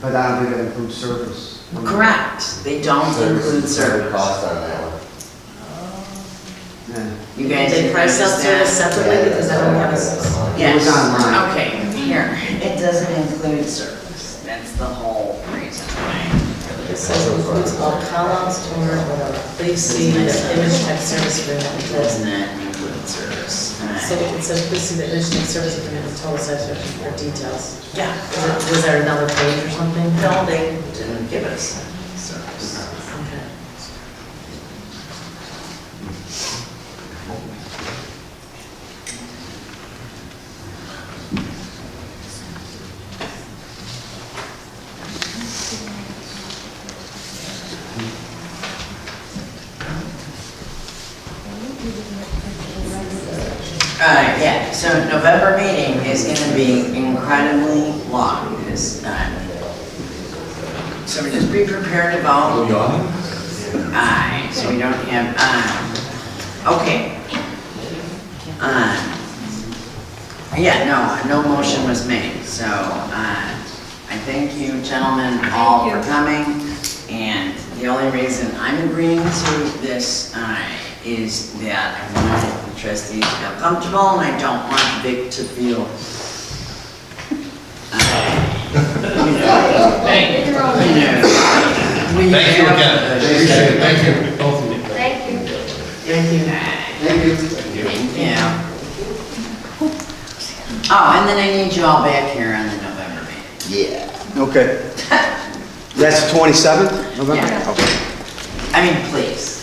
But I don't think it includes service. Correct, they don't include service. Cost on that one. Yeah. You guys They didn't price out service understand? separately because I don't have a. Yes, It was online. okay, here, it doesn't include service, that's the whole reason why. It says includes all call-outs, tours, whatever. Please see the image tech service agreement. It does not include service. So it says, please see the image tech service agreement with total satisfaction for details. Yeah. Was there another page or something? No, they didn't give us service. Okay. Yeah, so November meeting is gonna be incredibly long this time. So just be prepared to vote. Aye, so we don't have, okay. Yeah, no motion was made, so, I thank you gentlemen all for coming. And the only reason I'm agreeing to this, is that I want the trustees to feel comfortable and I don't want Vic to feel, Thank you again. Appreciate it. Thank you. Both of you. Thank you. Thank you. Thank you. Oh, and then I need you all back here on the November meeting. Yeah. Okay. That's the 27th, November? Yeah. Okay. I mean, please.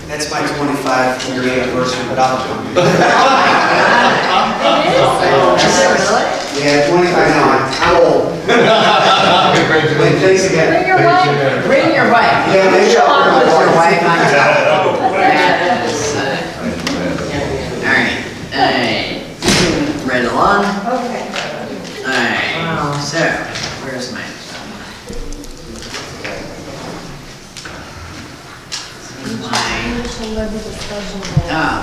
That's my 25 year anniversary, but I'll do it. Is it really? Yeah, 25, I'm old. Wait, thanks again. Bring your wife. Bring your wife. Yeah, maybe I'll Put bring your my wife on top. That is, all right, moving right along. Okay. All right, so, where's my?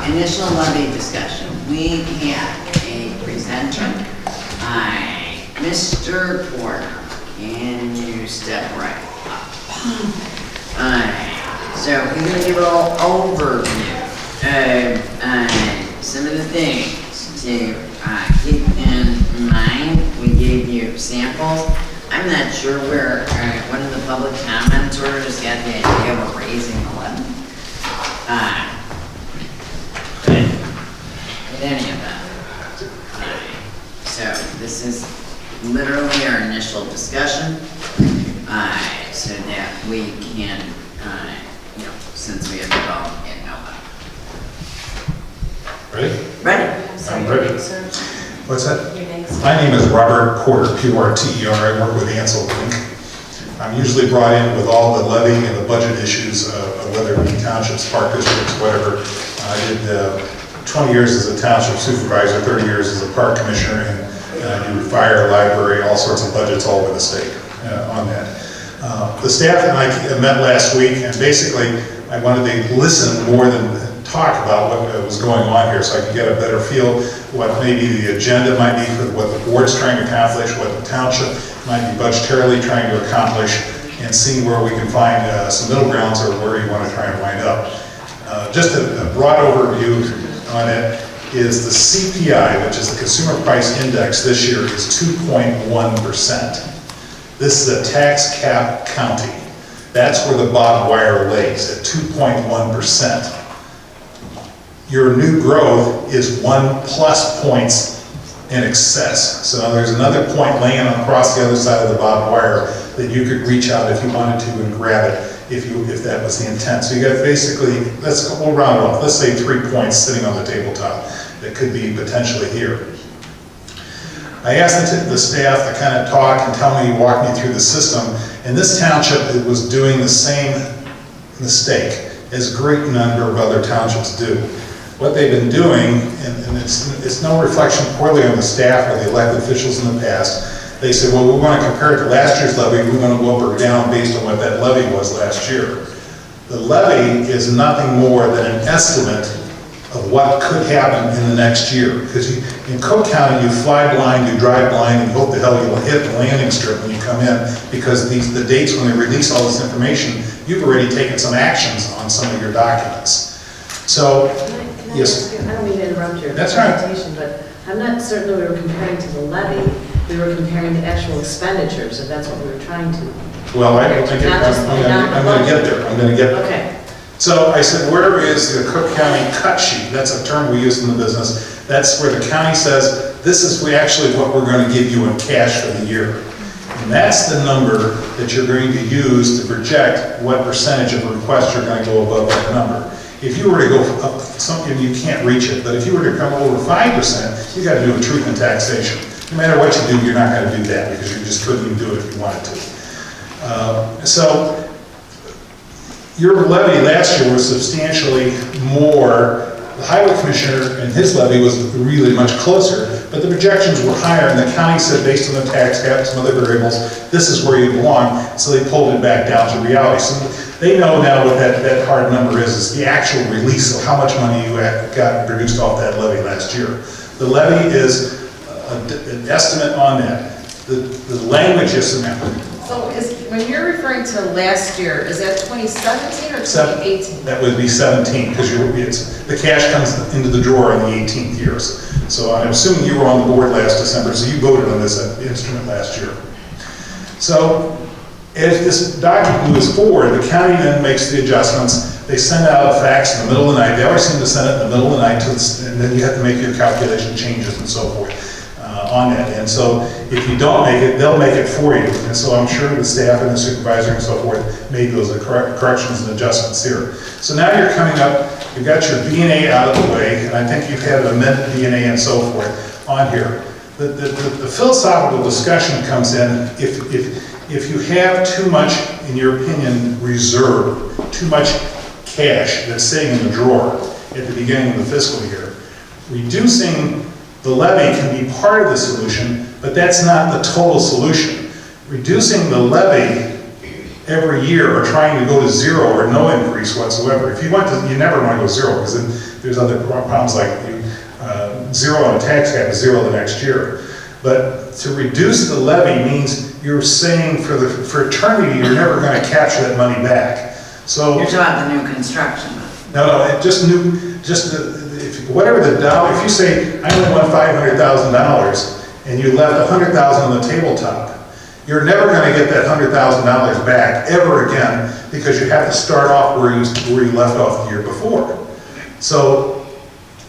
Initial levy discussion. We have a presenter. Mr. Porter, can you step right up? So we're gonna give a little overview of some of the things to keep in mind. We gave you samples. I'm not sure where one of the public commenters got the idea of raising the levy. But in any event, so this is literally our initial discussion, so that we can, since we have to vote in November. Ready? Ready? I'm ready. What's that? My name is Robert Porter, P-O-R-T-E-R. I work with Ansel Link. I'm usually brought in with all the levy and the budget issues, whether it be townships, park districts, whatever. I did 20 years as a township supervisor, 30 years as a park commissioner, and I do fire, library, all sorts of budgets all over the state on that. The staff and I met last week, and basically I wanted to listen more than talk about what was going on here, so I could get a better feel what maybe the agenda might be for what the board's trying to accomplish, what the township might be budgetarily trying to accomplish, and seeing where we can find some middle grounds or where you want to try and wind up. Just a broad overview on it is the CPI, which is the Consumer Price Index this year, is 2.1%. This is a tax cap county. That's where the bottom wire lays, at 2.1%. Your new growth is 1+ points in excess. So now there's another point laying across the other side of the bottom wire that you could reach out if you wanted to and grab it if that was the intent. So you got basically, we'll round it off. Let's say 3 points sitting on the tabletop that could be potentially here. I asked the staff to kind of talk and walk me through the system, and this township was doing the same mistake as a great number of other townships do. What they've been doing, and it's no reflection poorly on the staff or the elected officials in the past, they said, well, we want to compare it to last year's levy, we want to go up or down based on what that levy was last year. The levy is nothing more than an estimate of what could happen in the next year. Because in Cook County, you fly blind, you drive blind, and you hope the hell you'll hit the landing strip when you come in, because the dates when they release all this information, you've already taken some actions on some of your documents. So, yes. I don't mean to interrupt your That's right. presentation, but I'm not certain that we were comparing to the levy. We were comparing to actual expenditures, and that's what we were trying to. Well, I don't think I'm going to get there. I'm going to get there. Okay. So I said, where is the Cook County cut sheet? That's a term we use in the business. That's where the county says, this is actually what we're going to give you in cash for the year. And that's the number that you're going to use to project what percentage of requests you're going to go above that number. If you were to go up something, you can't reach it. But if you were to come over 5%, you got to do a truth in taxation. No matter what you do, you're not going to do that because you just couldn't even do it if you wanted to. So your levy last year was substantially more. The highway commissioner and his levy was really much closer, but the projections were higher, and the county said, based on the tax cap and some other variables, this is where you belong, so they pulled it back down to reality. So they know now what that hard number is the actual release of how much money you got produced off that levy last year. The levy is an estimate on that. The language is an So when you're referring to last year, is that 2017 or 2018? That would be 17, because the cash comes into the drawer in the 18th years. So I'm assuming you were on the board last December, so you voted on this instrument last year. So as this document moves forward, the county then makes the adjustments. They send out a fax in the middle of the night. They always seem to send it in the middle of the night, and then you have to make your calculation changes and so forth on that. And so if you don't make it, they'll make it for you. And so I'm sure the staff and the supervisor and so forth made those corrections and adjustments here. So now you're coming up, you've got your B&A out of the way, and I think you've had an amended B&A and so forth on here. The philosophical discussion comes in if you have too much, in your opinion, reserve, too much cash that's sitting in the drawer at the beginning of the fiscal year, reducing the levy can be part of the solution, but that's not the total solution. Reducing the levy every year or trying to go to zero or no increase whatsoever. If you want to, you never want to go zero, because then there's other problems like zero on a tax cap is zero the next year. But to reduce the levy means you're saying for eternity you're never going to capture that money back. So you're talking about the new construction. No, whatever the dollar. If you say I only want $500,000 and you left $100,000 on the tabletop, you're never going to get that $100,000 back ever again, because you have to start off where you left off the year before. So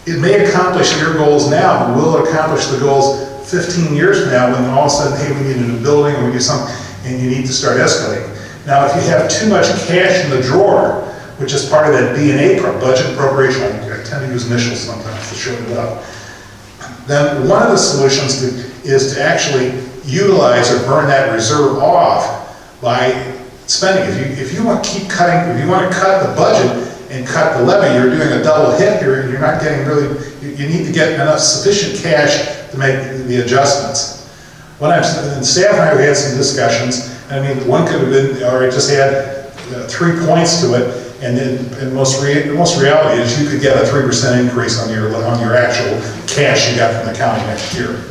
it may accomplish your goals now, but will accomplish the goals 15 years from now when all of a sudden, hey, we need a new building or we need something, and you need to start escalating. Now, if you have too much cash in the drawer, which is part of that B&A budget appropriation, I tend to use initials sometimes to show it up, then one of the solutions is to actually utilize or burn that reserve off by spending. If you want to keep cutting, if you want to cut the budget and cut the levy, you're doing a double hit here. You're not getting really, you need to get enough sufficient cash to make the adjustments. And staff and I had some discussions. I mean, one could have been, or just add 3 points to it, and then the most reality is you could get a 3% increase on your actual cash you got from the county next year.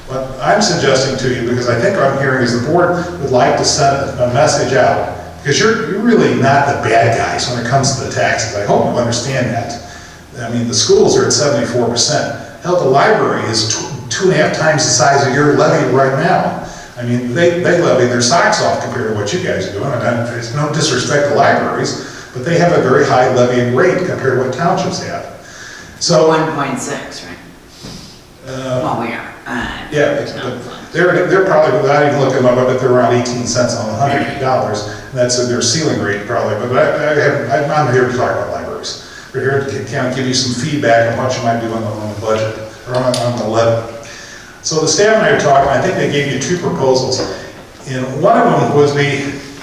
What I'm suggesting to you, because I think what I'm hearing is the board would like to send a message out, because you're really not the bad guys when it comes to the taxes. I hope you understand that. I mean, the schools are at 74%. Hell, the library is 2.5 times the size of your levy right now. I mean, they levy their socks off compared to what you guys are doing, and there's no disrespect to libraries, but they have a very high levy rate compared to what townships have. So 1.6, right? Well, we are. Yeah, but they're probably, without even looking them up, I bet they're around 18 cents on $100. And that's their ceiling rate probably, but I'm here to talk about libraries. We're here to kind of give you some feedback on what you might do on the budget, or on the levy. So the staff and I are talking, I think they gave you 2 proposals. And one of them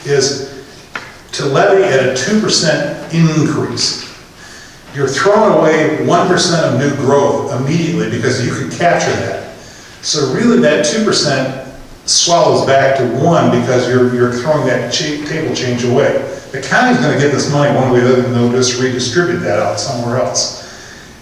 is to levy at a 2% increase. You're throwing away 1% of new growth immediately because you could capture that. So really that 2% swallows back to 1 because you're throwing that table change away. The county's going to get this money one way or the other, and they'll just redistribute that out somewhere else.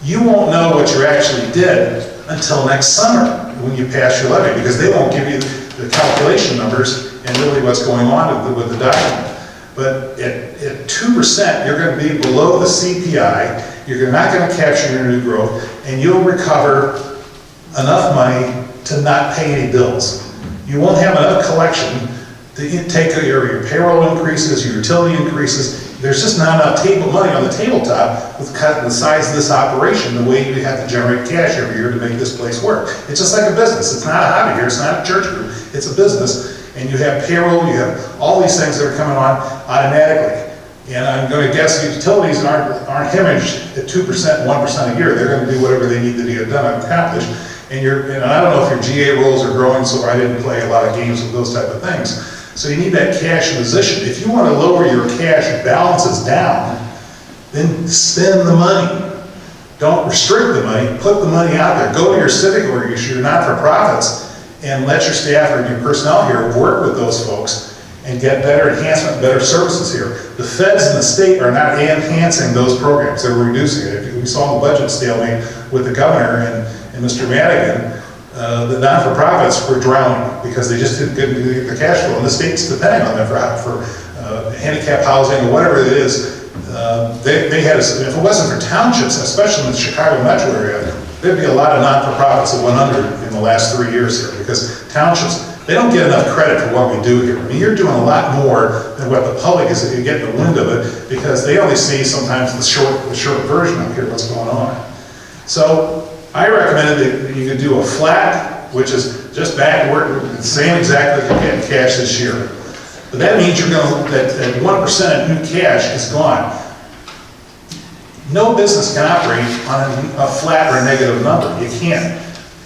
You won't know what you actually did until next summer when you pass your levy, because they won't give you the calculation numbers and really what's going on with the document. But at 2%, you're going to be below the CPI, you're not going to capture your new growth, and you'll recover enough money to not pay any bills. You won't have enough collection to take care of your payroll increases, your utility increases. There's just not enough money on the tabletop with the size of this operation, the way you have to generate cash every year to make this place work. It's just like a business. It's not a hobby here. It's not a church group. It's a business. And you have payroll, you have all these things that are coming on automatically. And I'm going to guess utilities aren't hemorrhaged at 2%, 1% a year. They're going to do whatever they need to get done and accomplish. And I don't know if your GA rolls are growing, so I didn't play a lot of games with those type of things. So you need that cash position. If you want to lower your cash balances down, then spend the money. Don't restrict the money, put the money out there. Go to your civic organization, your not-for-profits, and let your staff or your personnel here work with those folks and get better enhancement, better services here. The feds and the state are not enhancing those programs, they're reducing it. We saw the budget stalemate with the governor and Mr. Madigan. The not-for-profits were drowning because they just couldn't get the cash flow, and the state's depending on them for handicap housing or whatever it is. They had, if it wasn't for townships, especially in the Chicago metro area, there'd be a lot of not-for-profits that went under in the last 3 years here, because townships, they don't get enough credit for what we do here. I mean, you're doing a lot more than what the public is getting the wind of it, because they only see sometimes the short version of here, what's going on. So I recommended that you could do a flat, which is just back work, the same exactly as you're getting cash this year. But that means you're going to, that 1% of new cash is gone. No business can operate on a flat or a negative number. You can't.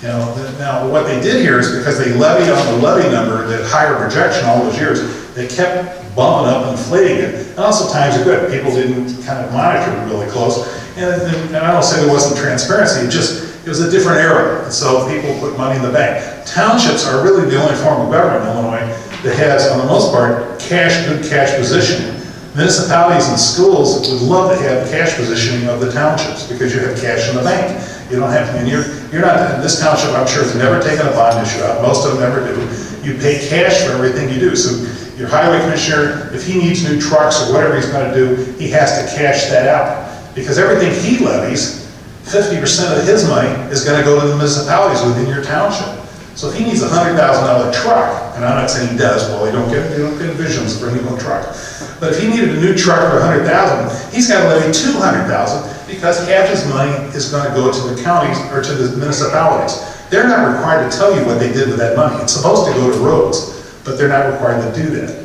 You know, now what they did here is because they levied on the levy number, that higher projection all those years, they kept bumping up and inflating it. And also times are good. People didn't kind of monitor it really close. And I don't say there wasn't transparency, it was a different era. And so people put money in the bank. Townships are really the only form of government in Illinois that has, on the most part, good cash positioning. Municipalities and schools would love to have cash positioning of the townships because you have cash in the bank. You don't have to, and you're not, this township, I'm sure, has never taken a bond issue out. Most of them never do. You pay cash for everything you do. So your highway commissioner, if he needs new trucks or whatever he's going to do, he has to cash that out. Because everything he levies, 50% of his money is going to go to the municipalities within your township. So if he needs a $100,000 truck, and I'm not saying he does, well, you don't get visions for a new truck. But if he needed a new truck for $100,000, he's got to levy $200,000 because half his money is going to go to the counties or to the municipalities. They're not required to tell you what they did with that money. It's supposed to go to roads, but they're not required to do that.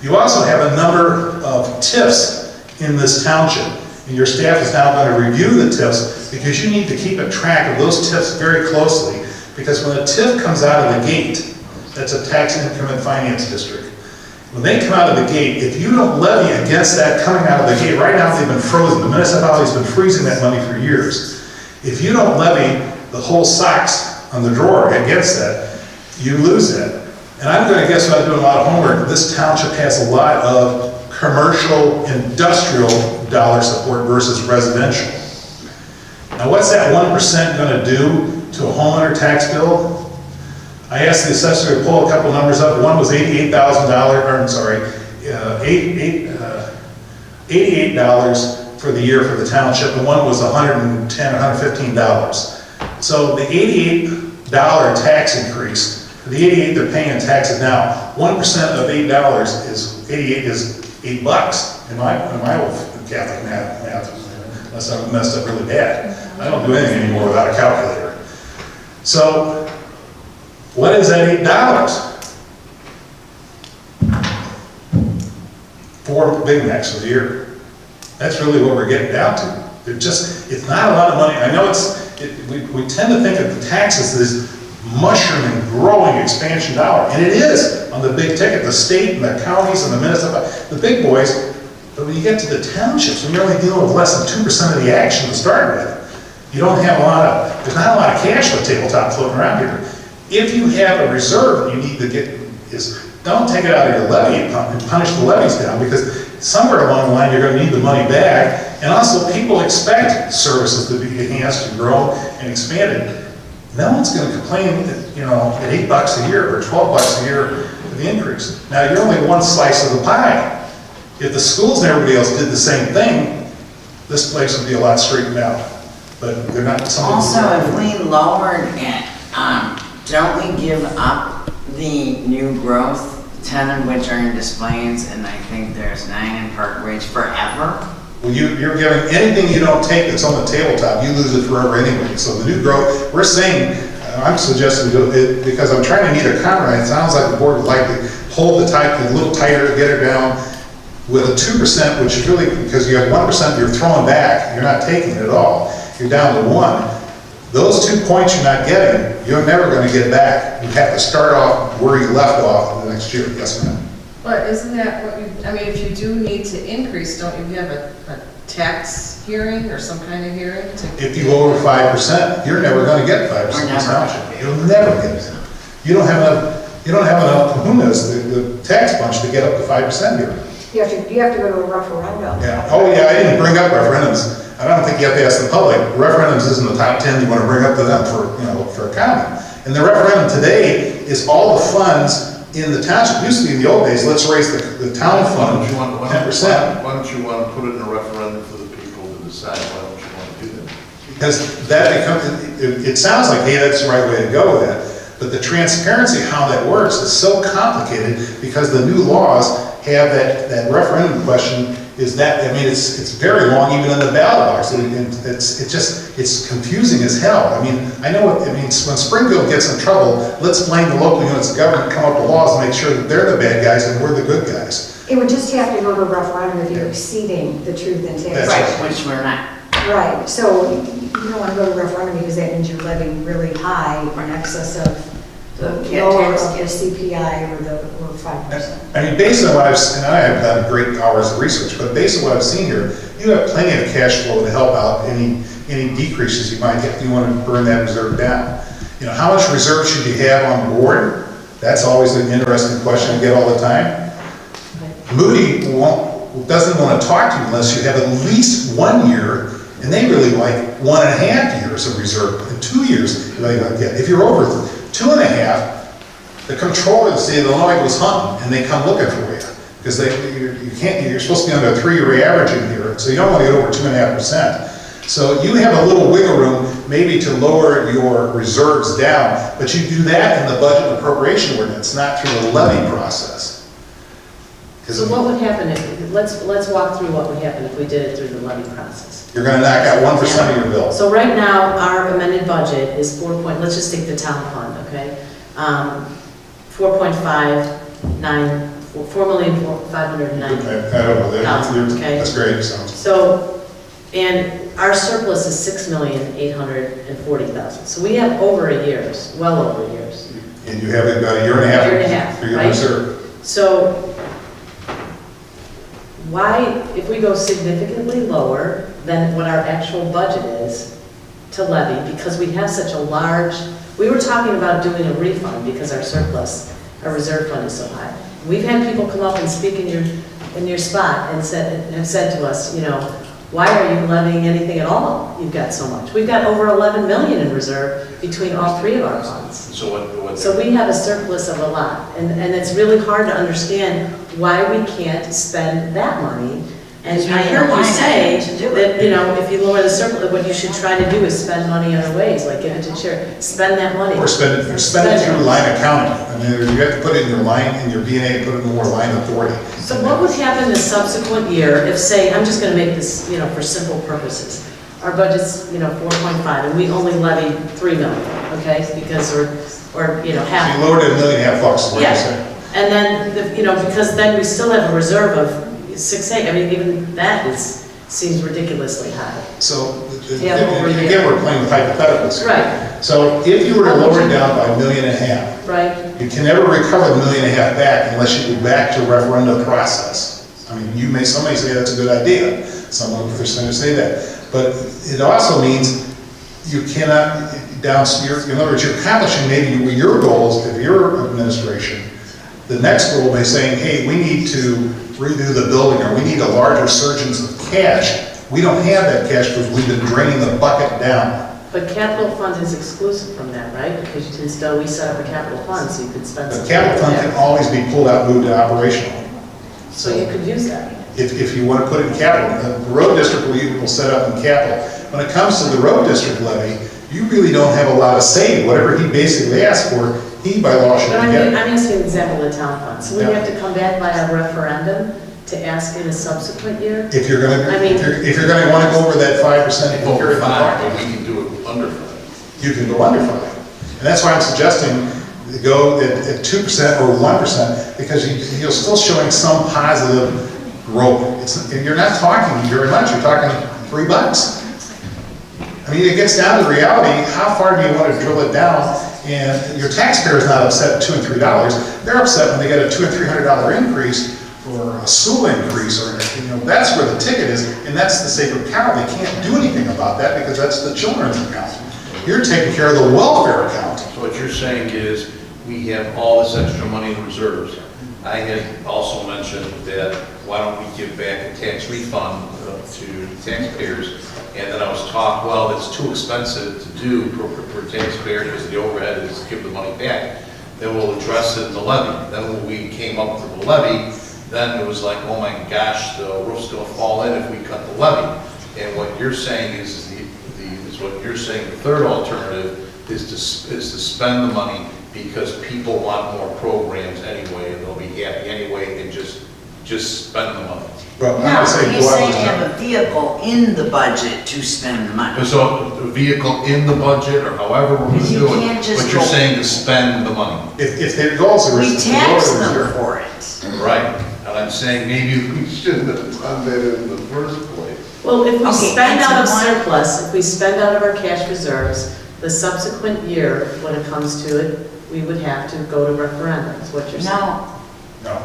You also have a number of TIFs in this township, and your staff is now going to review the TIFs because you need to keep a track of those TIFs very closely. Because when a TIF comes out of the gate, that's a tax increment finance district. When they come out of the gate, if you don't levy against that coming out of the gate, right now they've been frozen. The municipality's been freezing that money for years. If you don't levy the whole socks on the drawer against that, you lose that. And I'm going to guess, without doing a lot of homework, this township has a lot of commercial, industrial dollar support versus residential. Now what's that 1% going to do to a homeowner tax bill? I asked the assessor to pull a couple numbers up. One was $88,000, or I'm sorry, $88 for the year for the township, and one was $110, $115. So the $88 tax increase, the 88 they're paying in taxes now, 1% of $8 is, 88 is $8 in my old Catholic math, unless I'm messed up really bad. I don't do anything anymore without a calculator. So, what is that $8? 4 Big Macs a year. That's really what we're getting down to. It's not a lot of money. I know we tend to think of the taxes as this mushrooming, growing expansion dollar, and it is on the big ticket, the state and the counties and the municipalities, the big boys. But when you get to the townships, when you're only dealing with less than 2% of the action to start with, you don't have there's not a lot of cash for tabletop floating around here. If you have a reserve that you need to get, don't take it out of your levy and punish the levies down, because somewhere along the line you're going to need the money back. And also people expect services to be enhanced and grown and expanded. No one's going to complain at, at $8 a year or $12 a year for the increase. Now you're only one slice of the pie. If the schools and everybody else did the same thing, this place would be a lot straightened out. But they're not. Also, if we lowered it, don't we give up the new growth, 10 of which are in displays, and I think there's 9 in Park Ridge forever? Well, you're giving anything you don't take that's on the tabletop, you lose it forever anyway. So the new growth, we're saying, I'm suggesting do it because I'm trying to meet a compromise. It sounds like the board would like to hold the type a little tighter, get her down with a 2%, which is really, because you have 1% you're throwing back, you're not taking it at all. You're down to 1. Those 2 points you're not getting, you're never going to get back. You have to start off where you left off the next year. Yes, ma'am. But isn't that what if you do need to increase, don't you have a tax hearing or some kind of hearing to? If you go over 5%, you're never going to get 5% in this township. You'll never get it. You don't have enough kahunas, the tax bunch, to get up to 5% here. You have to go to a referendum. Yeah. Oh, yeah, I didn't bring up referendums. I don't think you have to ask the public. Referendums isn't the top 10 you want to bring up to them for a comment. And the referendum today is all the funds in the township. It used to be in the old days, let's raise the town fund 10%. Why don't you want to put it in a referendum for the people to decide? Why don't you want to do that? Because that becomes, it sounds like, hey, that's the right way to go with that. But the transparency, how that works, is so complicated because the new laws have that referendum question is that, it's very long even in the ballot box. It's confusing as hell. I know when Springfield gets in trouble, let's blame the local units of government, come up with laws and make sure that they're the bad guys and we're the good guys. It would just have to go to a referendum if you're exceeding the truth and taxation. Right, which we're not. Right, so you don't want to go to referendum because that means you're levying really high in excess of the lower of your CPI or 5%. Based on what I've seen, and I have done great hours of research, but based on what I've seen here, you have plenty of cash flow to help out any decreases you might get if you want to burn that reserve down. How much reserve should you have on board? That's always an interesting question to get all the time. Moody doesn't want to talk to you unless you have at least 1 year, and they really like 1.5 years of reserve, and 2 years they like that. If you're over 2.5, the controller of the state of Illinois goes hunting, and they come looking for you because you're supposed to be under a 3-year average in here, so you don't want to get over 2.5%. So you have a little wiggle room maybe to lower your reserves down, but you do that in the budget and appropriation ordinance, not through the levy process. So what would happen let's walk through what would happen if we did it through the levy process. You're going to knock out 1% of your bill. So right now, our amended budget is let's just take the town fund, okay? 4,509,000. Okay? That's great. So, and our surplus is 6,840,000. So we have over a year's, well over a year's. And you have about a year and a half. For your right? reserve. So why, if we go significantly lower than what our actual budget is to levy, because we have such a large, we were talking about doing a refund because our surplus, our reserve fund is so high. We've had people come up and speak in your spot and have said to us, why are you levying anything at all? You've got so much. We've got over 11 million in reserve between all 3 of our funds. So we have a surplus of a lot, and it's really hard to understand why we can't spend that money And Because we I need a heard you line say item to do it. that, you know, if you lower the surplus, what you should try to do is spend money other ways, like give it to charity, spend that money. Or spend it through line accounting. I mean, you have to put it in your line, in your B&A, put it in more line authority. So what would happen the subsequent year if, say, I'm just gonna make this, you know, for simple purposes. Our budget's, you know, 4.5, and we only levy 3 million, okay? Because, or, you know, half. You lowered it $1.5 million, is what you're Yeah, saying. and then, you know, because then we still have a reserve of 6.8, I mean, even that seems ridiculously high. So, Yeah, over there. again, we're playing with hypotheticals. Right, So if you were to lower it down by $1.5 million, right, you can never recover the $1.5 million back unless you go back to referendum process. I mean, somebody say that's a good idea, some of the percenters say that. But it also means you cannot, in other words, you're accomplishing maybe your goals of your administration. The next goal may say, hey, we need to redo the building, or we need a larger surge of cash. We don't have that cash because we've been draining the bucket down. but capital fund is exclusive from that, right? Because until we set up a capital fund, so you could spend The some. capital fund can always be pulled out and moved to operational. So you could use that. If you want to put it in capital. The road district will set up in capital. When it comes to the road district levy, you really don't have a lot of say. Whatever he basically asked for, he by law should But get it. I'm asking an example of the town fund. So we Yeah. have to come back by a referendum to ask in a subsequent year? If you're gonna, I mean- if you're gonna want to go over that 5%. Over 5, but we can do it under 5. You can go under 5. And that's why I'm suggesting to go at 2% or 1%, because you're still showing some positive growth. You're not talking very much, you're talking $3. I mean, it gets down to reality, how far do you want to drill it down? And your taxpayer is not upset at $2 and $3. They're upset when they get a $200 and $300 increase or a school increase, or, you know, that's where the ticket is, and that's the sacred cow. They can't do anything about that because that's the children's account. You're taking care of the welfare account. So what you're saying is, we have all this extra money in reserves. I had also mentioned that, why don't we give back a tax refund to taxpayers? And then I was taught, well, it's too expensive to do per taxpayer because the overhead is to give the money back. Then we'll address it in the levy. Then when we came up with the levy, then it was like, oh my gosh, the roof's gonna fall in if we cut the levy. And what you're saying is what you're saying, the third alternative is to spend the money because people want more programs anyway, and they'll be happy anyway, and just spend the money. Well, I'm No, gonna say he's go out saying and- have a vehicle in the budget to spend the money. So the vehicle in the budget, or however we're gonna You do can't it, just but you're go- saying to spend the money. If their goals are. We to tax lower the them reserve. for it. Right. And I'm saying maybe we shouldn't have done that in the first place. Well, if we Okay, spend and out of so why- surplus, if we spend out of our cash reserves, the subsequent year, when it comes to it, we would have to go to referendum, is what you're saying? No, No,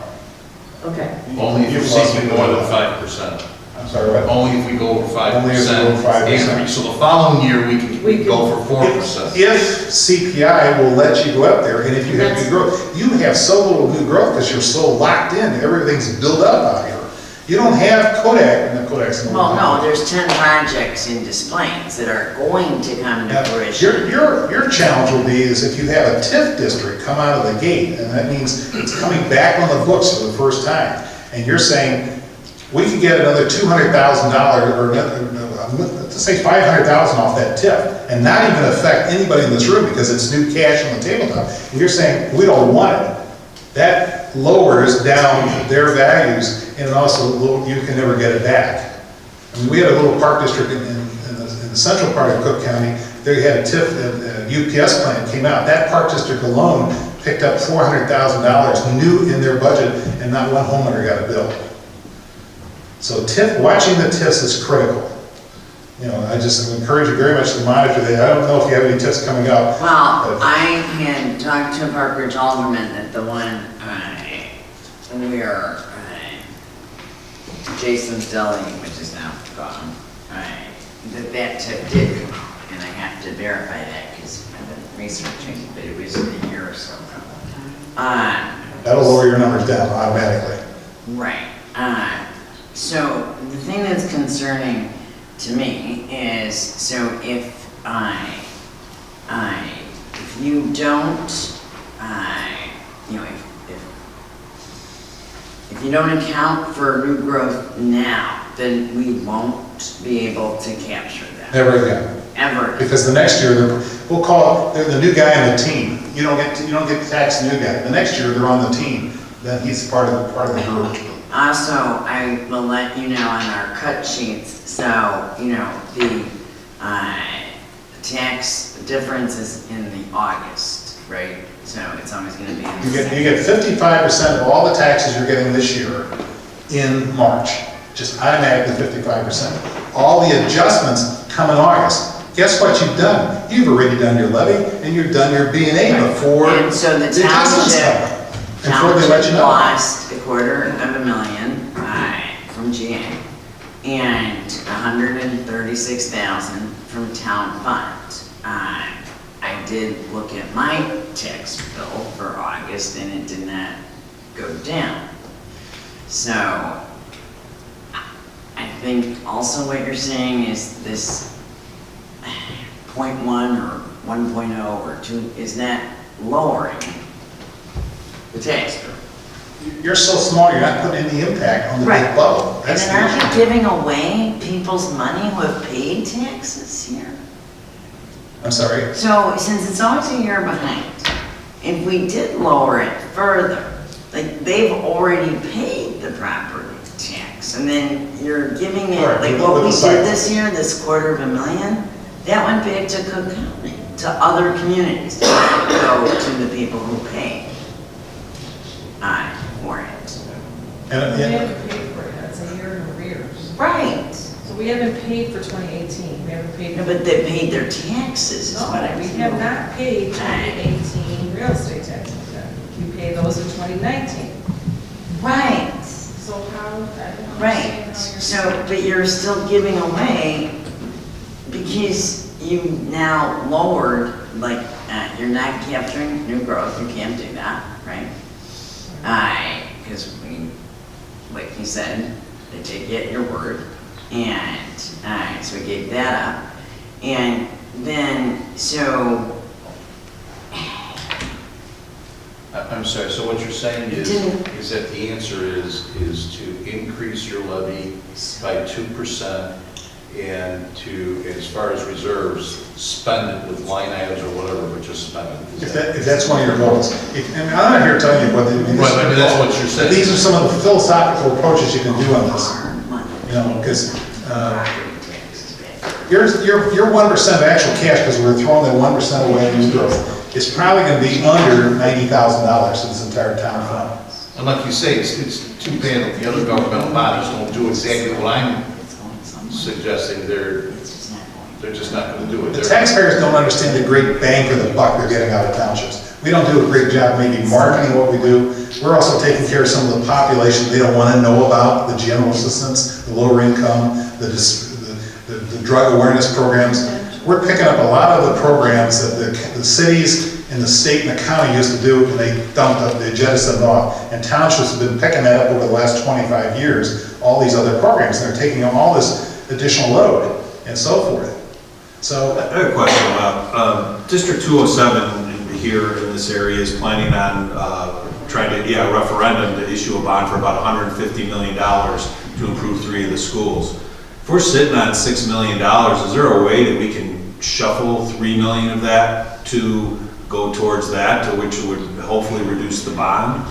Okay. Only if you're seeking more than 5%. I'm sorry, what? Only if we go over Only 5%. if we go over 5%. increase. So the following year, we can go for 4%. If CPI will let you go up there, and if you have new growth, you have so little new growth because you're so locked in, everything's built up out here. You don't have Kodak, and the Kodak's. well, no, there's 10 projects in Des Plaines that are going to come to fruition. Your challenge will be is if you have a TIF district come out of the gate, and that means it's coming back on the books for the first time, and you're saying, we could get another $200,000, or let's say $500,000 off that TIF, and not even affect anybody in this room because it's new cash on the tabletop, and you're saying, we don't want it. That lowers down their values, and also you can never get it back. I mean, we had a little park district in the central part of Cook County. They had a TIF, a UPS plant came out. That park district alone picked up $400,000 new in their budget, and not one homeowner got a bill. So watching the TIFs is critical. You know, I just encourage you very much to monitor that. I don't know if you have any TIFs coming up. Well, I had talked to Park Ridge Alderman that the one where Jason's Deli, which is now gone, that tip did come out, and I have to verify that because I've been researching, but it was a year or so ago. That'll lower your numbers down automatically. Right. So the thing that's concerning to me is, so if if you don't, you know, if if you don't account for new growth now, then we won't be able to capture that. Never again. Ever. Because the next year, we'll call it, they're the new guy on the team. You don't get to tax the new guy. The next year, they're on the team, then he's part of the group. Also, I will let you know on our cut sheets, so, you know, the tax difference is in the August, right? So it's always gonna be in the You get 55% of all the taxes you're getting this year in March, just automatically 55%. All the adjustments come in August. Guess what you've done? You've already done your levy and you've done your B&A before And so the adjustments come. Before they let you know. lost $250,000 from GA and $136,000 from town fund. I did look at my tax bill for August and it did not go down. So I think also what you're saying is this 0.1 or 1.0 or 2 is not lowering the tax bill. You're so small, you're not putting any impact on the big bubble. And That's then the aren't issue. you giving away people's money who have paid taxes here? I'm sorry? So since it's always a year behind, if we did lower it further, like they've already paid the property tax, and then you're giving it, Right, like with what we the cycle. did this year, this $250,000, that went back to Cook County, to other communities, to go to the people who pay for it. And, We and haven't paid for it, that's a year in arrears. Right. So we haven't paid for 2018, we haven't paid. No, but they paid their taxes, is what No, I'm we saying. have not paid 2018 real estate taxes yet. We pay those in 2019. Right. So how, I don't understand Right, how you're. so, but you're still giving away, because you now lowered, like, you're not capturing new growth, you can't do that, right? Because we, like you said, they did get your word, and, so we gave that up. And then, so, I'm sorry, so what you're saying is that the answer is to increase your levy by 2% and to, as far as reserves, spend it with line items or whatever, but just spend it. if that's one of your goals. And I'm not here telling you what the. Right, I mean, that's what you're saying. These are some of the philosophical approaches you can do on this. You know, because your 1% of actual cash, because we're throwing that 1% away in new growth, is probably going to be under $90,000 in this entire town fund. And like you say, it's too bad that the other governmental bodies don't do exactly what I'm suggesting. They're just not going to do it. The taxpayers don't understand the great bang for the buck they're getting out of townships. We don't do a great job maybe marketing what we do. We're also taking care of some of the population they don't want to know about, the general assistance, the lower income, the drug awareness programs. We're picking up a lot of the programs that the cities and the state and the county used to do, and they dumped up, they jettisoned off. And townships have been picking that up over the last 25 years, all these other programs. They're taking on all this additional load and so forth. So I have a question about, District 207 here in this area is planning on trying to, a referendum to issue a bond for about $150 million to improve 3 of the schools. If we're sitting on $6 million, is there a way that we can shuffle $3 million of that to go towards that, to which would hopefully reduce the bond?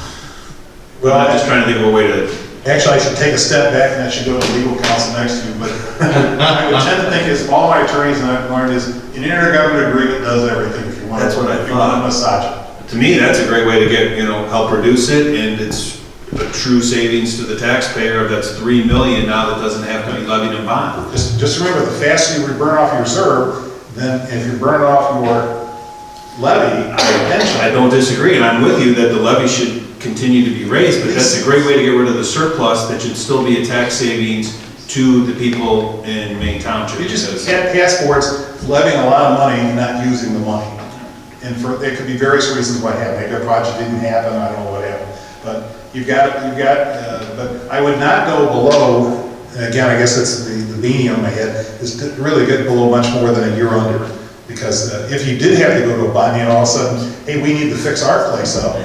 Well, I'm just trying to think of a way to. actually, I should take a step back and I should go to legal counsel next to you, but I would tend to think is all my attorneys and I've learned is an intergovernmental agreement does everything if you want That's what I if you want to thought. massage it. To me, that's a great way to get, help reduce it, and it's a true savings to the taxpayer. That's $3 million now that doesn't have to be levied in bond. Just remember, the faster you burn off your reserve, then if you burn off your levy, I don't disagree, and I'm with you that the levy should continue to be raised, but that's a great way to get rid of the surplus that should still be a tax savings to the people in Maine Township. you just had passports levying a lot of money and not using the money. And there could be various reasons why it happened. Maybe a project didn't happen, I don't know what happened. But but I would not go below, and again, I guess it's the beanie on my head, is to really get below much more than a year under. Because if you did have to go to a bond, all of a sudden, hey, we need to fix our place up.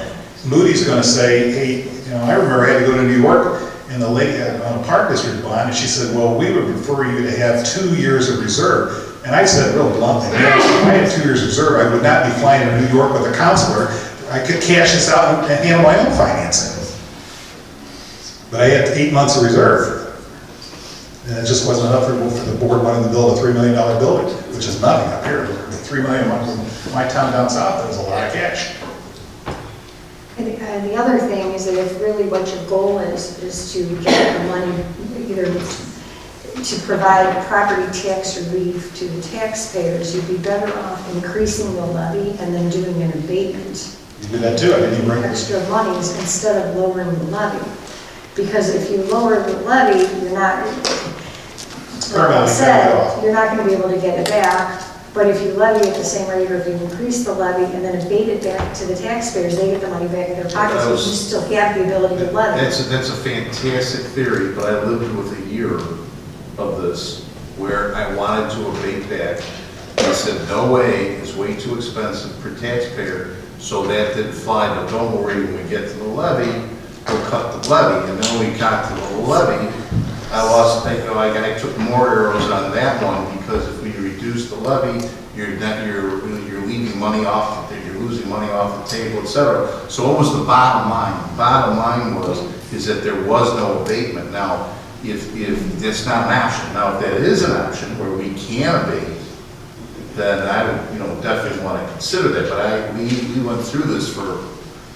Moody's gonna say, hey, I remember I had to go to New York and the lady on a park district bond, and she said, well, we would prefer you to have 2 years of reserve. And I said real bluntly, if I had 2 years of reserve, I would not be flying to New York with a counselor. I could cash this out and handle my own financing. But I had 8 months of reserve. And it just wasn't enough for the board wanting to build a $3 million building, which is nothing up here. $3 million, my town down south, that was a lot of cash. And the other thing is that if really what your goal is to get the money, either to provide property tax relief to the taxpayers, you'd be better off increasing the levy and then doing an abatement. You do that too, I didn't even bring Extra monies instead of lowering the levy. Because if you lower the levy, you're not, like I said, you're not going to be able to get it back. But if you levy at the same rate, or if you increase the levy and then abate it back to the taxpayers, they get the money back in their pockets, but you still have the ability to levy. That's a fantastic theory, but I lived with a year of this where I wanted to abate back. I said, no way, it's way too expensive per taxpayer, so that didn't fly, but don't worry, when we get to the levy, we'll cut the levy. And then when we got to the levy, I took more arrows on that one, because if we reduce the levy, you're leaving money off, you're losing money off the table, etc. So what was the bottom line? The bottom line is that there was no abatement. Now, if it's not an option, now if that is an option where we can abate, then I would definitely want to consider that. But we went through this for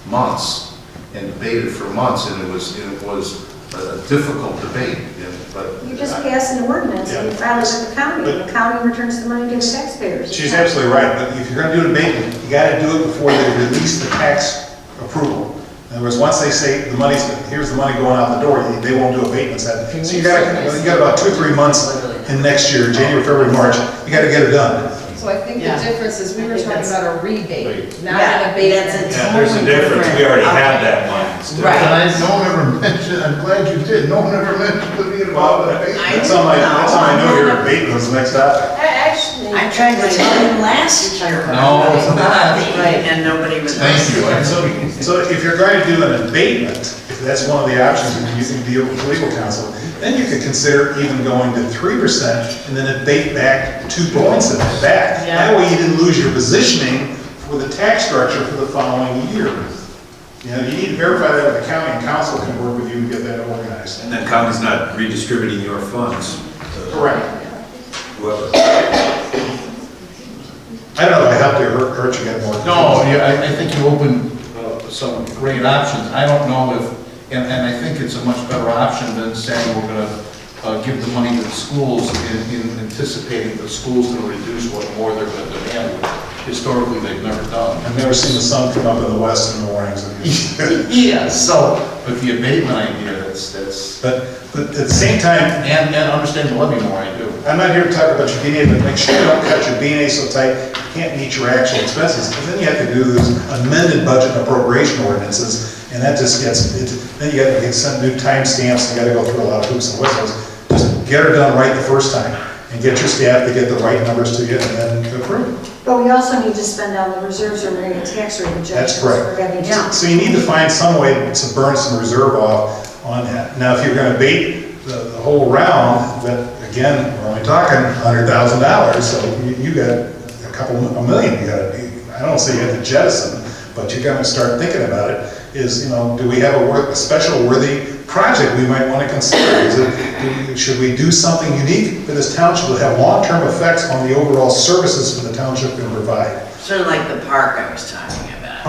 months and debated for months, and it was a difficult debate. But You just pass an ordinance and you file it with the county, and the county returns the money to the taxpayers. She's absolutely right, but if you're gonna do an abatement, you gotta do it before they release the tax approval. In other words, once they say here's the money going out the door, they won't do abatements. So you got about 2 or 3 months in next year, January, February, March, you gotta get it done. So I think the difference is we were talking about a rebate, not Yeah, an abatement. that's a Yeah, there's a difference, we already have that money. Right. No one ever mentioned, I'm glad you did, no one ever mentioned putting it about that. That's on my note here, abatement was the next topic. Actually. I tried to tell you last year. No, it's not. And nobody was. Thank you. So if you're going to do an abatement, if that's one of the options, and you can deal with legal counsel, then you could consider even going to 3% and then abate back 2 points of it back. That way you didn't lose your positioning for the tax structure for the following year. You need to verify that with the county, and council can work with you to get that organized. And then county's not redistributing your funds to Correct. whoever. I don't know if I helped you or hurt you get more. No, I think you opened some great options. I don't know if, and I think it's a much better option than saying we're going to give the money to the schools in anticipating the schools to reduce what more they're going to demand. Historically, they've never done. I've never seen the sun come up in the west in the mornings. Yeah, so, but the abatement idea, that's. But at the same time, And understand the levy more, I do. I'm not here to talk about your B&A, but make sure you don't cut your B&A so tight you can't meet your actual expenses. And then you have to do those amended budget and appropriation ordinances, and that just gets, then you got to send new timestamps, you got to go through a lot of hoops and whistles. Just get her done right the first time, and get your staff to get the right numbers to you, and then approve. But we also need to spend on the reserves or maybe tax rate adjustments. That's correct. for having to- So you need to find some way to burn some reserve off on that. Now, if you're going to abate the whole round, that, again, we're only talking $100,000, so you got $2 million. I don't say you have to jettison, but you got to start thinking about it. Do we have a special worthy project we might want to consider? Should we do something unique for this township that have long-term effects on the overall services for the township can provide? Sort of like the park I was talking about.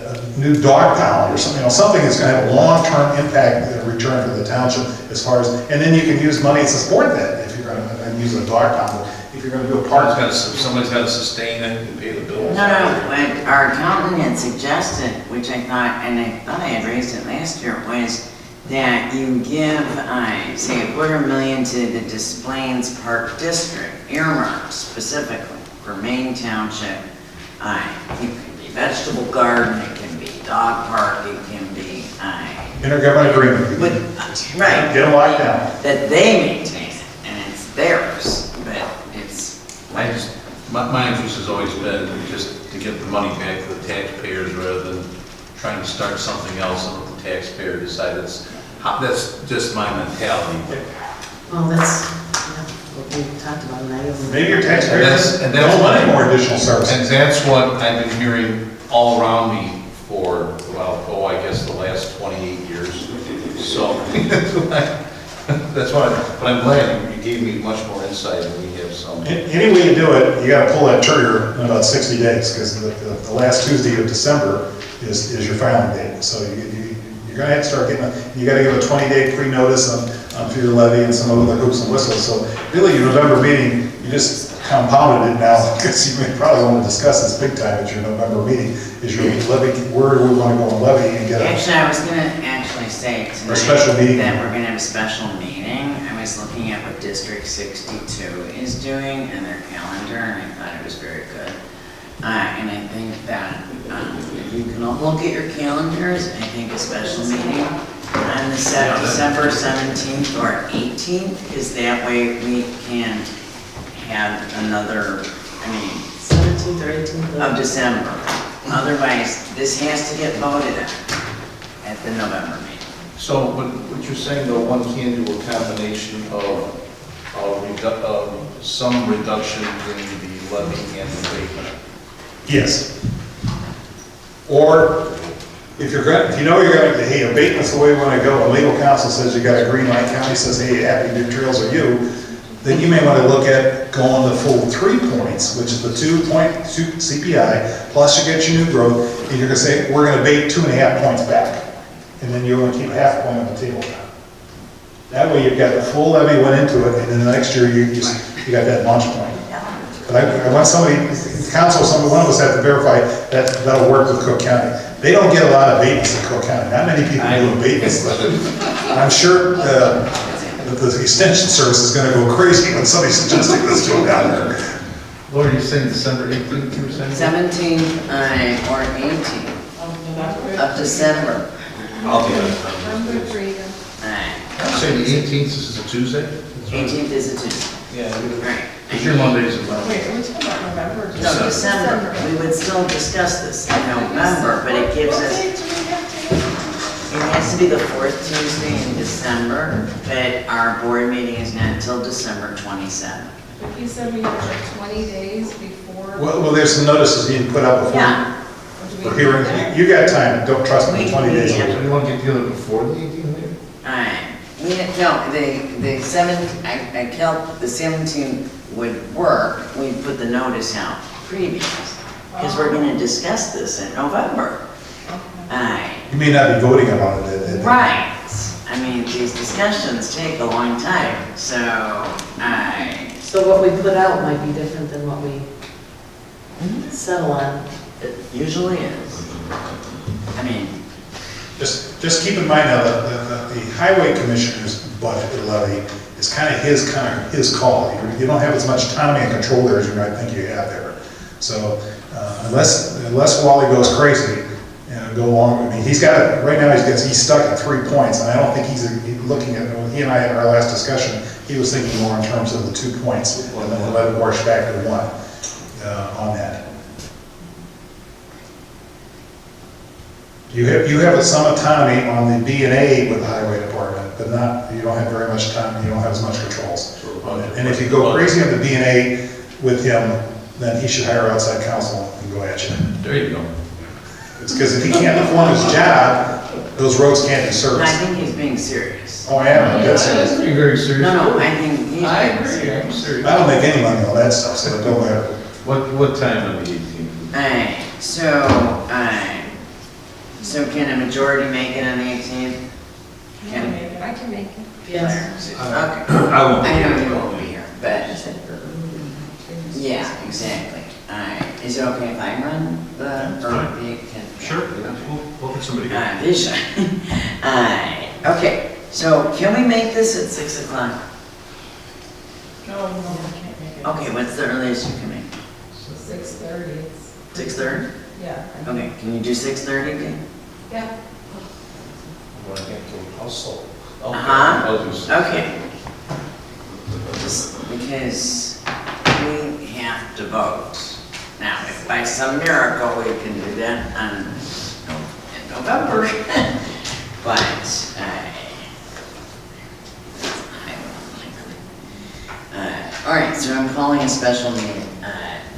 A new dog pound or something, something that's going to have a long-term impact return for the township as far as, and then you can use money to support that if you're going to use a dog pound. If you're going to do a park. Somebody's got to sustain it and pay the bills. No, what our accountant had suggested, which I thought I had raised it last year, was that you give, say, $250,000 to the Des Plaines Park District, earmarked specifically for Maine Township. It can be vegetable garden, it can be dog park, it can be, intergovernmental agreement. Right. Get them locked down. That they maintain it, and it's theirs, but it's. My interest has always been just to give the money back to the taxpayers rather than trying to start something else and let the taxpayer decide that's just my mentality. Well, that's, what we talked about, and I don't. Maybe your taxpayers And don't want more additional services. And that's what I've been hearing all around me for, well, I guess the last 28 years. So, that's why, but I'm glad you gave me much more insight than we have some. Any way you do it, you gotta pull that trigger in about 60 days, because the last Tuesday of December is your filing date. So you're gonna have to start getting, you gotta give a 20-day pre-notice on for your levy and some of the hoops and whistles. So really, your November meeting, you just compounded it now, because you may probably want to discuss this big time at your November meeting, is your levy, where do we want to go on levy and get a... Actually, I was gonna say tonight special meeting. that we're gonna have a special meeting. I was looking at what District 62 is doing and their calendar, and I thought it was very good. And I think that if you can all look at your calendars, I think a special meeting on the December 17th or 18th, because that way we can have another, 17th or 18th of December. Otherwise, this has to get voted on at the November meeting. So what you're saying, though, one can do a combination of some reduction in the levy and the abatement. Yes. Or if you know you're gonna, hey, abatement's the way we want to go, and legal counsel says you got a green light, county says, hey, happy new trails are you, then you may want to look at going the full 3 points, which is the 2.2 CPI, plus you get your new growth, and you're gonna say, we're gonna abate 2.5 points back. And then you're gonna keep half a point on the table. That way you've got the full levy went into it, and then the next year you got that launch point. But I want somebody, council, one of us have to verify that that'll work with Cook County. They don't get a lot of abatements in Cook County. Not many people do abatements, but I'm sure the extension service is gonna go crazy when somebody's suggesting this to them down there. What are you saying, December 18th, you were saying? 17th or 18th of December. I'll be honest. I'm good for you. Say the 18th, this is a Tuesday? 18th is a Tuesday. Yeah. Right. Because your Mondays are Monday. Wait, are we talking about November? or No, December. We would still discuss this in November, but it gives us, it has to be the fourth Tuesday in December, but our board meeting is not until December 27th. But you said we have like 20 days before. Well, there's some notices you can put out before. Yeah. For hearings, you got time, don't trust me, 20 days. Yeah. So you want to get together before the 18th, maybe? No, the 7th, I felt the 17th would work. We put the notice out previous, because we're gonna discuss this in November. You may not be voting about it. Right. I mean, these discussions take a long time, so So what we put out might be different than what we settle on. it usually is. I mean, Just keep in mind now that the highway commissioner's budget or levy is kind of his call. You don't have as much autonomy and control there as you might think you have there. So unless Wally goes crazy and go along, I mean, he's got, right now he's stuck at 3 points, and I don't think he's looking at, when he and I had our last discussion, he was thinking more in terms of the 2 points, and then let it wash back to 1 on that. You have some autonomy on the B&A with the highway department, but you don't have very much time, you don't have as much controls on it. And if you go crazy on the B&A with him, then he should hire outside counsel and go at you. There you go. It's because if he can't perform his job, those roads can't be serviced. I think he's being serious. Oh, I am, I'm dead serious. You're very serious. No, I think he's being I'm serious. serious. I don't make any money on that stuff, so it don't matter. What time on the 18th? So can a majority make it on the 18th? I can make it. Yes. Okay. I won't be I know here. you won't be here, but, yeah, exactly. Is it okay if I run the, Sure, we'll get somebody here. vision? Okay, so can we make this at 6 o'clock? No, I can't make it. Okay, what's the earliest you can make? 6:30. 6:30? Yeah. Okay, can you do 6:30 again? Yeah. Uh-huh. Okay. Just because we have to vote Now, if by some miracle we can do that in November, but, all right, so I'm calling a special meeting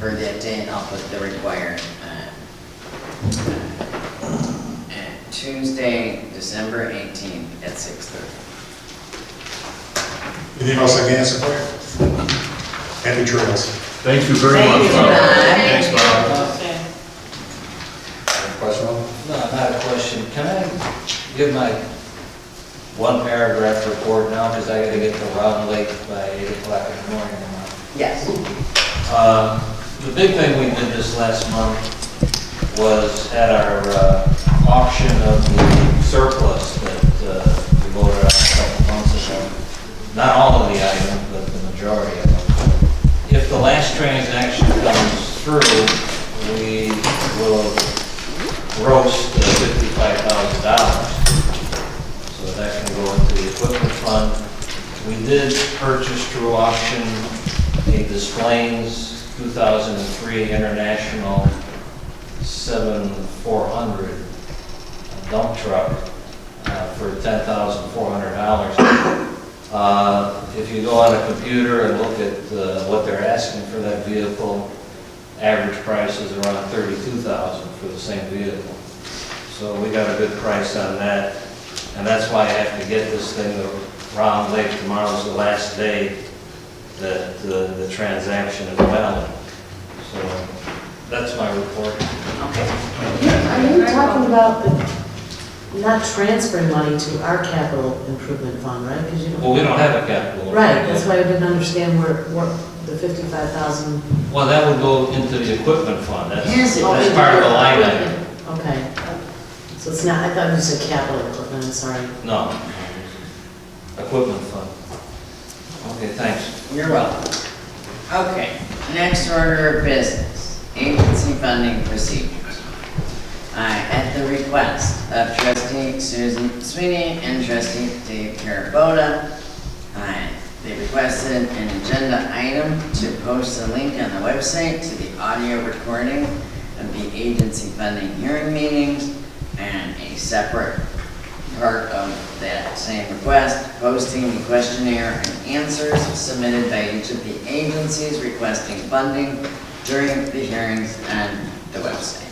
for that day, and I'll put the required Tuesday, December 18th at 6:30. Anything else I can answer for you? Happy trails. Thank you very Thank much, you, Bob. Bob. Thanks, Bob. Question? No, not a question. Can I give my one paragraph report now, because I gotta get to Round Lake by 8 o'clock in the morning tomorrow? Yes. The big thing we did this last month was at our auction of the surplus that we voted on a couple months ago. Not all of the items, but the majority of them. If the last transaction comes through, we will gross $55,000. So that can go into the equipment fund. We did purchase through auction a Displays 2003 International 7400 dump truck for $10,400. If you go on a computer and look at what they're asking for that vehicle, average price is around $32,000 for the same vehicle. So we got a good price on that, and that's why I have to get this thing to Round Lake. Tomorrow's the last day that the transaction is valid. So that's my report. Okay. Are you talking about not transferring money to our capital improvement fund, right? 'Cause you don't. Well, we don't have a capital. Right, that's why I didn't understand where the 55,000. Well, that would go into the equipment fund. That's Yes, it that's would. part of the line item. Okay. So it's not, I thought you said capital equipment, I'm sorry. No. Equipment fund. Okay, thanks. You're welcome. Okay, next order of business, agency funding procedures. At the request of trustee Susan Sweeney and trustee Dave Carabota, they requested an agenda item to post a link on the website to the audio recording of the agency funding hearing meetings, and a separate part of that same request, posting the questionnaire and answers submitted by each of the agencies requesting funding during the hearings on the website.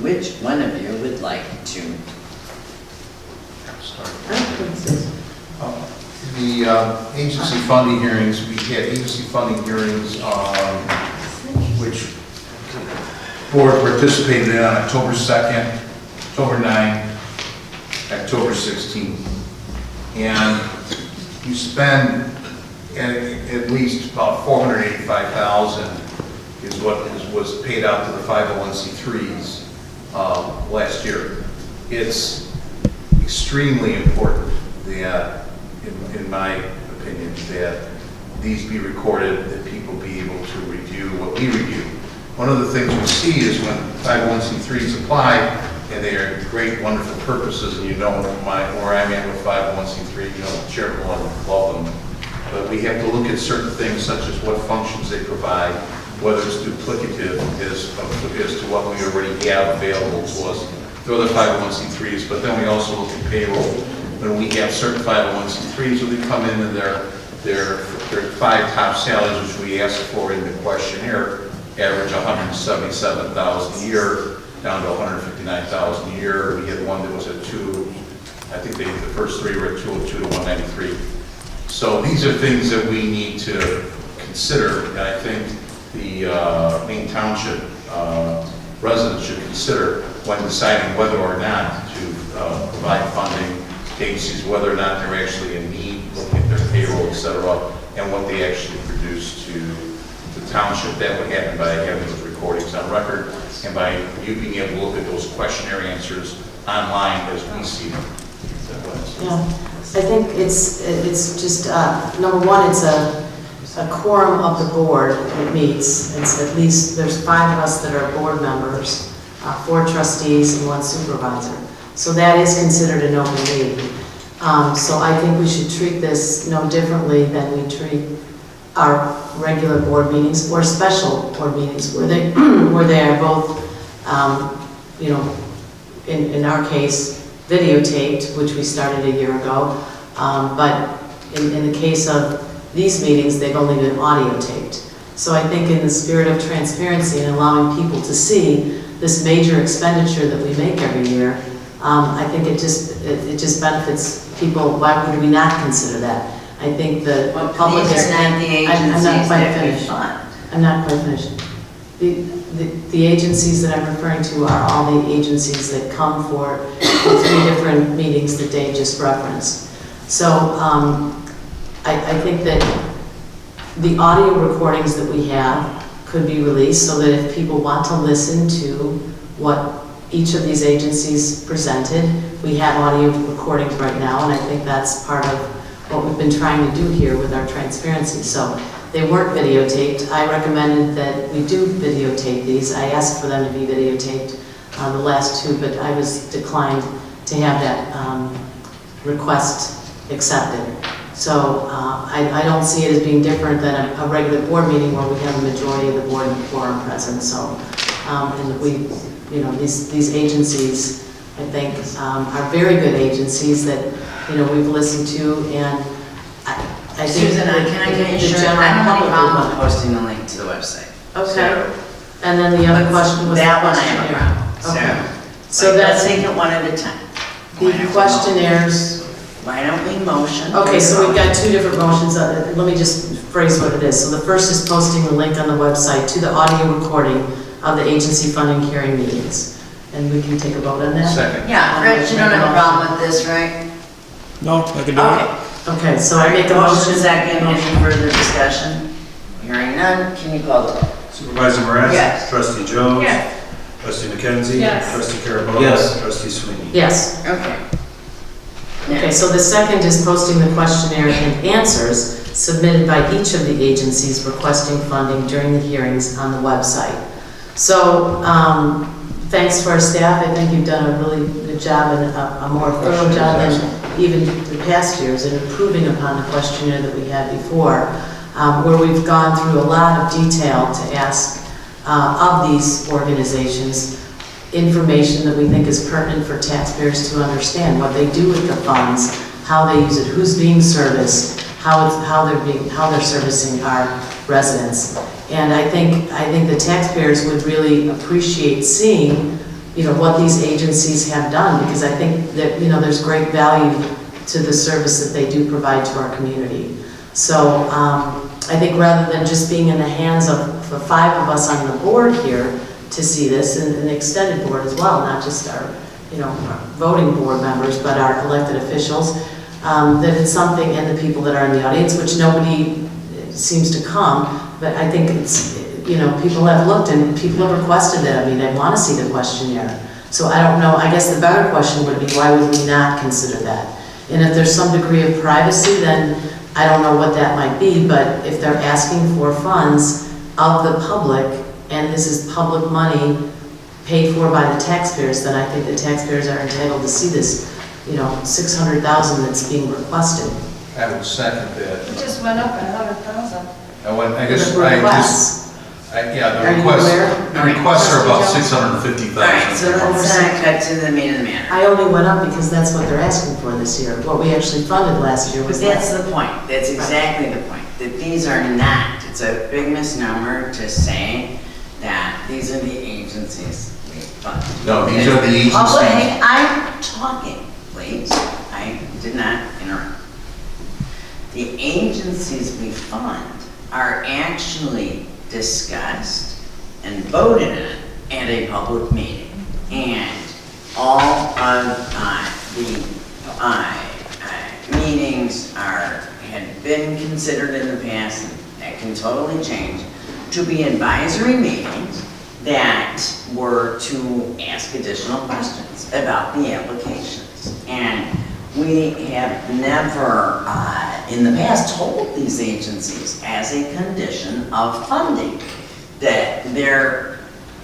Which one of you would like to? The agency funding hearings, we had agency funding hearings, which board participated in on October 2nd, October 9th, October 16th. And you spend at least about $485,000 is what was paid out to the 501c3s last year. It's extremely important that, in my opinion, that these be recorded, that people be able to review what we review. One of the things we see is when 501c3s apply, and they are great, wonderful purposes, and you know where I'm at with 501c3, you know, charitable and love them. But we have to look at certain things such as what functions they provide, whether it's duplicative as to what we already have available to us through other 501c3s, but then we also look at payroll. When we have certain 501c3s, when they come into their 5 top salaries, which we ask for in the questionnaire, average $177,000 a year, down to $159,000 a year. We had one that was at 2, I think the first 3 were at 202 to 193. So these are things that we need to consider, and I think the Maine Township residents should consider when deciding whether or not to provide funding to agencies, whether or not they're actually in need, looking at their payroll, et cetera, and what they actually produce to the township. That would happen by having those recordings on record and by you being able to look at those questionnaire answers online as we see them. Yeah, I think it's just, number one, it's a quorum of the board that meets. It's at least, there's 5 of us that are board members, 4 trustees and 1 supervisor. So that is considered an open meeting. So I think we should treat this no differently than we treat our regular board meetings or special board meetings where they, where they are both, you know, in our case, videotaped, which we started a year ago. But in the case of these meetings, they've only been audio taped. So I think in the spirit of transparency and allowing people to see this major expenditure that we make every year, I think it just benefits people. Why would we not consider that? I think the public These is... are not the agencies that we fund. I'm not quite finished. The agencies that I'm referring to are all the agencies that come for the 3 different meetings that Dave just referenced. So I think that the audio recordings that we have could be released so that if people want to listen to what each of these agencies presented, we have audio recordings right now, and I think that's part of what we've been trying to do here with our transparency. So they weren't videotaped. I recommended that we do videotape these. I asked for them to be videotaped, the last 2, but I was declined to have that request accepted. So I don't see it as being different than a regular board meeting where we have a majority of the board and quorum present. So, and we, you know, these agencies, I think, are very good agencies that, you know, we've listened to, and I think Susan, can I get you sure? I don't have a problem with posting the link to the website. Okay. And then the other question was that the one I have a questionnaire. problem. Okay. So So let's that's take it one at a time. the questionnaires. Why don't we motion? Okay, so we've got 2 different motions. Let me just phrase what it is. So the first is posting the link on the website to the audio recording of the agency funding hearing meetings. And we can take a vote on that? Second. Yeah, Rich, you don't have a problem with this, right? No, I can do it. Okay, so I make a motion. Second, any further discussion? Hearing none, can you call the roll? Supervisor Moran? Yes. Trustee Jones? Yes. Trustee McKenzie? Yes. Trustee Carabello? Yes. Trustee Sweeney? Yes. Okay. Okay, so the second is posting the questionnaire and answers submitted by each of the agencies requesting funding during the hearings on the website. So, thanks to our staff. I think you've done a really good job and a more thorough job than even the past years in improving upon the questionnaire that we had before, where we've gone through a lot of detail to ask of these organizations information that we think is pertinent for taxpayers to understand, what they do with the funds, how they use it, who's being serviced, how they're servicing our residents. And I think the taxpayers would really appreciate seeing, you know, what these agencies have done, because I think that, you know, there's great value to the service that they do provide to our community. So I think rather than just being in the hands of the 5 of us on the board here to see this, and an extended board as well, not just our, you know, our voting board members, but our elected officials, that it's something, and the people that are in the audience, which nobody seems to come, but I think it's, you know, people have looked and people have requested that. I mean, they want to see the questionnaire. So I don't know, I guess the better question would be, why would we not consider that? And if there's some degree of privacy, then I don't know what that might be, but if they're asking for funds of the public, and this is public money paid for by the taxpayers, then I think the taxpayers are entitled to see this, you know, $600,000 that's being requested. I would second that. It just went up 100,000. Yeah, the requests are about $650,000. All right, so let's cut to the meat of the matter. I only went up because that's what they're asking for this year. What we actually funded last year But was that's less. the point, that's exactly the point, that these are not, it's a big misnomer to say that these are the agencies we fund. No, these are the agencies. Public, I'm talking, please, I did not interrupt. The agencies we fund are actually discussed and voted on at a public meeting. And all of the meetings had been considered in the past, that can totally change, to be advisory meetings that were to ask additional questions about the applications. And we have never, in the past, told these agencies as a condition of funding that their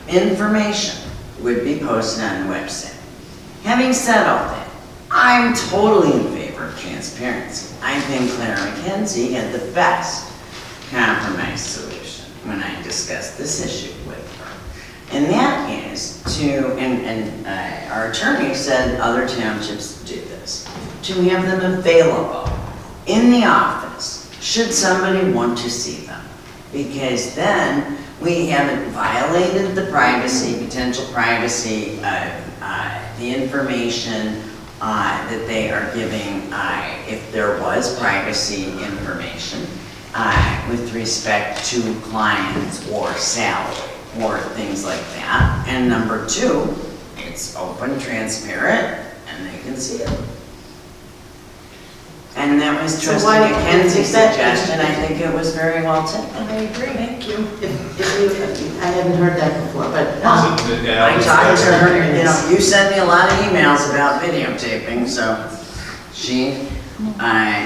information would be posted on the website. Having said all that, I'm totally in favor of transparency. I think Clara McKenzie had the best compromise solution when I discussed this issue with her. And that is to, and our attorney said other townships do this, to have them available in the office, should somebody want to see them. Because then we haven't violated the privacy, potential privacy of the information that they are giving, if there was privacy information with respect to clients or salary or things like that. And number two, it's open, transparent, and they can see it. And that was So Trustee why- McKenzie's if that- suggestion. I think it was very well taken. I agree. Thank you. I haven't heard that before, but, I talked to her, you know, you sent me a lot of emails about videotaping, so she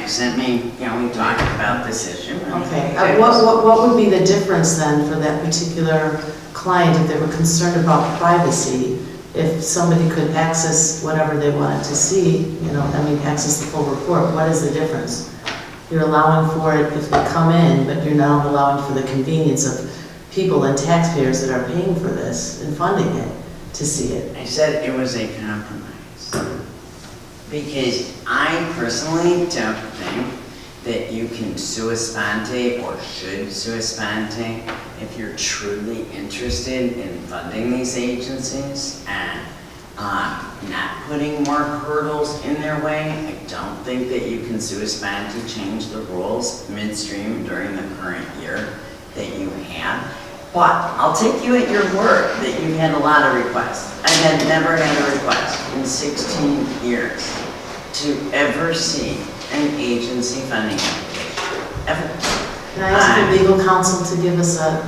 sent me, you know, we talked about this issue. okay. What would be the difference then for that particular client if they were concerned about privacy? If somebody could access whatever they wanted to see, you know, I mean, access the full report, what is the difference? You're allowing for it if they come in, but you're not allowing for the convenience of people and taxpayers that are paying for this and funding it to see it. I said it was a compromise. Because I personally don't think that you can sua sponte or should sua sponte if you're truly interested in funding these agencies and not putting more hurdles in their way. I don't think that you can sua sponte change the rules midstream during the current year that you have. But I'll take you at your word that you've had a lot of requests. I had never had a request in 16 years to ever see an agency funding application, ever. Can I ask the legal counsel to give us a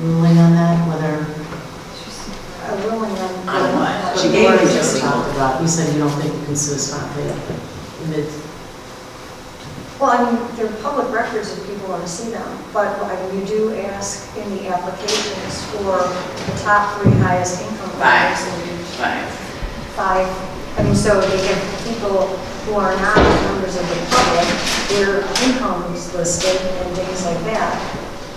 ruling on that, whether? A ruling on. On what? What She the gave lawyer me just the talked legal. about. You said you don't think you can sue us on it. Well, I mean, they're public records if people want to see them, but I mean, you do ask in the applications for the top 3 highest income Five. earners. Five. I mean, so they have people who are not members of the public, their incomes listed and things like that.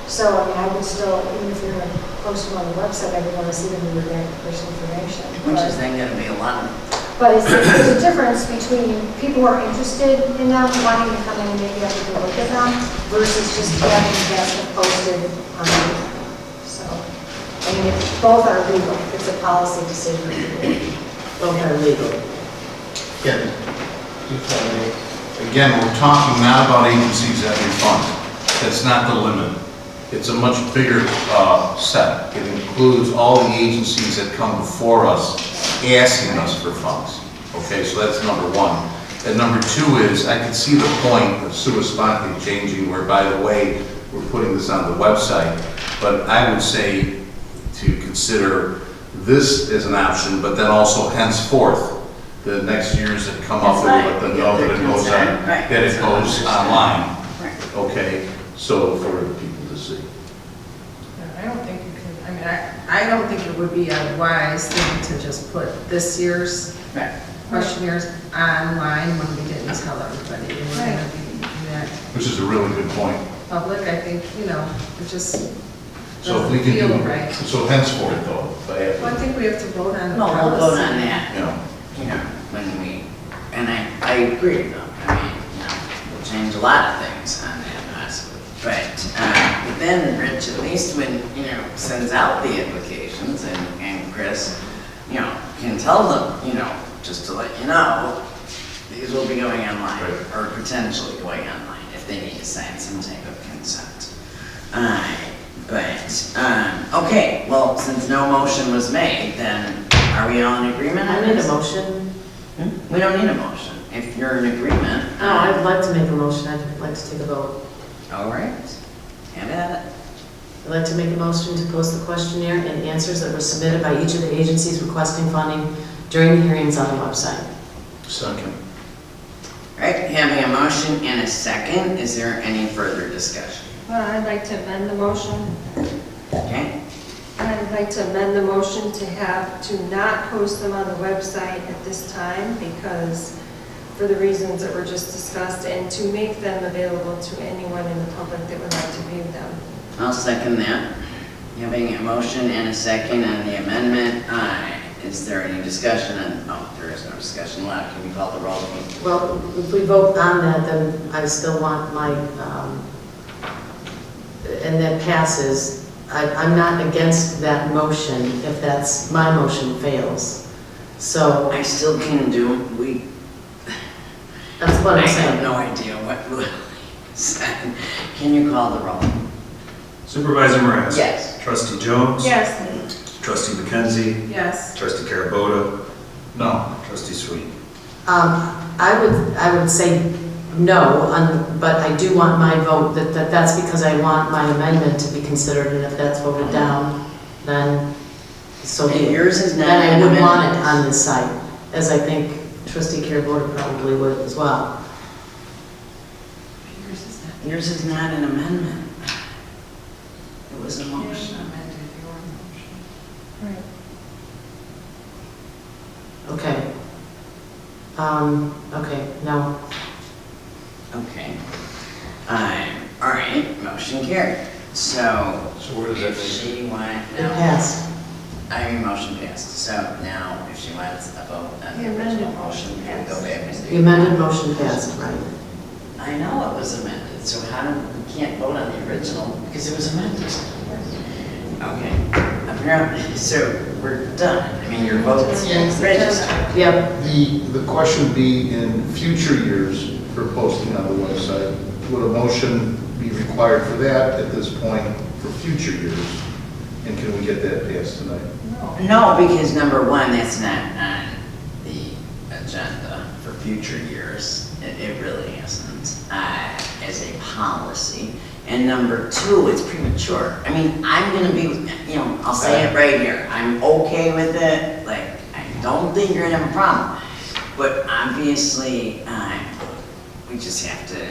So, I mean, I would still, even if you're going to post them on the website, I would want to see them with their personal information. Which is then gonna be a lot of. But there's a difference between people who are interested in them, wanting to come in and maybe have to go look at them, versus just having that posted on the. So, I mean, both are legal. It's a policy decision. Both are legal. Again, we're talking not about agencies that we fund. That's not the limit. It's a much bigger set. It includes all the agencies that come before us asking us for funds. Okay, so that's number one. And number two is, I can see the point of sua sponte changing, where, by the way, we're putting this on the website. But I would say to consider this as an option, but then also henceforth, the next years that come up, we let them know that it goes on, that it goes online. Okay, so for people to see. I don't think you can, I mean, I don't think it would be a wise thing to just put this year's questionnaires online when we didn't tell everybody. And we're gonna be doing that Which is a really good point. public, I think, you know, it just So if we doesn't can feel do, right. so henceforth though, if I have Well, I to, think we have to vote on the No, policy. we'll vote on that. you know. You know, when we, and I agree though, I mean, you know, we'll change a lot of things on that possibly. But then Rich, at least when, you know, sends out the applications and Chris, you know, can tell them, you know, just to let you know, these will be going online or potentially going online if they need to sign some type of consent. Okay, well, since no motion was made, then are we all in agreement on I need this? a motion. We don't need a motion. If you're in agreement. No, I'd like to make a motion. I'd like to take a vote. All right, have at it. I'd like to make a motion to post the questionnaire and answers that were submitted by each of the agencies requesting funding during the hearings on the website. Second. All right, having a motion and a second, is there any further discussion? Well, I'd like to amend the motion. Okay, I'd like to amend the motion to not post them on the website at this time, because for the reasons that were just discussed, and to make them available to anyone in the public that would like to view them. I'll second that. Having a motion and a second on the amendment, is there any discussion on, oh, there is no discussion left. Can we call the roll, please? Well, if we vote on that, then I still want my, and that passes. I'm not against that motion if that's, my motion fails. So, I still can do, that's what I I'm saying. have no idea what Lily said. Can you call the roll? Supervisor Moran? Yes. Trustee Jones? Yes. Trustee McKenzie? Yes. Trustee Carabota? No. Trustee Sweeney? I would say no, but I do want my vote, that's because I want my amendment to be considered, and if that's voted down, then so be it. Yours is not Then I an would want it amendment. on this site, as I think trustee Carabota probably would as well. Yours is not an amendment. It was a motion. Right. Okay. Okay, no. Okay. All right, motion carried. So where does that if she wants, It passed. I mean, motion passed. So now if she wants a vote on The the original amended motion, motion can we go passed. back and The do? amended motion passed, right? I know it was amended, so how do, we can't vote on the original because it was amended. Okay, apparently, so we're done. I mean, your vote's registered. Yep. The question would be in future years for posting on the website, would a motion be required for that at this point for future years? And can we get that passed tonight? No, because number one, that's not on the agenda for future years. It really isn't, as a policy. And number two, it's premature. I mean, I'm gonna be, you know, I'll say it right here. I'm okay with it, like, I don't think you're gonna have a problem. But obviously, we just have to,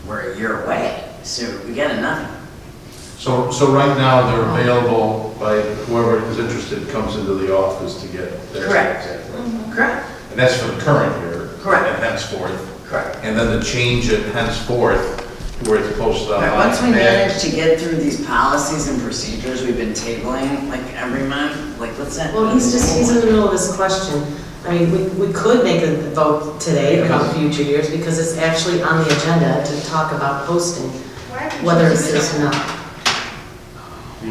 we're a year away, so we got enough. So right now, they're available by whoever is interested comes into the office to get their. Correct. Correct. And that's for the current year. Correct. And henceforth. Correct. And then the change it henceforth, where it's posted But online. once we manage to get through these policies and procedures we've been tabling, like every month, like let's not. Well, he's in the middle of his question. I mean, we could make a vote today about future years because it's actually on the agenda to talk about posting, whether it's this or not.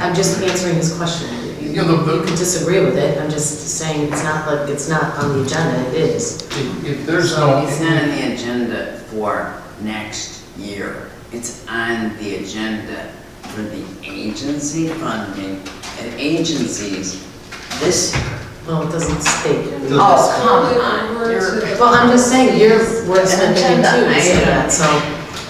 I'm just answering his question. You can disagree with it, I'm just saying it's not like it's not on the agenda, it is. If there's no. It's not on the agenda for next year. It's on the agenda for the agency funding and agencies this year. Well, it doesn't state. Oh, come on. Well, I'm just saying, your wordsmithing too to say that, so,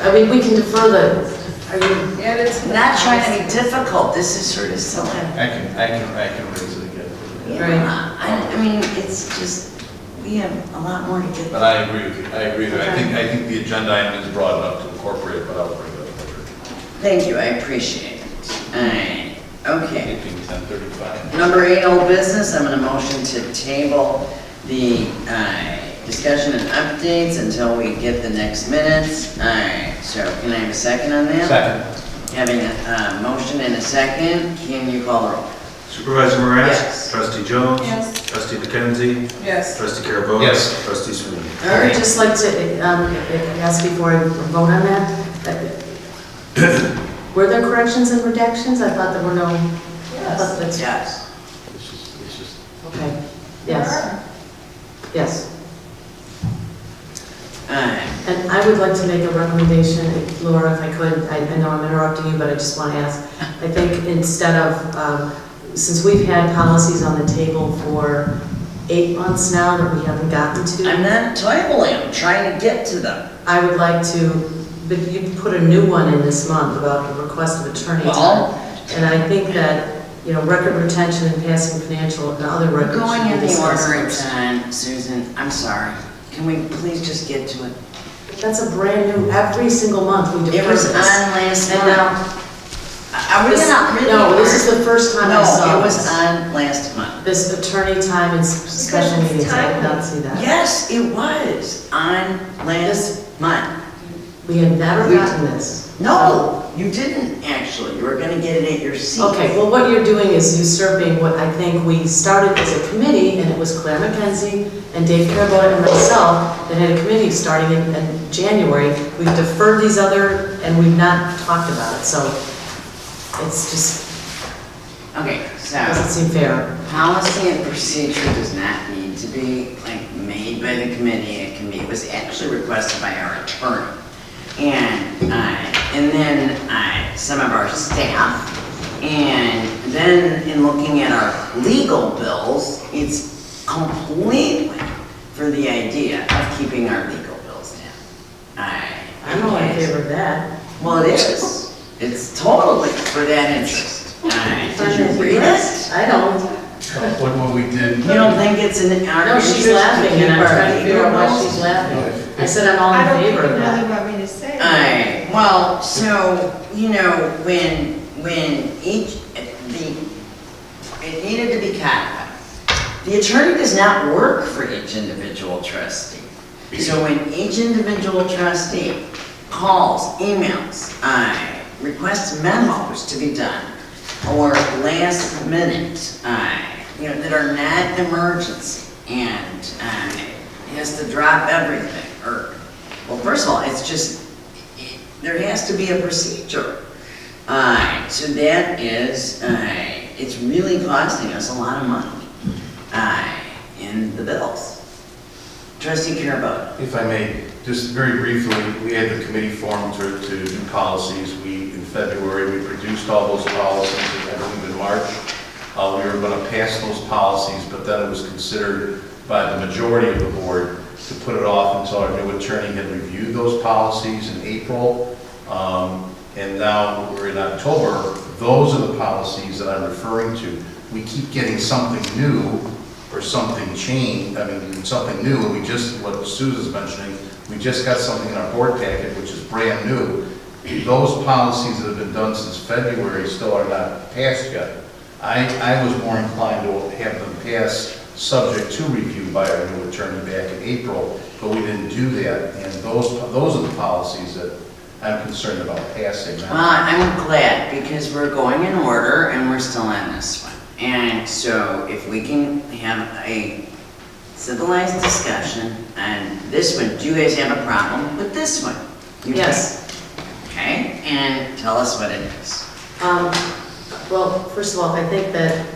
I mean, we can defer are you? Yeah, it's not trying to be difficult. This is sort of silly. I can raise it again. Yeah, I mean, it's just, we have a lot more to get. But I agree with you, I think the agenda item is broad enough to incorporate, but I'll bring it up later. Thank you, I appreciate it. All right, okay. 10:35. Number 8, old business, I'm gonna motion to table the discussion and updates until we get the next minutes. All right, so can I have a second on that? Second. Having a motion and a second, can you call the roll? Supervisor Moran? Yes. Trustee Jones? Yes. Trustee McKenzie? Yes. Trustee Carabota? Yes. Trustee Sweeney? All I would right, just like to ask before I vote on that, were there corrections and redactions? I thought there were no. I thought that's. yes. It's just. Okay, yes. Yes. And I would like to make a recommendation, Laura, if I could. I know I'm interrupting you, but I just want to ask. I think instead of, since we've had policies on the table for 8 months now that we haven't gotten to. I'm not toiling, I'm trying to get to them. I would like to, but you put a new one in this month about the request of attorney Well- time. And I think that, record retention and passing financial and other We're records going should in be the discussed order of first. time, Susan, I'm sorry. Can we please just get to it? That's a brand new, every single month we It defer was this. on last And month. now, Are we not really? No, this is the first time I saw No, it was this. on last month. This attorney time and special Because it's meetings, I did not timely. see that. Yes, it was on last month. We had never gotten this. No, you didn't actually. You were gonna get it at your seat. Okay, well, what you're doing is usurping what I think we started as a committee, and it was Claire McKenzie and Dave Carabota and myself that had a committee starting in January. We've deferred these other, and we've not talked about it, so it's just, Okay, so. doesn't seem fair. Policy and procedure does not need to be like made by the committee. It was actually requested by our attorney. And then some of our staff. And then in looking at our legal bills, it's completely for the idea of keeping our legal bills down. I'm not in favor of that. Well, it is. It's totally for that interest. Did you read it? I don't. What we did. You don't think it's in our No, interest she's to laughing, keep and I'm our trying to figure out why legal she's bills? laughing. I said I'm all I in don't think favor you of that. really want me to say. Alright, well, so, you know, when each, it needed to be codified. The attorney does not work for each individual trustee. So when each individual trustee calls, emails, requests memos to be done, or last minute, you know, that are not emergency, and he has to drop everything, or, well, first of all, it's just, there has to be a procedure. So that is, it's really costing us a lot of money in the bills. Trustee Carabota. If I may, just very briefly, we had the committee formed to do policies. In February, we produced all those policies, I believe in March. We were going to pass those policies, but then it was considered by the majority of the board to put it off until our new attorney had reviewed those policies in April. And now we're in October. Those are the policies that I'm referring to. We keep getting something new or something changed, something new, and we just, what Susan's mentioning, we just got something in our board packet which is brand new. Those policies that have been done since February still are not passed yet. I was more inclined to have them passed subject to review by our new attorney back in April, but we didn't do that, and those are the policies that I'm concerned about passing now. Well, I'm glad, because we're going in order and we're still on this one. And so if we can have a civilized discussion on this one, do you guys have a problem with this one? You Yes. do? Okay, and tell us what it is. Well, first of all, I think that,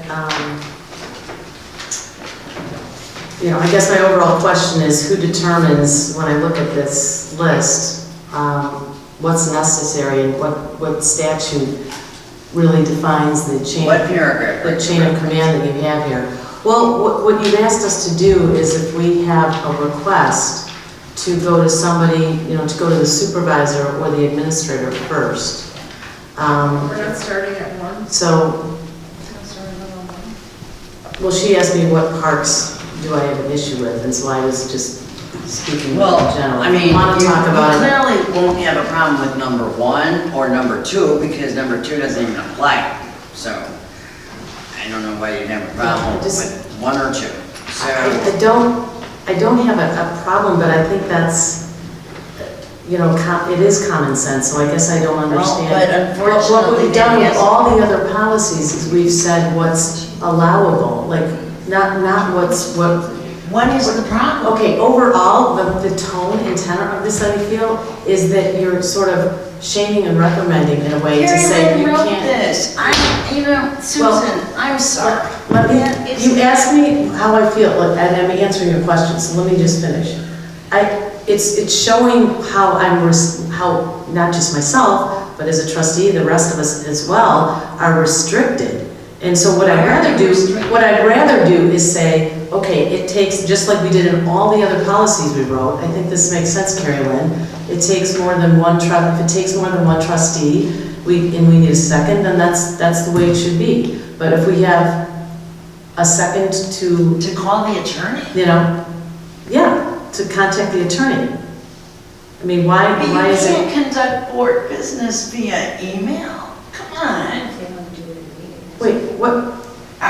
you know, I guess my overall question is who determines, when I look at this list, what's necessary and what statute really defines the chain, What paragraph? the chain of command that you have here. Well, what you've asked us to do is if we have a request to go to somebody, you know, to go to the supervisor or the administrator first. We're not starting at 1. So, well, she asked me what parts do I have an issue with, and so I was just speaking in Well, general. I mean, Want to you talk about it? clearly won't have a problem with number 1 or number 2, because number 2 doesn't even apply. So, I don't know why you'd have a problem with 1 or 2. So, I don't have a problem, but I think that's, you know, it is common sense, so I guess I don't understand. but unfortunately, What we've done that with is- all the other policies is we've said what's allowable, like, not what is the problem? Okay, overall, the tone and tenor of this, I feel, is that you're sort of shaming and reprimanding in a way to say Carrie you Lynn wrote can't. this. You know, Susan, I'm sorry. Let me, That is- you asked me how I feel, and I'm answering your question, so let me just finish. It's showing how how not just myself, but as a trustee, the rest of us as well, are restricted. And so what I'd rather do is say, okay, it takes, just like we did in all the other policies we wrote, I think this makes sense, Carrie Lynn, it takes more than one if it takes more than one trustee, and we need a second, then that's the way it should be. But if we have a second to call the attorney? You know, yeah, to contact the attorney. I mean, why is it? You can't conduct board business via email. Come on. Wait, what?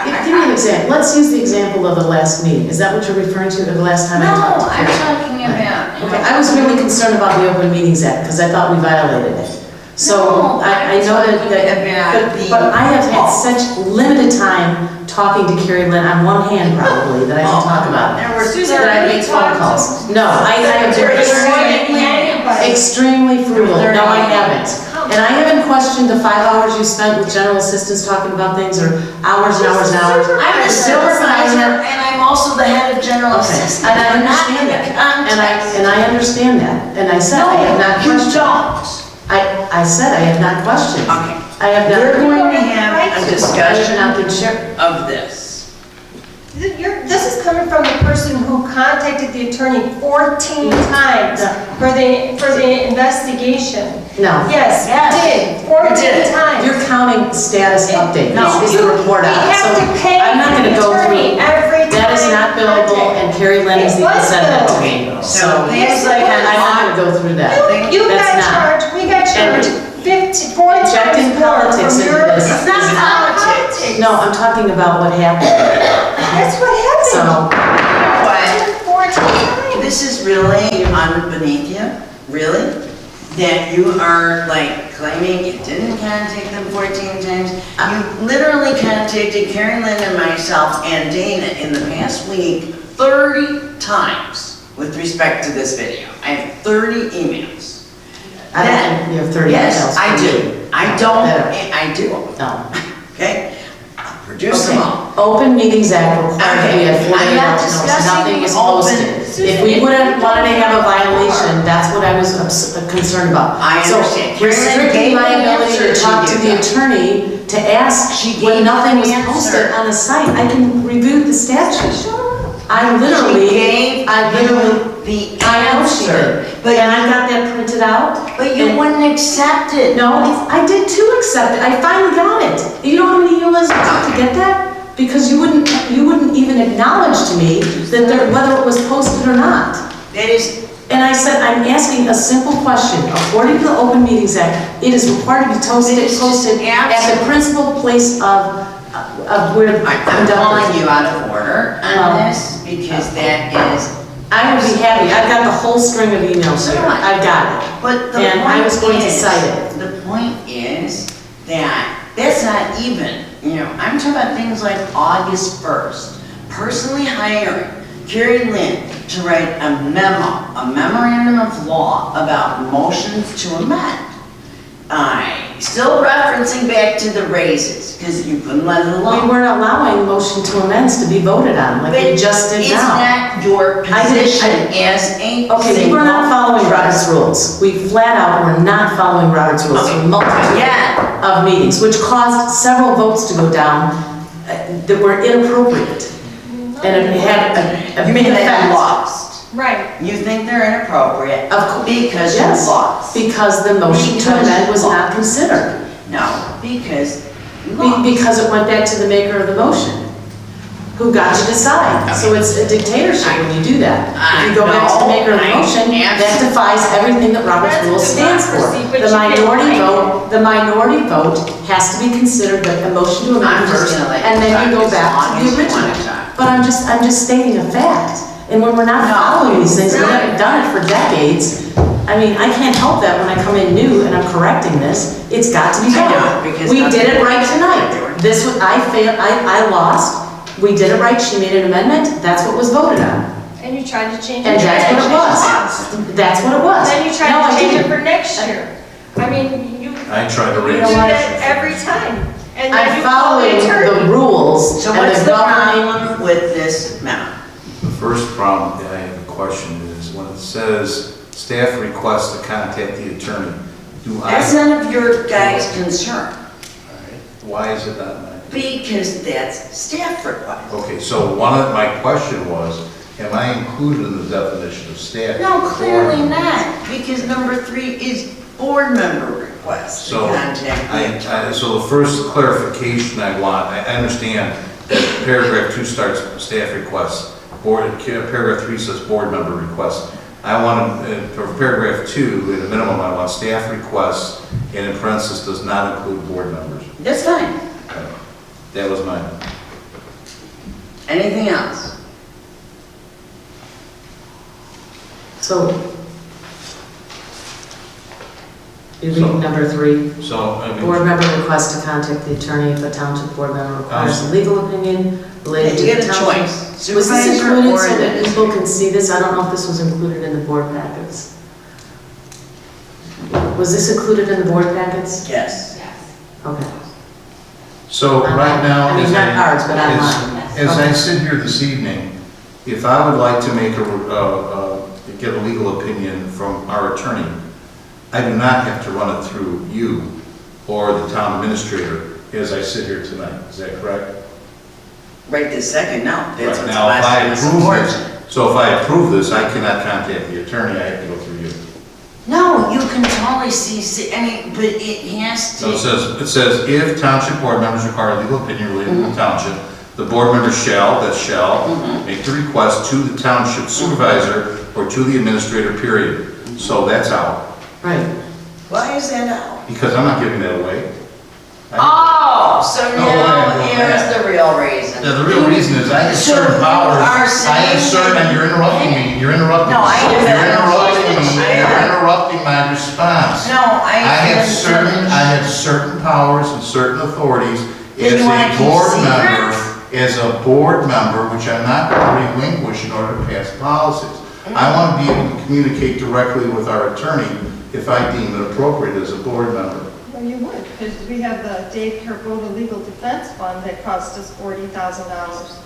Give me an example. Let's use the example of the last meeting. Is that what you're referring to, the last time I talked No, to I'm Carrie? talking about. Okay, I was really concerned about the Open Meetings Act, because I thought we violated it. So No, I know but I have had such limited time talking to Carrie Lynn on one hand probably that I can talk about. There were That I make phone calls. No, I have been extremely frugal. No, I haven't. And I haven't questioned the 5 hours you spent with general assistants talking about things, or hours and hours and hours. I'm a supervisor, and I'm also the head of general Okay, assistance. and I understand that. And I understand that. And I said I have not You questioned. don't. I said I have not questioned. Okay. I have not. We're going to have a I have discussion not been sure. of this. This is coming from the person who contacted the attorney 14 times for the investigation. No. Yes, you did, 14 times. You're counting status update. No, Is the report out. We have So to pay I'm not gonna the go attorney through. every time. That is not billable, and Carrie Lynn has It even was said that to me. billable. So Things like I'm not gonna go through that. You That's got not. charged, we got charged 4 Injecting times more politics from into your. this It's not is not- politics. No, I'm talking about what happened. That's what happened. So, What? 14 times. This is really beneath you, really? That you are like claiming you didn't contact them 14 times? You literally contacted Karen Lynn and myself and Dana in the past week 30 times with respect to this video. I have 30 emails. I don't think you have 30 emails. Yes, I from me. do. I don't, Better. I do. No. Okay? I'll produce them all. Open Meetings Act required that we had Okay, 48 I'm not hours notice, discussing nothing was the open- posted. If we would have wanted to have a violation, that's what I was concerned about. I understand. So restricting my ability to talk to the attorney to ask She gave when nothing was an answer. posted on the site, I can review the statute. I literally, She gave I literally, the I know she answer, did, and I got that printed out. but you and- wouldn't accept it. No, I did too accept it. I finally got it. You know how many emails it took to get that? Because you wouldn't even acknowledge to me that whether it was posted or not. That is, And I said, I'm asking a simple question. According to the Open Meetings Act, it is required to be posted at the principal place of where I'm calling you out of order on this because that is. I would be happy. I've got the whole string of emails here. I've got it. But the And I was going to cite it. The point is that that's not even, I'm talking about things like August 1st, personally hiring Carrie Lynn to write a memorandum of law about motions to amend. Still referencing back to the raises, because you couldn't let it alone. We weren't allowing motion to amends to be voted on like we just did now. It's not your position as a Okay, we were not following Robert's rules. We flat out were not following Robert's rules for multitude of meetings, which caused several votes to go down that were inappropriate. And it had a You big mean that effect. you lost? Right. You think they're inappropriate? Of course. Because you Yes, lost? because the motion to Because amend you was lost. not considered. No, because you lost. Because it went back to the maker of the motion, who got to decide. So it's a dictatorship when you do that. If you go back to the maker of the motion, that defies everything that Robert's That's Rules stands for. democracy, but The you can't minority vote has to be considered a motion to amend I'm just first, gonna let and you then you talk go as back long to as the you wanna original. talk. But I'm just stating a fact. And when we're not following these things, we haven't done it for decades. I mean, I can't help that when I come in new and I'm correcting this, it's got to be I know, done. because We that's did it what right you're tonight. doing. This was, I lost, we did it right, she made an amendment, that's what was voted on. And you tried to change it. And that's what it was. That's what it was. Then you No, tried I to change it didn't. for next year. I mean, you I tried to do raise that every time. And then I'm you call the following attorney. the rules So and what's the the governing. problem with this memo? The first problem that I have a question is when it says staff requests to contact the attorney, do I? That's none of your guys' concern, Why is it not mine? because that's staff request. Okay, so one of my question was, am I included in the definition of staff? No, clearly not, because number 3 is board member request to So, contact the attorney. so the first clarification I want, I understand that paragraph 2 starts staff requests, paragraph 3 says board member requests. I want, for paragraph 2, at a minimum, I want staff requests, and in parentheses, does not include board members. That's fine. That was mine. Anything else? So, you read number 3. So, I mean. Board member requests to contact the attorney if a township board member requires a legal opinion related to You the get a township. choice. Was this Supervisor included or so that administrator. people can see this? I don't know if this was included in the board packets. Was this included in the board packets? Yes. Okay. So right now, I mean, as not I- cards, but as- online. As I Okay. sit here this evening, if I would like to make get a legal opinion from our attorney, I do not have to run it through you or the town administrator as I sit here tonight. Is that correct? Right this second, no. That's Right what's now, if I last in the approve support. this, so if I approve this, I cannot contact the attorney, I have to go through you. No, you can totally see, I mean, but it has So to. it says, if township board members require a legal opinion related to the township, the board member shall, make the request to the township supervisor or to the administrator, period. So that's out, Right. Why is that out? because I'm not giving that away. Oh, so No, now go here's ahead. the real reason. The real reason is I have So certain you powers. are I have saying certain, that- and you're interrupting me, you're interrupting. No, I me. am You're interrupting me, interrupting. you're interrupting my response. No, I I have certain powers and certain authorities Then as you wanna a keep board member, secrets? as a board member, which I'm not going to relinquish in order to pass policies. I want to be able to communicate directly with our attorney if I deem it appropriate as a board member. Well, you would, because we have the Dave Carbota Legal Defense Fund that cost us $40,000.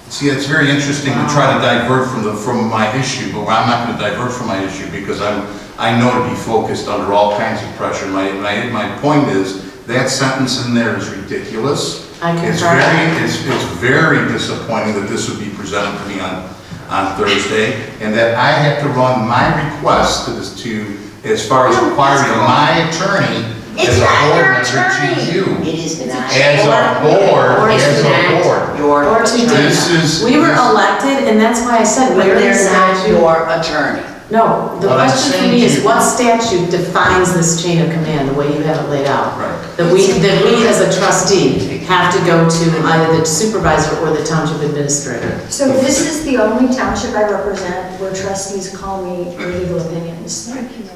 See, it's very interesting to try to divert from my issue, but I'm not going to divert from my issue because I know to be focused under all kinds of pressure. My point is, that sentence in there is ridiculous. It's very disappointing that this would be presented to me on Thursday, and that I have to run my request as far as acquiring my attorney as a board member to you. It is not. As a board. Your Or to attorney. We were elected, and that's why I said, But where is they're not statute? your attorney. No, the What I'm question for saying me to is, you- what statute defines this chain of command, the way you have it laid out? Right. That we as a trustee have to go to either the supervisor or the township administrator. So this is the only township I represent where trustees call me for legal opinions.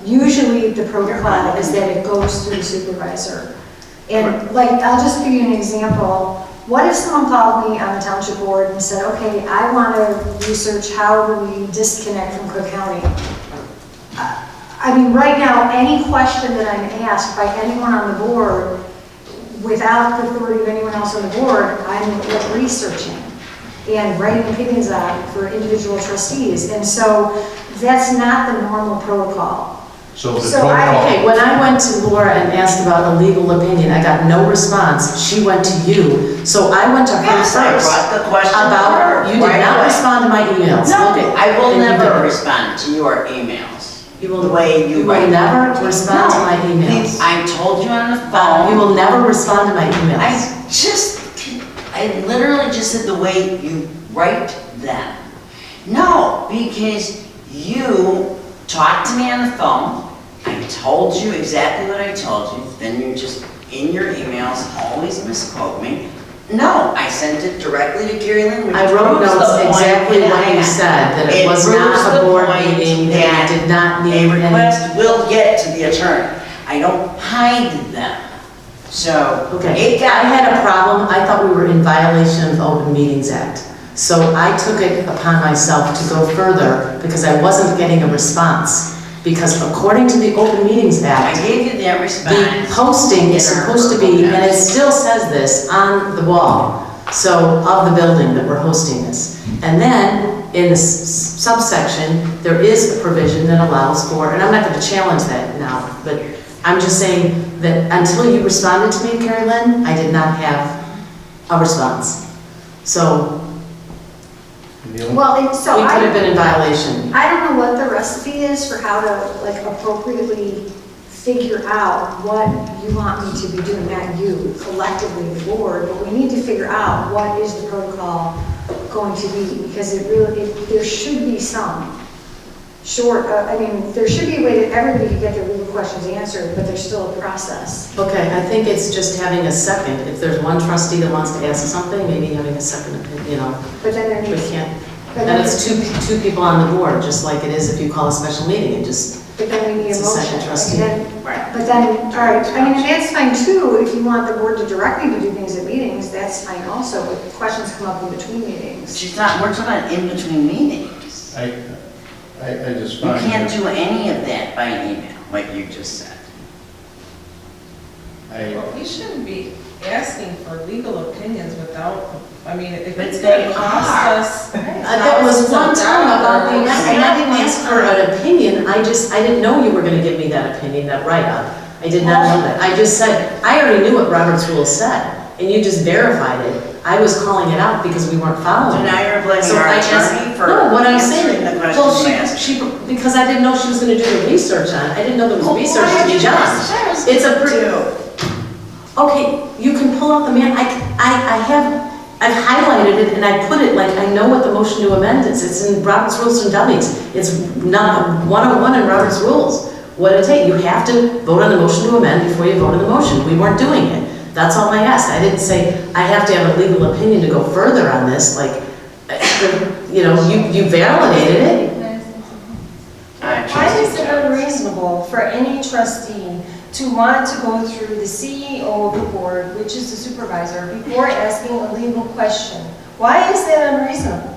Usually the protocol is that it goes through the supervisor. And like, I'll just give you an example. What if someone called me on the township board and said, okay, I want to research how do we disconnect from Cook County? I mean, right now, any question that I'm asked by anyone on the board, without the authority of anyone else on the board, I'm researching and writing opinions on for individual trustees. And so that's not the normal protocol. So the So I- protocol. Okay, when I went to Laura and asked about a legal opinion, I got no response. She went to you, so I went to her Yes, I first. brought the question to her About, you right did not away. respond to my emails. No, Okay, I will then you never didn't. respond to your emails. You will, The way you you will write. never respond to my emails. I told you on the phone. You will never respond to my emails. I literally just said the way you write them. No, because you talked to me on the phone. I told you exactly what I told you. Then you just, in your emails, always misquote me. No, I sent it directly to Gary Lynn, which I wrote proves notes the point exactly that what I you had. said, that it was proves not the a board point meeting, that we did not need A any. request will get to the attorney. I don't hide them. So, Okay, it got. I had a problem, I thought we were in violation of the Open Meetings Act. So I took it upon myself to go further because I wasn't getting a response. Because according to the Open Meetings I Act, gave you that the response. posting is in our supposed to be, verbal and it text. still says this on the wall, so, of the building that we're hosting this. And then, in the subsection, there is a provision that allows for, and I'm not gonna challenge that now, but I'm just saying that until you responded to me, Carrie Lynn, I did not have a response. So, Well, we could have been in violation. I don't know what the recipe is for how to like appropriately figure out what you want me to be doing, not you, collectively the board, but we need to figure out what is the protocol going to be, because there should be some short, I mean, there should be a way that everybody can get their legal questions answered, but there's still a process. Okay, I think it's just having a second. If there's one trustee that wants to ask something, maybe having a second opinion, you know. But then there We needs, can't, but then then, it's two people on the board, just like it is if you call a special meeting, it just, but then we need it's a a second motion. trustee. And then- But then, all right, I mean, and that's fine too, if you want the board to directly to do things at meetings, that's fine also, but questions come up in between meetings. She's not, we're talking about in between meetings. I just You find. can't do any of that by email, like you just said. Well, we shouldn't be asking for legal opinions without, I mean, if But it's they gonna cost are. us. That was one time about the, and I didn't ask for an opinion, I didn't know you were gonna give me that opinion, that write-up. I did not know that. I just said, I already knew what Robert's rules said, and you just verified it. I was calling it out because we weren't So following it. now you're blaming So our I asked- attorney for No, what I'm saying, answering the well, questions you asked. she, because I didn't know she was gonna do the research on it. I didn't know there was Well, research why to be did you done. ask Sarah's It's a, to? okay, you can pull out the man, I've highlighted it and I put it like, I know what the motion to amend is. It's in Robert's Rules and Dummies. It's not 101 in Robert's Rules. What did it take? You have to vote on the motion to amend before you vote on the motion. We weren't doing it. That's all I asked. I didn't say, I have to have a legal opinion to go further on this, like, you know, you validated it. Why is it unreasonable for any trustee to want to go through the CEO of the board, which is the supervisor, before asking a legal question? Why is that unreasonable?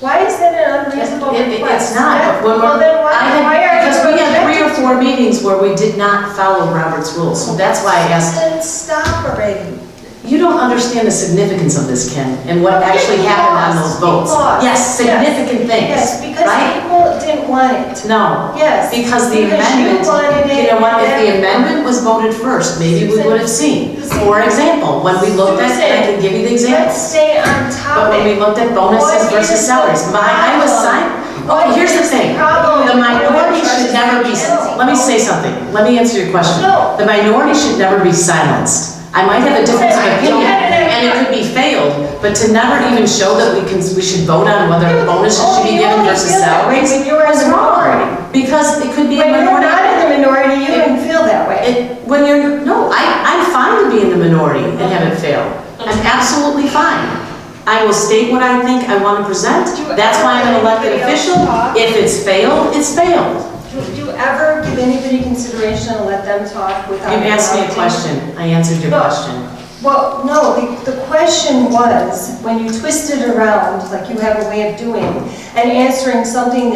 Why is that an unreasonable request? It's not, but when Well, then because we had 3 or 4 meetings where we did not follow Robert's rules, so that's why I asked. Then stop already. You don't understand the significance of this, Ken, and what actually happened on those votes. Yes, significant things, Yes, because right? people didn't want it. No. Yes. Because the Because you amendment, wanted it, you know what, if the and- amendment was voted first, maybe we would have seen. For example, when we looked at, and I can give you the Let's examples. stay on But when we topic. looked at bonuses What versus is the salaries, I was problem? okay, here's the thing. Problem. The minority should never be, let me say something, let me answer your question. No. The minority should never be silenced. I might have a difference of opinion, and it could be failed, but to never even show that we should vote on whether bonuses should be given versus salaries When you were in was the minority. wrong. Because it could be a When you're minority. not in the minority, you don't feel that way. When you're, no, I'm fine to be in the minority and have it fail. I'm absolutely fine. I will state what I think I want to present. That's why I'm an elected official. If it's failed, it's failed. Do you ever give anybody consideration and let them talk without? You asked me a interrupting? question. I answered your No. question. Well, no, the question was, when you twist it around, like you have a way of doing, and answering something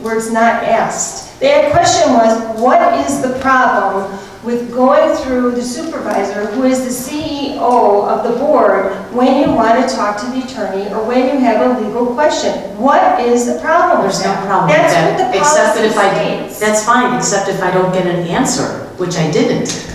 where it's not asked. The question was, what is the problem with going through the supervisor, who is the CEO of the board, when you want to talk to the attorney, or when you have a legal question? What is the problem with There's no that? problem with That's that. what the Except that policy if I, states. that's fine, except if I don't get an answer, which I didn't.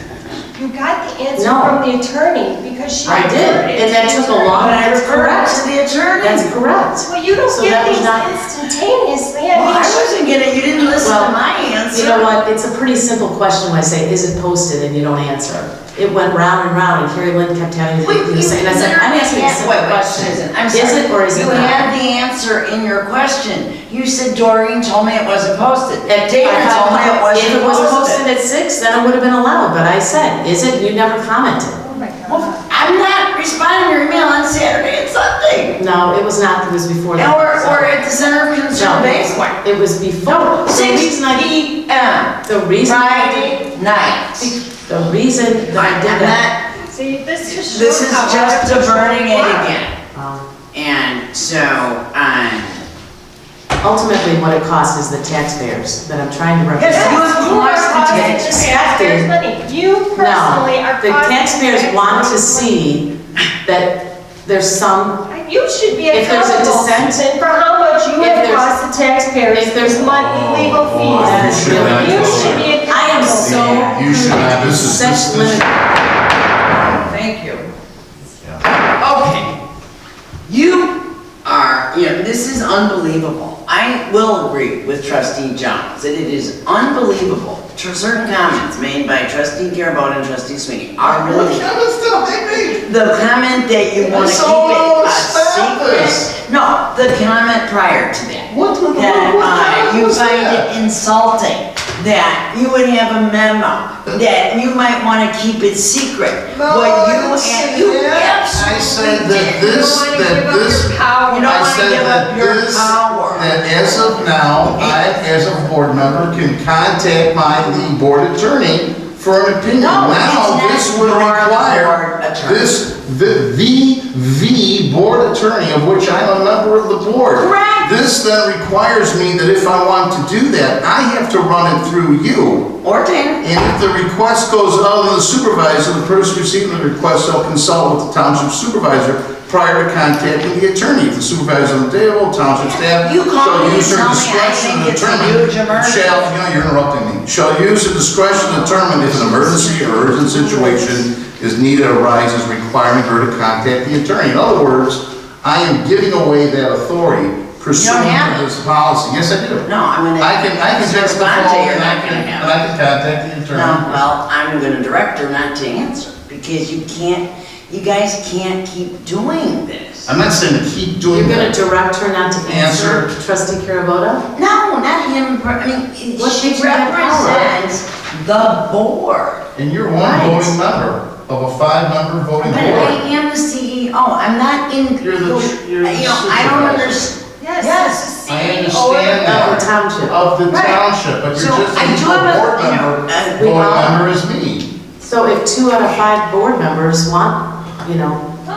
You got the answer No. from the attorney, because she. I did, and that took a long, that's correct. To the attorney. That's correct. Well, you don't So get that was these not- instantaneously. I Well, mean, I wasn't getting, you didn't listen Well, to my answer. You know what, it's a pretty simple question when I say, is it posted, and you don't answer. It went round and round, and Carrie Lynn kept having to do the same, and I said, I'm asking a simple question. Susan, I'm Is sorry. it or is it You not? had the answer in your question. You said Doreen told me it wasn't posted. David told me it wasn't posted. If it was posted at 6, then it would have been allowed, but I said, is it? You never commented. Oh my Well, God. I'm not responding to your email on Saturday and Sunday. No, it was not, it was before that. Or at the Center of Concern No, Baseware. it was before. No, The 6 reason I- p.m. The reason. Friday night. The reason that I did I'm that. See, this just This shows is how just artificial diverting you it are. again. And so, Ultimately, what it costs is the taxpayers that I'm trying to Yes, represent. you have You are cost the costing the taxpayers. taxpayers money. You personally are No, the costing taxpayers want to taxpayers money. see that there's some, You should be If there's a accountable dissent- for how much you if have there's- cost the taxpayers if there's- with money, legal fees. That is should really- not You go should there. be I am accountable. so. You should not, this is, Such this, limited. Thank you. okay. This is unbelievable. I will agree with Trustee Jones that it is unbelievable. Certain comments made by Trustee Garabone and Trustee Sweeney are really. The comment that you want to keep it a secret. No, the comment prior to that. you find it insulting that you would have a memo that you might want to keep it secret. No, I didn't say that. I said that this, You don't I want to said give that up your this, power. that as of now, I, as a board member, can contact the board attorney for an opinion. No, Now, it's this not would your require, board attorney. the board attorney of which I'm a member of the board. Correct. This then requires me that if I want to do that, I have to run it through you. Or Dan. And if the request goes out to the supervisor, the person receiving the request shall consult with the township supervisor prior to contacting the attorney. If the supervisor on the table, township staff You call shall me use and their tell me I discretion think to it's a determine. huge emergency. You're interrupting me. Shall use their discretion to determine if an emergency or urgent situation is needed or arises requiring her to contact the attorney. In other words, I am giving away that authority pursuant have to it. this policy. Yes, I do. No, I'm gonna. I can text the respond to phone you, and not I gonna can have it. contact the attorney. No, well, I'm gonna direct her not to answer, because you guys can't keep doing this. I'm not saying to keep doing You're gonna that. direct her not to answer trustee Carabota? No, not him, I mean, What she gives you that power? represents the board. And you're one Right. voting member of a 5-member voting But I board. am the CEO, I'm not in, You're the I don't supervisor. understand. Yes, I it's the CEO understand Of that. the township. Of the Right. township, but So, you're just I an do equal have a, board you know, member, we voting all- member as me. So if 2 out of 5 board members want, you know,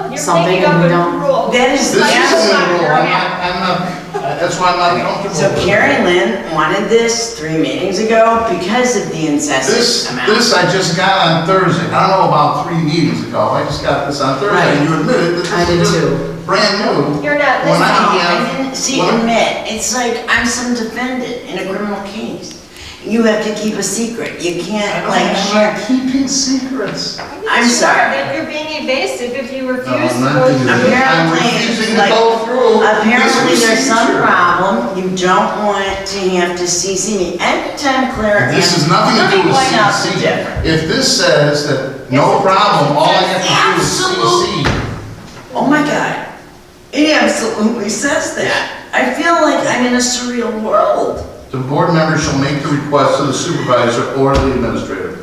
You're something making and up we a don't. rule. That is, This that's isn't not a rule, correct. I'm not, that's why I'm not comfortable. So with it. Carrie Lynn wanted this 3 meetings ago because of the incessant amount. This I just got on Thursday. I don't know about 3 meetings ago. I just got this on Thursday. Right. And you admitted that I this did is just too. brand new. You're not When No, I I have- didn't see when- admit, it's like I'm some defendant in a criminal case. You have to keep a secret, you can't like share. I'm not keeping secrets. I'm Sure, sorry. that you're being evasive if you No, refuse I'm to not go doing through. that. I'm refusing Apparently, to like, go through apparently this there's some procedure. problem, you don't want to have to CC me. Anytime Claire. This has answers- nothing to do Let me with point out the CC. difference. If this says that no problem, all I have to do is CC. Oh my God, it absolutely says that. I feel like I'm in a surreal world. The board member shall make the request to the supervisor or the administrator.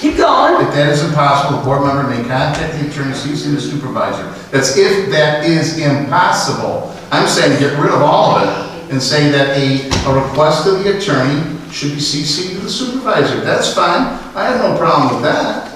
Keep going. If that is impossible, the board member may contact the attorney, CC the supervisor. That's if that is impossible. I'm saying get rid of all of it and say that a request to the attorney should be CC'd to the supervisor. That's fine. I have no problem with that.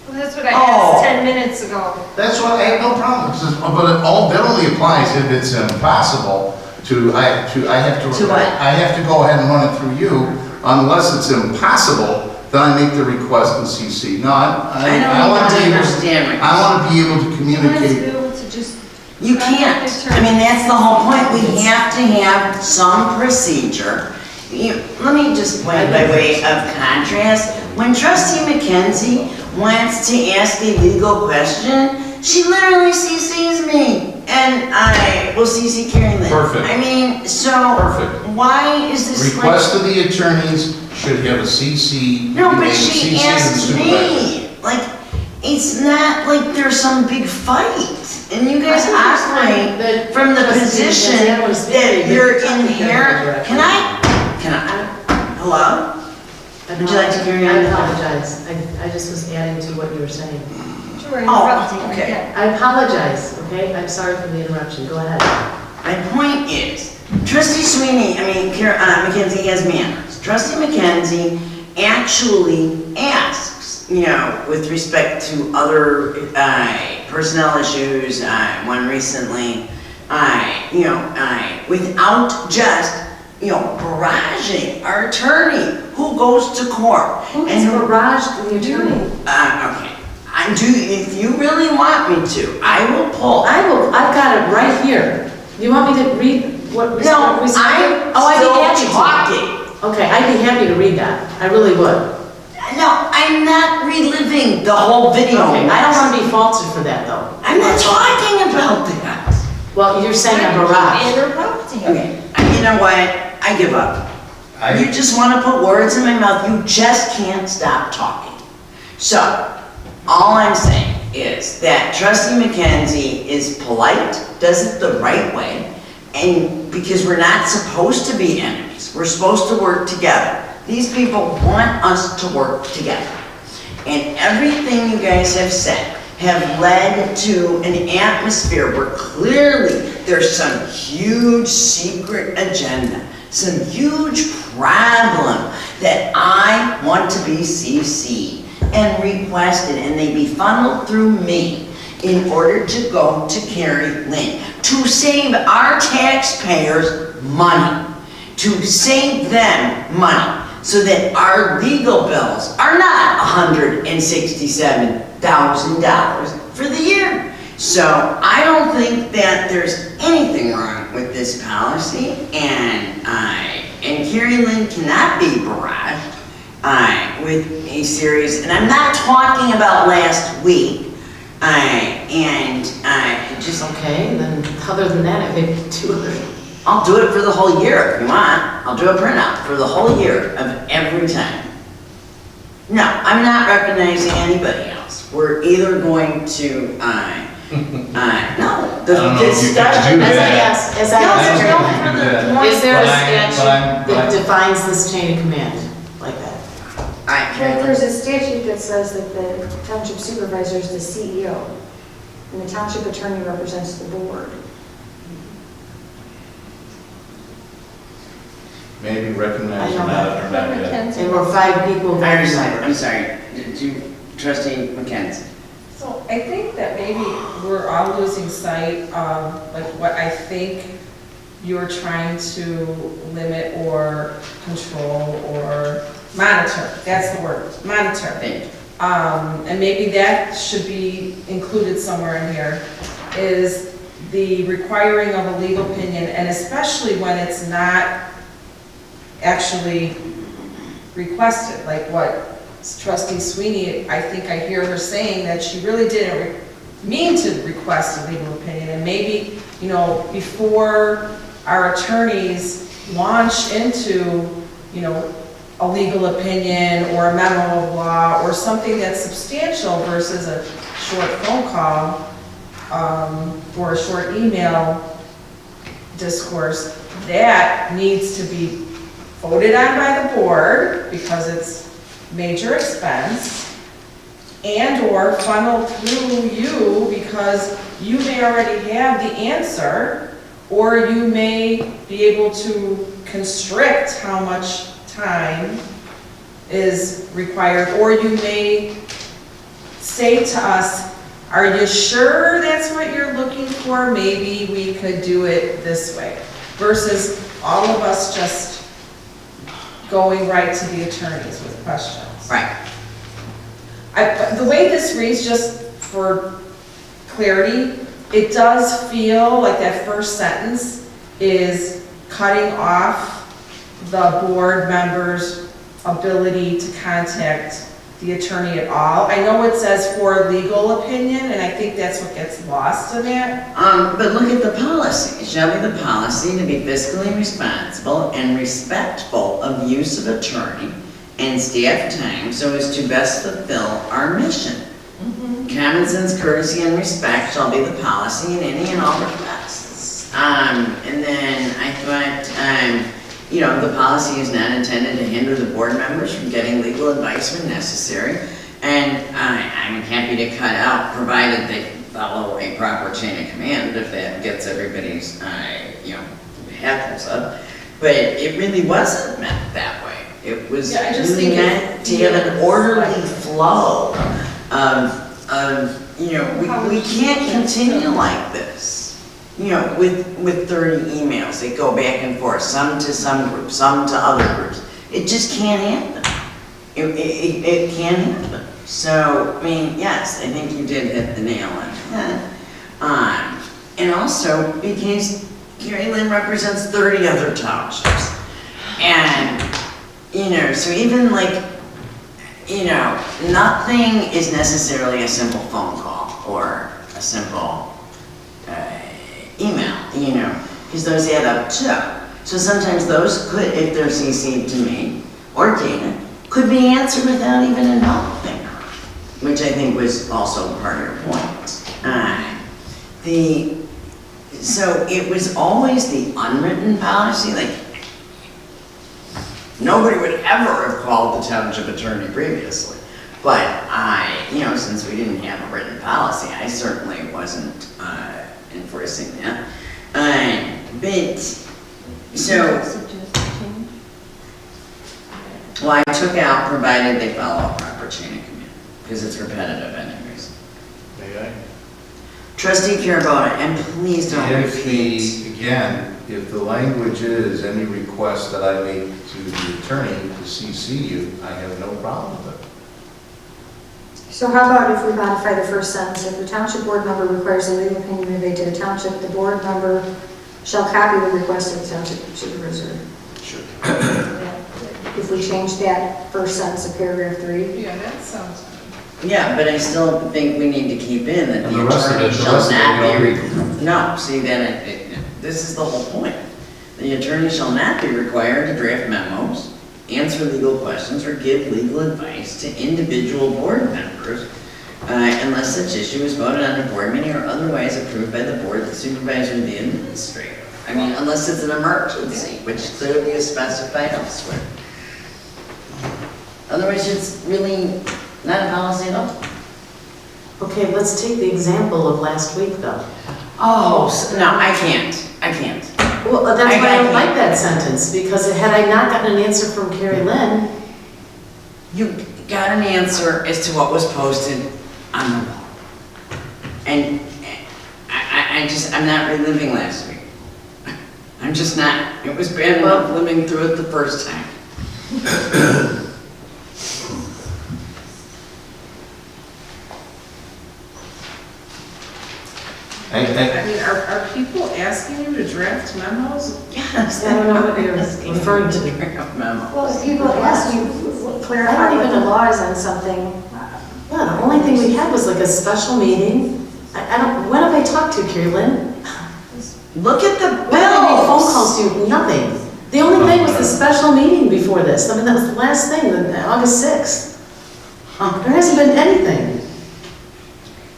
Well, that's what I Oh. asked 10 minutes ago. That's what, I have no problem. But that only applies if it's impossible I have to. To what? I have to go ahead and run it through you. Unless it's impossible, then I make the request in CC. No, I don't want to be even able, understand what I want to be able to You want to communicate. be able to just. You can't. I mean, that's the whole point. We have to have some procedure. Let me just point by way of contrast. When trustee McKenzie wants to ask a legal question, she literally CCs me. And I will CC Carrie Lynn. Perfect. I mean, so. Perfect. Why is this like? Request to the attorneys should have a CC. No, but made she CC to the asked supervisor. me. Like, it's not like there's some big fight. And you guys operate from the position that you're inherent. Can I, hello? Would you like to carry on? I apologize. I just was adding to what you were saying. You were interrupting okay. again. I apologize, okay? I'm sorry for the interruption. Go ahead. My point is, Trustee Sweeney, McKenzie has manners. Trustee McKenzie actually asks, with respect to other personnel issues, one recently, without just, barraging our attorney who goes to court. Who has barraged the attorney? Okay. If you really want me to, I will pull. I've got it right here. You want me to read what we No, what we said? I'd be happy to. Okay, I'd be happy to read that. I really would. No, I'm not reliving the whole video. Okay, I don't want to be faulted for that, though. I'm not talking about that. Well, you're saying a barrage. Interrupting. Okay, you know what? I give up. You just want to put words in my mouth. You just can't stop talking. So, all I'm saying is that Trustee McKenzie is polite, does it the right way, And because we're not supposed to be enemies, we're supposed to work together. These people want us to work together. And everything you guys have said have led to an atmosphere where clearly there's some huge secret agenda, some huge problem that I want to be CC'd and requested, and they be funneled through me in order to go to Carrie Lynn, to save our taxpayers money, to save them money, so that our legal bills are not $167,000 for the year. So I don't think that there's anything wrong with this policy, and Carrie Lynn cannot be barraged with a series, and I'm not talking about last week, just... Okay, then, other than that, I think two other. I'll do it for the whole year if you want. I'll do a printout for the whole year of every time. No, I'm not recognizing anybody else. We're either going to, no, the discussion. As I asked, is there a statute that defines this chain of command like that? Well, there's a statute that says that the township supervisor is the CEO, and the township attorney represents the board. Maybe recognize or not, or not yet. And we're 5 people. I'm sorry, did you, Trustee McKenzie? So I think that maybe we're all losing sight of like what I think you're trying to limit or control or monitor. That's the word, monitor. And maybe that should be included somewhere in here, is the requiring of a legal opinion, and especially when it's not actually requested, like what Trustee Sweeney, I think I hear her saying that she really didn't mean to request a legal opinion, and maybe, you know, before our attorneys launch into, you know, a legal opinion or a memo of law or something that's substantial versus a short phone call or a short email discourse, that needs to be voted on by the board because it's major expense, and or funneled through you because you may already have the answer, or you may be able to constrict how much time is required, or you may say to us, are you sure that's what you're looking for? Maybe we could do it this way, versus all of us just going right to the attorneys with questions. Right. The way this reads, just for clarity, it does feel like that first sentence is cutting off the board member's ability to contact the attorney at all. I know it says for legal opinion, and I think that's what gets lost in that. But look at the policy. It shall be the policy to be fiscally responsible and respectful of use of attorney and staff time so as to best fulfill our mission. Common sense, courtesy, and respect shall be the policy in any and all requests. And then I thought, you know, the policy is not intended to hinder the board members from getting legal advice when necessary. And I'm happy to cut out, provided they follow a proper chain of command, if that gets everybody's, you know, hackles up. But it really wasn't meant that way. It was really meant to have an orderly flow of, you know, we can't continue like this. You know, with 30 emails that go back and forth, some to some groups, some to other groups. It just can't happen. It can't happen. So, I mean, yes, I think you did hit the nail on the head. And also, because Carrie Lynn represents 30 other townships. And, you know, so even like, you know, nothing is necessarily a simple phone call or a simple email, you know, because those add up too. So sometimes those could, if they're CC'd to me or Dana, could be answered without even involving her, which I think was also part of your point. so it was always the unwritten policy, like, nobody would ever have called the township attorney previously. But since we didn't have a written policy, I certainly wasn't enforcing that. Well, I took out, provided they follow a proper chain of command, because it's repetitive anyways. May I? Trustee Carabona, and please don't repeat. If the language is any request that I make to the attorney to CC you, I have no problem with it. So how about if we modify the first sentence? If the township board member requires a legal opinion conveyed to the township, the board member shall copy the request of the township supervisor. Sure. If we change that first sentence of paragraph 3. Yeah, that sounds good. Yeah, but I still think we need to keep in that And the the rest of attorney it- the shall rest of it not we don't be, read. no, see, then this is the whole point. The attorney shall not be required to draft memos, answer legal questions, or give legal advice to individual board members unless such issue is voted on a board meeting or otherwise approved by the board, the supervisor, or the administrator. I mean, unless it's an emergency, which clearly is specified elsewhere. Otherwise, it's really not a policy at all. Okay, let's take the example of last week, though. Oh, no, I can't. Well, that's I why I don't can't. like that sentence, because had I not gotten an answer from Carrie Lynn, You got an answer as to what was posted on the wall. And I'm not reliving last week. I'm just not. It was bad enough living through it the first time. I mean, are people asking you to draft memos? Yes. I don't know what you're referring to. Draft memo. Well, if people ask you, clarify what the law is on something. Yeah, the only thing we had was like a special meeting. I don't, when have I talked to you, Carrie Lynn? Look at the When have I made phone bills. calls to you? Nothing. The only thing was the special meeting before this. I mean, that was the last thing, August 6th. There hasn't been anything.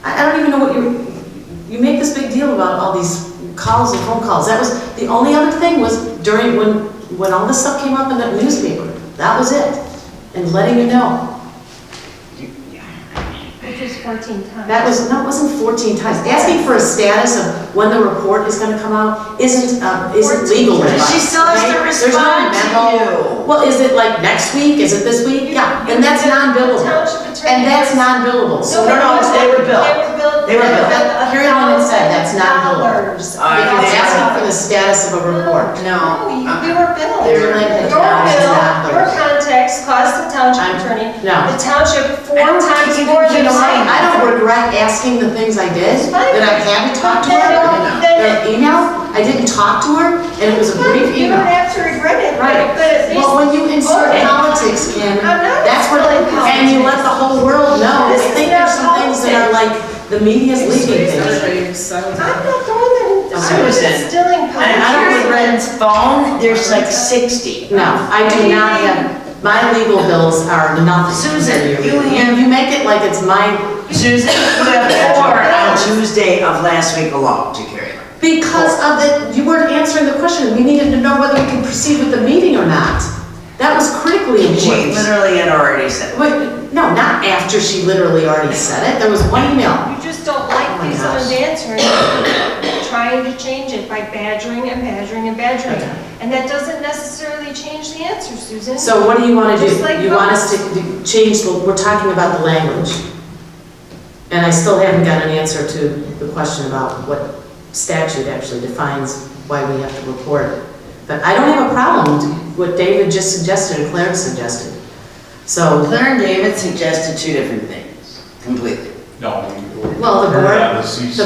I don't even know what you make this big deal about all these calls and phone calls. That was, the only other thing was during, when all this stuff came up in the newspaper. That was it. And letting you know. Which is 14 times. That was, no, it wasn't 14 times. Asking for a status of when the report is gonna come out isn't legal advice. She still has to okay? There's no respond to memo. you. Well, is it like next week? Is it this week? Yeah, and that's non-billable. And that's non-billable. So No, they were billed. They were billed. Carrie Lynn had said that's non-billable. It's asking for the status of a report. No. You were billed. They're like the Your town's bill, not your billed. contacts cost the township attorney. No. The township 4 I don't times think more You than know what? saying. I don't regret asking the things I did, fine. that I had to talk to her about. That email, I didn't talk to her, and it was a brief You don't email. have to regret it, Right. but at least. Well, when you insert Okay. politics, Kim, I'm not that's what, inserting and you let the whole world know. I This is think not there's some things that are like, the media's leaking things. Everybody settled I'm down. not going there. I'm Susan, instilling I don't politics. with Ren's phone, there's like 60. No, I do not have, my legal bills are nothing. Susan, You make it like it's my, Susan, you have 4 on Tuesday of last week alone to carry. because of the, you weren't answering the question. We needed to know whether we could proceed with the meeting or not. That was critically She important. literally had already said. Wait, no, not after she literally already said it. There was one email. You just don't like Oh my these gosh. ones answering, trying to change it by badgering and badgering and badgering. And that doesn't necessarily change the answer, Susan. So what do you want to Just do? like You want us to change, we're talking about the language. And I still haven't got an answer to the question about what statute actually defines why we have to report it. But I don't have a problem with what David just suggested and Clarence suggested. So, Claire and David suggested 2 different things, completely. No. well, the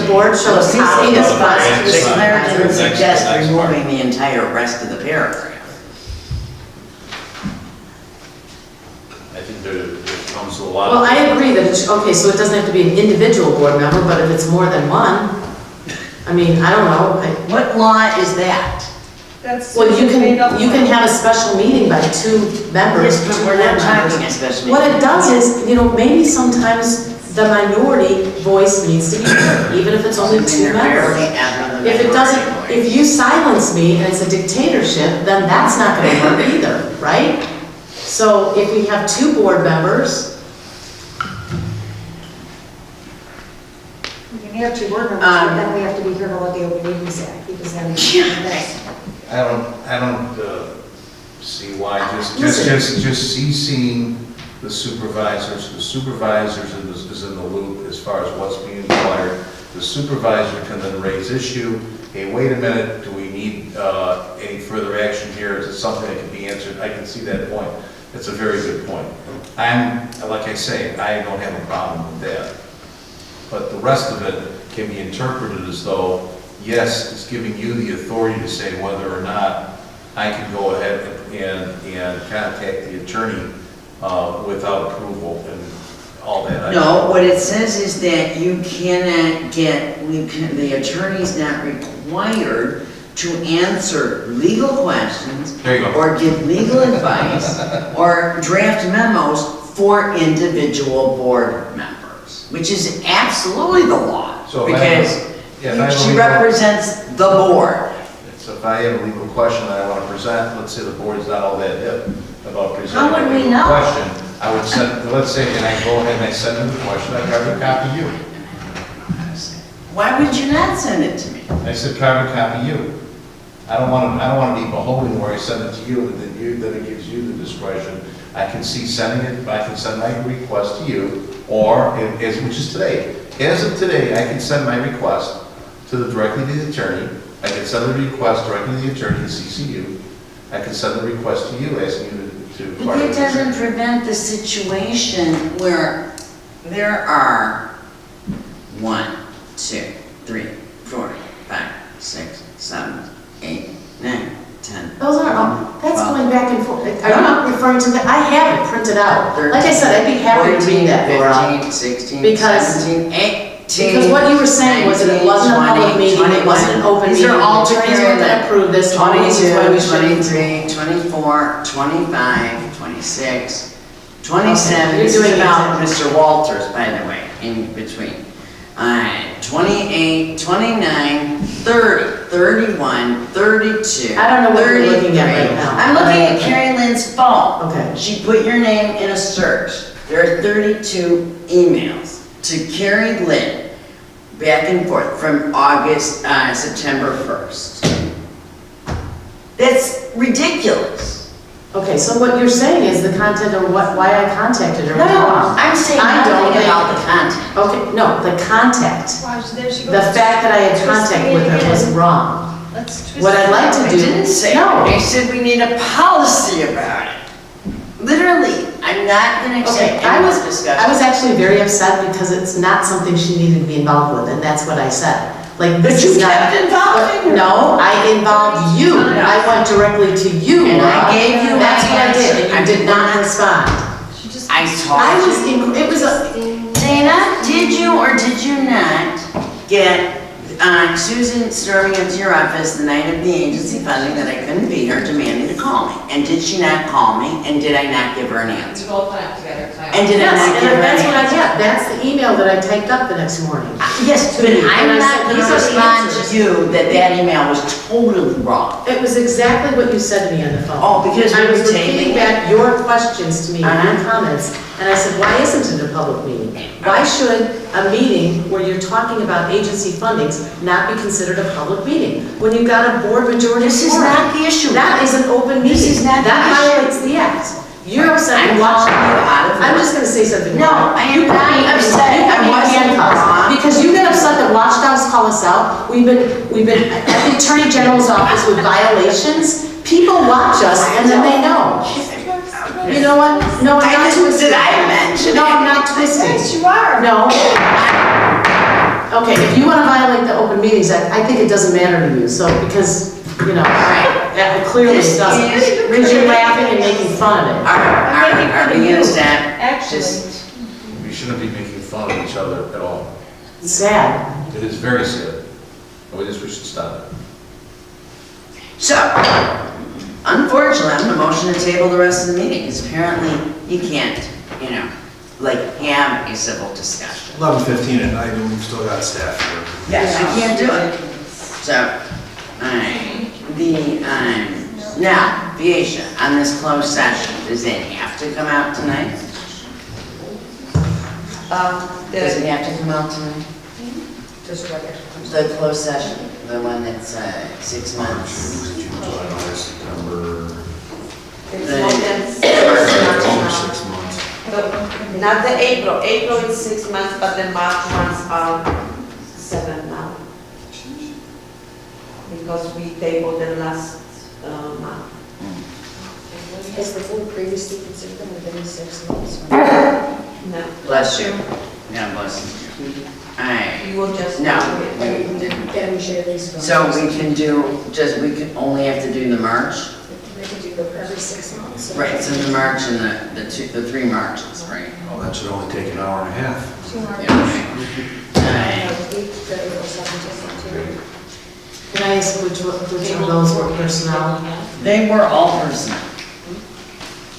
board shall So copy this CC process to the Claire didn't supervisor. suggest removing the entire rest of the paragraph. I think there comes a lot Well, of... I agree that, okay, so it doesn't have to be an individual board member, but if it's more than one, I mean, I don't know. What law is that? That's Well, you made up can law. have a special meeting by 2 members. Yes, but 2 we're not board members. talking a special What meeting. it does is, maybe sometimes the minority voice needs to be heard, even if it's only 2 members. If it doesn't, if you silence me and it's a dictatorship, then that's not gonna work either, right? So if we have 2 board members, We can have 2 board members, but then we have to be careful what the Open Meetings Act, because then that's. I don't see why, just CCing the supervisors is in the loop as far as what's being required. The supervisor can then raise issue, hey, wait a minute, do we need any further action here? Is it something that can be answered? I can see that point. That's a very good point. Like I say, I don't have a problem with that. But the rest of it can be interpreted as though, yes, it's giving you the authority to say whether or not I can go ahead and contact the attorney without approval and all that. No, what it says is that you cannot the attorney's not required to answer legal questions There you go. or give legal advice or draft memos for individual board members, which is absolutely the law. So if I have Because a she legal- represents the board. So if I have a legal question that I want to present, let's say the board is not all that hip about presenting How would a we legal know? question, I would send, let's say, and I go ahead and I send them the question, I carbon copy you. Why would you not send it to me? I said carbon copy you. I don't want to be beholden where I send it to you and then it gives you the discretion. I can see sending it, I can send my request to you, or, as which is today. As of today, I can send my request directly to the attorney. I can send the request directly to the attorney to CC you. I can send the request to you, asking you to. But it doesn't prevent the situation where there are 1, 2, 3, 4, 5, 6, 7, 8, 9, 10. those are, that's going back and forth. Are you not referring to that? I have it printed out. Like I said, I'd be happy to read that, Laura. 15, 16, Because- 17, 18. Because what you were saying was that it wasn't a public meeting, it wasn't an open meeting. These are all Attorneys weren't going to approve this. 22, 23, 24, 25, 26, 27. You're This doing is about it. Mr. Walters, by the way, in between. 28, 29, 30, 31, 32. I don't know what you're looking at right 33. now. I'm looking at Carrie Lynn's phone. Okay. She put your name in a search. There are 32 emails to Carrie Lynn, back and forth, from September 1st. That's ridiculous. Okay, so what you're saying is the content or why I contacted her. No, was wrong. I'm saying I don't nothing think- about the content. Okay, no, the contact. Watch, there she goes. The fact that I had contact with her was wrong. Let's twist What I'd like to I do. didn't say No. that. I said we need a policy about it. Literally, I'm not gonna Okay, accept I any more was discussion. actually very upset because it's not something she needed to be involved with, and that's what I said. Like, But this you is not. kept involving her. No, I involved you. I went directly to you, And I Laura. gave you That's my what I did, answer. and you did not respond. She just. I I told was, you. it was a, Dana, did you or did you not get Susan storming into your office the night of the agency funding that I couldn't be here demanding to call me? And did she not call me? And did I not give her an answer? We both went up together. And did I yes, not give her and an that's what I answer? got. That's the email that I typed up the next morning. Yes, To but me, and I'm I not said, going these to are the respond answers. to you that that email was totally wrong. It was exactly what you said to me on the phone. Oh, because I you was were repeating taping back your questions to me, your Uh-huh. comments, and I said, why isn't it a public meeting? Why should a meeting where you're talking about agency fundings not be considered a public meeting? When you've got a board majority This is quorum? not the issue. That is an open meeting. This is not the That issue. violates the act. You're upset I'm and watching calling you out of I'm it. just gonna say something. No, Laura. I am You put not me in- upset. you put I me in wasn't handcuffs. wrong. Because you get upset that watchdogs call us out. We've been at the Attorney General's office with violations. People watch us and then they know. You know what? No, I'm not twisting. Did I mention No, it? I'm not twisting. Yes, you are. No. Okay, if you want to violate the Open Meetings Act, I think it doesn't matter to you, so, because, you know, clearly This it doesn't. is- Because you're laughing and making fun of it. Are we gonna stop? Actually. Just- We shouldn't be making fun of each other at all. It's sad. It is very sad. We should stop it. So, unfortunately, I'm gonna motion to table the rest of the meeting, because apparently you can't, like, have a civil discussion. 11:15 at night, and we've still got staff here. Yes, I can't do it. So, now, Viasia, on this closed session, does it have to come out tonight? Does it have to come out tonight? Just what The closed session, the one that's 6 months? June, July, August, September, It's The- more than over 6 months. Not the April. April is 6 months, but the March ones are 7 now. Because we tabled the last month. Has the board previously considered them within 6 months? No. Bless you. Yeah, bless you. Alright, You will just. no, we didn't. Then we should at least go. So we can do, we can only have to do the March? We could do them every 6 months. Right, so the March and the 3 Marches, right? Well, that should only take an hour and a half. 2 March. Alright, 8th, 30th, 17th. Can I ask which of those were personnel? they were all personnel.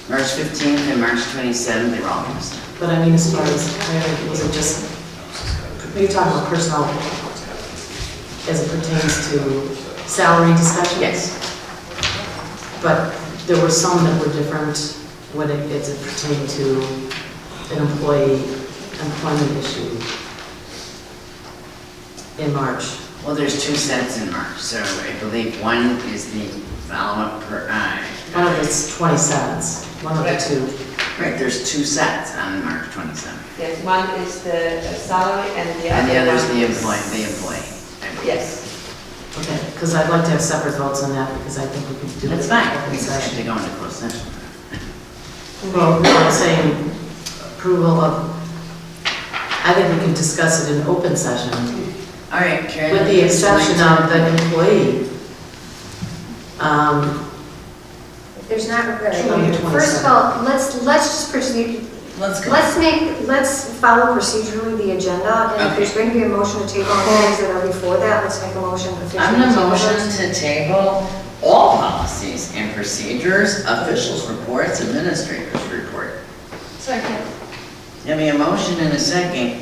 March 15th and March 27th, they were all personnel. But I mean, as far as, was it just, you're talking about personnel as it pertains to salary discussion? Yes. But there were some that were different when it pertained to an employment issue in March. Well, there's 2 sets in March, so I believe one is the follow-up per, One of it's 27s, one of the two. right, there's 2 sets on March 27th. Yes, one is the salary and the And the other other's one the is- employee. Yes. Okay, because I'd like to have separate votes on that, because I think we could do it. That's fine, in we just have session. to go into closed session. Well, no, I'm saying approval of, I think we can discuss it in open session, All right, Karen. with the exception of the employee. There's not, Twenty, first of all, let's just proceed, Let's go. let's follow procedurally the agenda, and if there's going to be a motion to table on things that are before that, let's make a motion officially. I'm gonna table motion those. to table all policies and procedures, officials' reports, administrators' report. Second. Give me a motion in a second.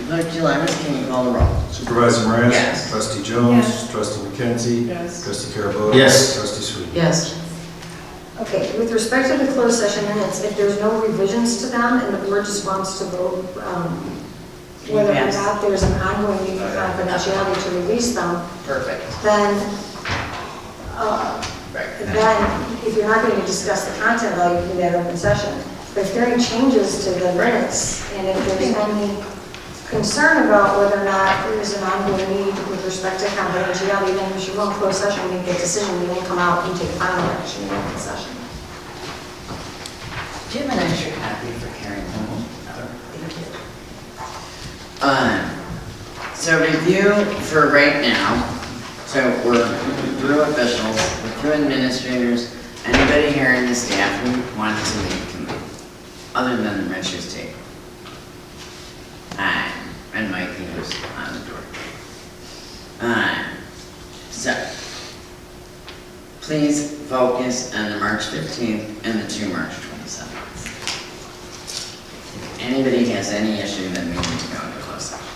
Clerk Gillis, can you call the roll? Supervisor Moran? Yes. Trustee Jones? Yes. Trustee McKenzie? Yes. Trustee Carabello? Yes. Trustee Sweet? Yes. Okay, with respect to the closed session minutes, if there's no revisions to them, and the board just wants to vote, whether or Yes. not there's an ongoing need for confidentiality to release them, Perfect. then, Right. then if you're not going to discuss the content, I'll do that open session. But if there are any changes to the minutes, and if there's any concern about whether or not there is an ongoing need with respect to confidentiality, then we should go in closed session, make that decision, and then come out and take final action in open session. Do you have an extra copy for Karen? Thank you. So review for right now, so we're through officials, we're through administrators, anybody here in the staff who wants to leave can leave, other than Richard's table. And Mike, who's on the door. So, please focus on the March 15th and the 2 March 27th. If anybody has any issue, then we need to go into closed session.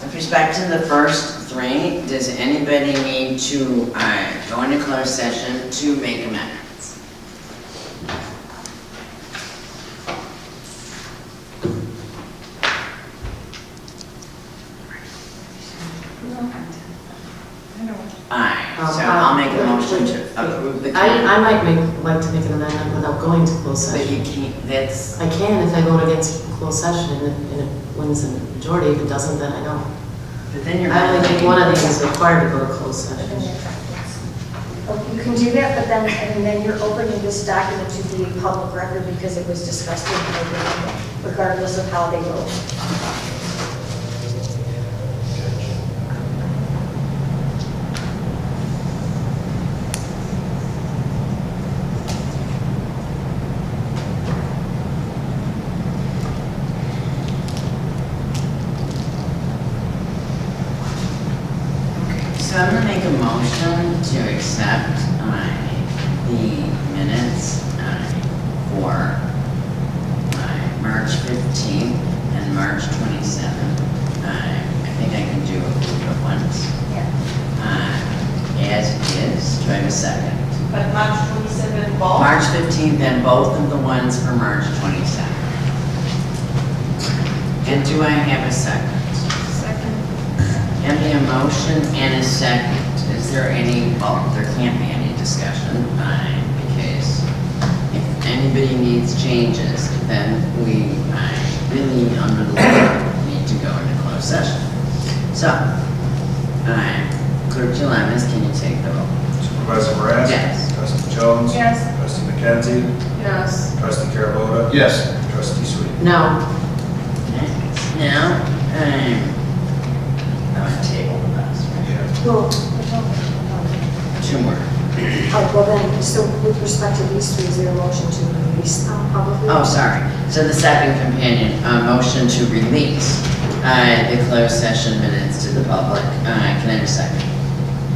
With respect to the first three, does anybody need to go into closed session to make amendments? Alright, so I'll make a motion to approve the I might like to make an amendment without going to closed But session. you can't, that's, I can if I vote against closed session and it wins the majority. If it doesn't, then I don't. but then you're. I only think one of these is required to go to closed session. You can do that, but then, and then you're opening this document to be a public record because it was discussed in the meeting, regardless of how they vote. So I'm gonna make a motion to accept the minutes for March 15th and March 27th. I think I can do it once. As is. Do I have a second? But March 27th, both? March 15th and both of the ones for March 27th. And do I have a second? Give me a motion and a second. Is there any, well, there can't be any discussion, because if anybody needs changes, then we really, under the law, need to go into closed session. So, Clerk Jelemis, can you take the roll? Supervisor Moran? Yes. Trustee Jones? Yes. Trustee McKenzie? Yes. Trustee Carabota? Yes. Trustee Sweet? No. Now, I'm gonna table the rest, right? Well, Two more. well then, so with respect to these three, is there a motion to release them publicly? Oh, sorry. So the second companion, motion to release the closed session minutes to the public. Can I have a second?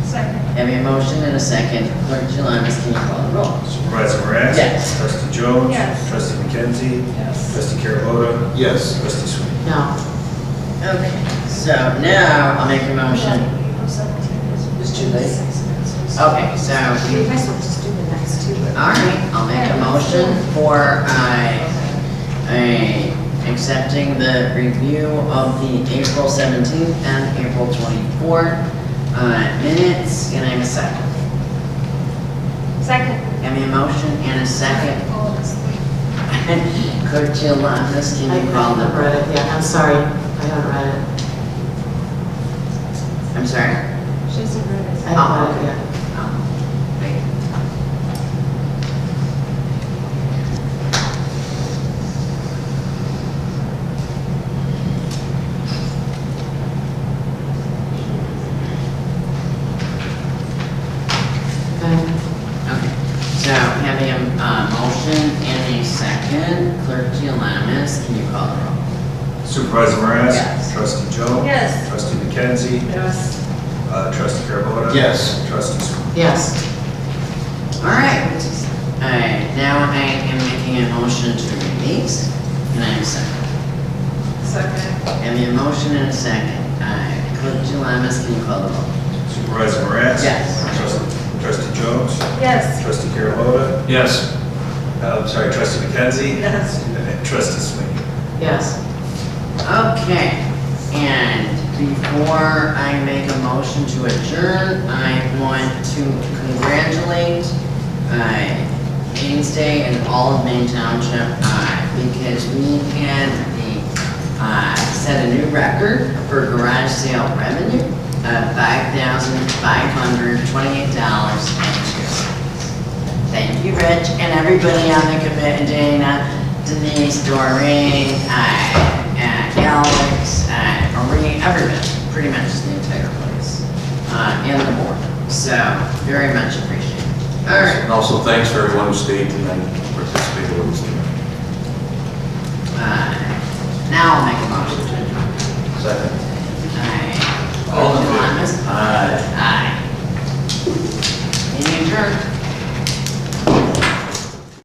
Second. Having a motion and a second, Clerk Jelemis, can you call the roll? Supervisor Moran? Yes. Trustee Jones? Yes. Trustee McKenzie? Yes. Trustee Carabota? Yes. Trustee Sweet? No. Okay, so now I'll make a motion. It's too late. Okay, so, You guys will just do the next two. all right, I'll make a motion for accepting the review of the April 17th and April 24th minutes. Can I have a second? Second. Have a motion and a second. Clerk Jelemis, can you call the I've read it, yeah, I'm sorry. I haven't read it. I'm sorry? She hasn't read it. I haven't read it yet. Wait. Okay, so having a motion and a second, Clerk Jelemis, can you call the roll? Supervisor Moran? Yes. Trustee Jones? Yes. Trustee McKenzie? Yes. Trustee Carabota? Yes. Trustee Sweeney? Yes. All right. Now I am making a motion to release. Can I have a second? Second. Have a motion and a second. Clerk Jalamis, can you call the roll? Supervisor Moran? Yes. Trustee Jones? Yes. Trustee Carabota? Yes. I'm sorry, Trustee McKenzie? Yes. And Trustee Sweeney? Yes. Okay, and before I make a motion to adjourn, I want to congratulate Wednesday and all of Maine Township because we had set a new record for garage sale revenue of $5,528.02. Thank you, Rich, and everybody on the committee, Dana, Denise, Doreen, Alex, Marie, everybody, pretty much the entire place, and the board. So, very much appreciated. All right. And also thanks for everyone who stayed and participated with us tonight. Now I'll make a motion to adjourn. Second.